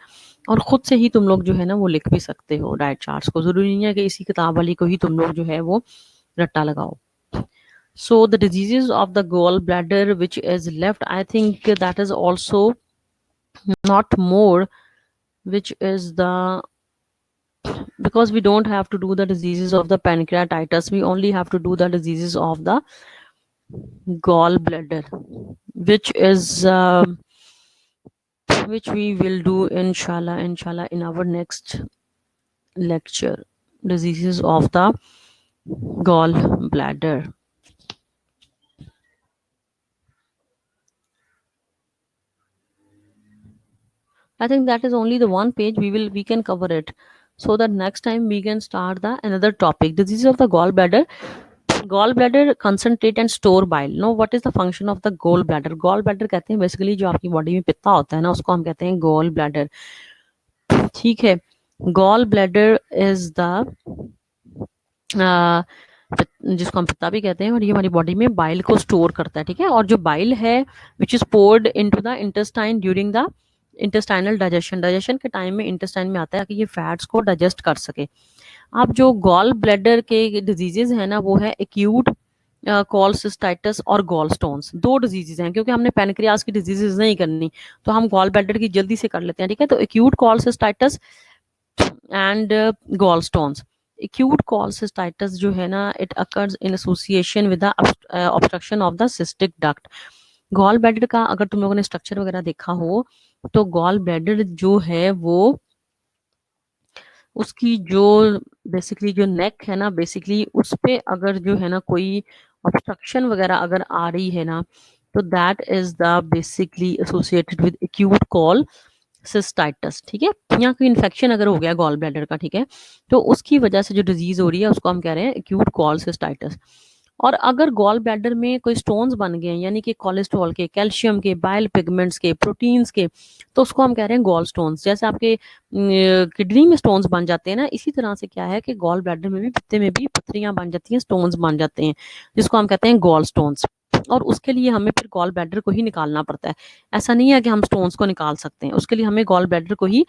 और खुद से ही तुम लोग जो है ना वो लिख भी सकते हो डाइट चार्ट्स को, जरूरी नहीं है कि इसी किताब वाली को ही तुम लोग जो है वो रट्टा लगाओ। So the diseases of the gallbladder which is left, I think that is also not more, which is the, because we don't have to do the diseases of the pancreatitis, we only have to do the diseases of the gallbladder, which is which we will do inshallah in our next lecture, diseases of the gallbladder। I think that is only the one page, we can cover it, so that next time we can start the another topic, disease of the gallbladder gallbladder concentrate and store bile. Know what is the function of the gallbladder? Gallbladder कहते हैं basically जो आपकी body में पित्ता होता है ना, उसको हम कहते हैं गॉल ब्लैडर। ठीक है, गॉल ब्लैडर इज द जिसको हम पित्ता भी कहते हैं, और ये हमारी बॉडी में बाइल को स्टोर करता है। ठीक है, और जो बाइल है which is poured into the intestine during the intestinal digestion, digestion के टाइम में इंटेस्टाइन में आता है कि ये फैट्स को डाइजेस्ट कर सके। अब जो गॉल ब्लैडर के डिजीजेज है ना, वो है एक्यूट कॉलसिस्टाइटिस और गॉल स्टोन्स। दो डिजीजेज हैं, क्योंकि हमने पैनक्रियास की डिजीजेज नहीं करनी तो हम गॉल ब्लैडर की जल्दी से कर लेते हैं। ठीक है, तो acute cholecystitis and gall stones. acute cholecystitis जो है ना, it occurs in association with the obstruction of the cystic duct। Gallbladder का अगर तुम लोगों ने स्ट्रक्चर वगैरह देखा हो तो गॉल ब्लैडर जो है वो उसकी जो बेसिकली जो नेक है ना, बेसिकली उस पे अगर जो है ना कोई ऑब्स्ट्रक्शन वगैरह अगर आ रही है ना, तो that is the basically associated with acute call cystitis. ठीक है, यहाँ कोई इन्फेक्शन अगर हो गया गॉल ब्लैडर का, ठीक है, तो उसकी वजह से जो डिजीज हो रही है उसको हम कह रहे हैं एक्यूट कॉल सिस्टाइटिस। और अगर गॉल ब्लैडर में कोई स्टोन्स बन गए हैं, यानी कि कोलेस्ट्रॉल के, कैल्शियम के, बाइल पिगमेंट्स के, प्रोटीन्स के, तो उसको हम कह रहे हैं गॉल स्टोन्स। जैसे आपके किडनी में स्टोन्स बन जाते हैं ना, इसी तरह से क्या है कि गॉल ब्लैडर में भी, पित्ते में भी पथरियां बन जाती हैं, स्टोन्स बन जाते हैं, जिसको हम कहते हैं गॉल स्टोन्स। और उसके लिए हमें फिर गॉल ब्लैडर को ही निकालना पड़ता है। ऐसा नहीं है कि हम स्टोन्स को निकाल सकते हैं, उसके लिए हमें गॉल ब्लैडर को ही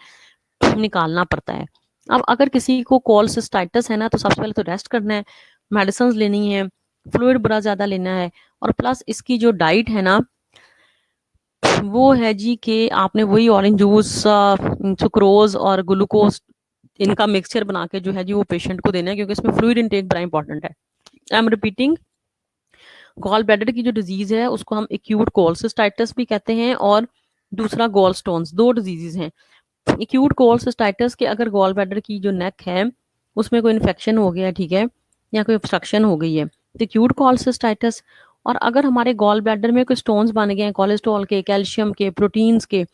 निकालना पड़ता है। अब अगर किसी को कोलसिस्टाइटिस है ना, तो सबसे पहले तो रेस्ट करना है, मेडिसिन लेनी है, फ्लूइड बड़ा ज्यादा लेना है, और प्लस इसकी जो डाइट है ना वो है जी कि आपने वही ऑरेंज जूस, सुक्रोज और ग्लूकोज, इनका मिक्सचर बना के जो है जी वो पेशेंट को देना है, क्योंकि इसमें फ्लूइड इनटेक बड़ा इंपॉर्टेंट है। I am repeating, gallbladder की जो डिजीज है उसको हम एक्यूट कोलसिस्टाइटिस भी कहते हैं, और दूसरा गॉल स्टोन्स, दो डिजीजेस हैं। एक्यूट कोलसिस्टाइटिस के अगर गॉल ब्लैडर की जो नेक है उसमें कोई इन्फेक्शन हो गया, ठीक है, या कोई ऑब्स्ट्रक्शन हो गई है, तो एक्यूट कोलसिस्टाइटिस। और अगर हमारे गॉल ब्लैडर में कोई स्टोन्स बन गए हैं कोलेस्ट्रॉल के, कैल्शियम के, प्रोटीन्स के,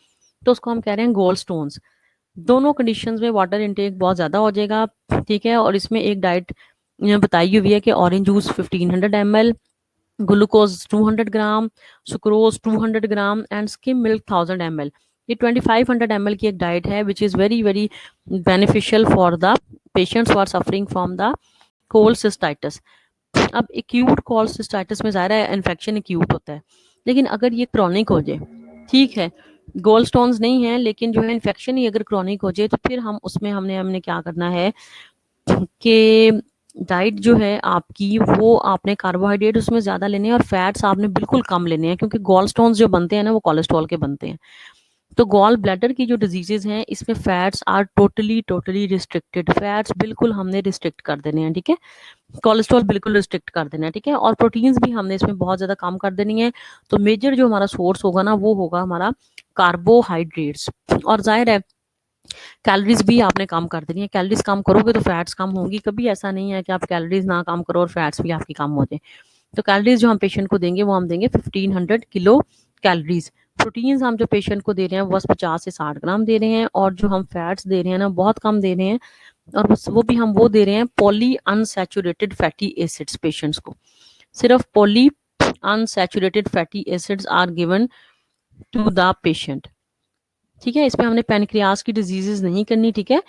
तो उसको हम कह रहे हैं गॉल स्टोन्स। दोनों कंडीशंस में वाटर इनटेक बहुत ज़्यादा हो जाएगा। ठीक है, और इसमें एक डाइट बताई हुई है कि orange juice 1500 ml, glucose 200 gram, sucrose 200 gram and skim milk 1000 ml। ये 2500 ml की एक डाइट है which is very very beneficial for the patients who are suffering from the cholecystitis. अब एक्यूट कोलसिस्टाइटिस में ज़्यादा इन्फेक्शन एक्यूट होता है, लेकिन अगर ये क्रॉनिक हो जाए, ठीक है, गोल स्टोन्स नहीं है लेकिन जो है इन्फेक्शन ही अगर क्रॉनिक हो जाए, तो फिर हम उसमें हमने क्या करना है कि डाइट जो है आपकी वो आपने कार्बोहाइड्रेट उसमें ज़्यादा लेने हैं और फैट्स आपने बिल्कुल कम लेने हैं, क्योंकि गॉल स्टोन्स जो बनते हैं ना वो कोलेस्ट्रॉल के बनते हैं। तो गॉल ब्लैडर की जो डिजीजेज हैं इसमें fats are totally totally restricted, fats बिल्कुल हमने रिस्ट्रिक्ट कर देने हैं। ठीक है, कोलेस्ट्रॉल बिल्कुल रिस्ट्रिक्ट कर देना है। ठीक है, और प्रोटीन्स भी हमने इसमें बहुत ज़्यादा कम कर देनी है। तो मेजर जो हमारा सोर्स होगा ना वो होगा हमारा कार्बोहाइड्रेट्स, और जाहिर है कैलोरीज भी आपने कम कर देनी है। कैलोरीज कम करोगे तो फैट्स कम होंगी, कभी ऐसा नहीं है कि आप कैलोरीज ना कम करो और फैट्स भी आपकी कम हो जाए। तो कैलोरीज जो हम पेशेंट को देंगे वो हम देंगे 1500 किलो कैलोरीज। प्रोटीन्स हम जो पेशेंट को दे रहे हैं बस 50 से 60 ग्राम दे रहे हैं, और जो हम फैट्स दे रहे हैं ना बहुत कम दे रहे हैं, और बस वो भी हम वो दे रहे हैं polyunsaturated fatty acids patients को। सिर्फ polyunsaturated fatty acids are given to the patient. ठीक है, इसमें हमने पैनक्रियास की डिजीजेस नहीं करनी। ठीक है,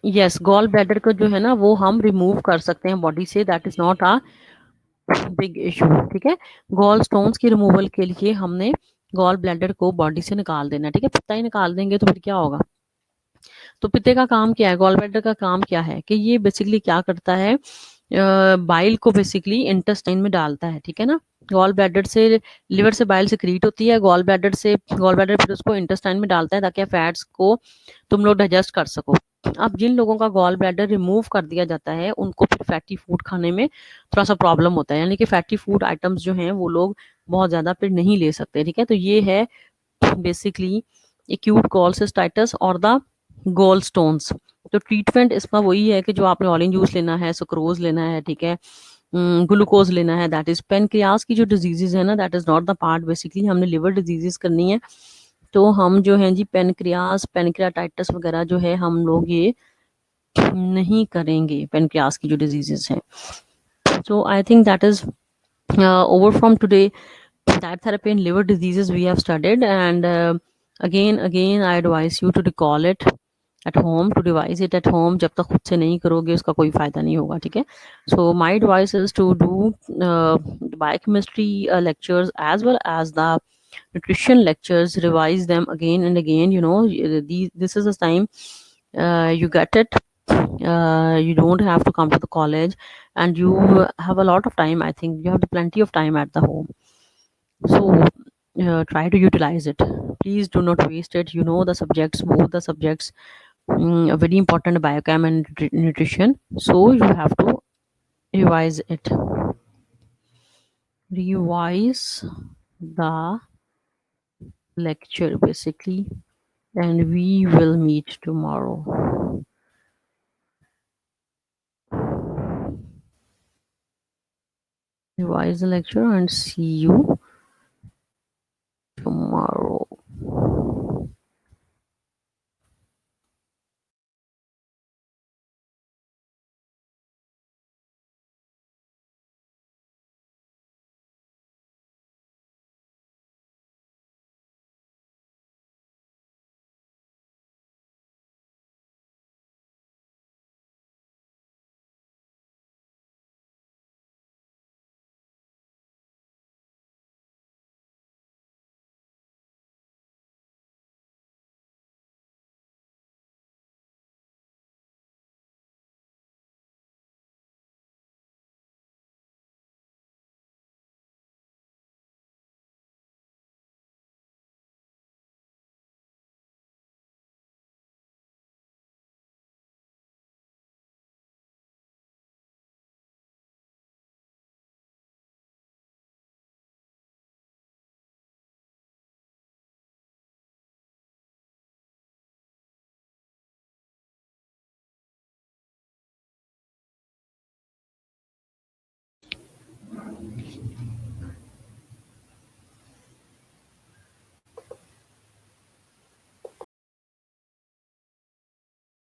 यस, गॉल ब्लैडर को जो है ना वो हम रिमूव कर सकते हैं बॉडी से, that is not a big issue. ठीक है, गॉल स्टोन्स की रिमूवल के लिए हमने गॉल ब्लैडर को बॉडी से निकाल देना है। ठीक है, पित्ता ही निकाल देंगे तो फिर क्या होगा? तो पित्ते का काम क्या है, गॉल ब्लैडर का काम क्या है कि ये बेसिकली क्या करता है, बाइल को बेसिकली इंटेस्टाइन में डालता है। ठीक है ना, गॉल ब्लैडर से, लिवर से बाइल सिक्रीट होती है, गॉल ब्लैडर फिर उसको इंटेस्टाइन में डालता है ताकि फैट्स को तुम लोग डाइजेस्ट कर सको। अब जिन लोगों का गॉल ब्लैडर रिमूव कर दिया जाता है उनको फिर फैटी फूड खाने में थोड़ा सा प्रॉब्लम होता है, यानी कि फैटी फूड आइटम्स जो हैं वो लोग बहुत ज़्यादा फिर नहीं ले सकते। ठीक है, तो ये है बेसिकली एक्यूट कोलसिस्टाइटिस और द गॉल स्टोन्स। तो ट्रीटमेंट इसका वही है कि जो आपने ऑरेंज जूस लेना है, सुक्रोज लेना है, ठीक है, ग्लूकोज लेना है, दैट इज पेनक्रियास की जो डिजीजेज है ना that is not the part, basically हमने लिवर डिजीजेस करनी है। तो हम जो है जी पेनक्रियास, पेनक्रियाटाइटिस वगैरह जो है हम लोग ये नहीं करेंगे पेनक्रियास की जो डिजीजेस हैं. So I think that is over from today. Diet therapy and liver diseases we have studied, and again I advise you to recall it at home, to devise it at home. जब तक खुद से नहीं करोगे उसका कोई फायदा नहीं होगा, ठीक है. So my advice is to do biochemistry lectures as well as the nutrition lectures, revise them again and again. This is the time you get it. You don't have to come to the college, and you have a lot of time. I think you have plenty of time at the home, so try to utilize it. Please do not waste it. The subjects, both the subjects, are very important, biochem and nutrition, so you have to revise it. Revise the lecture basically, and we will meet tomorrow. Revise the lecture and see you tomorrow.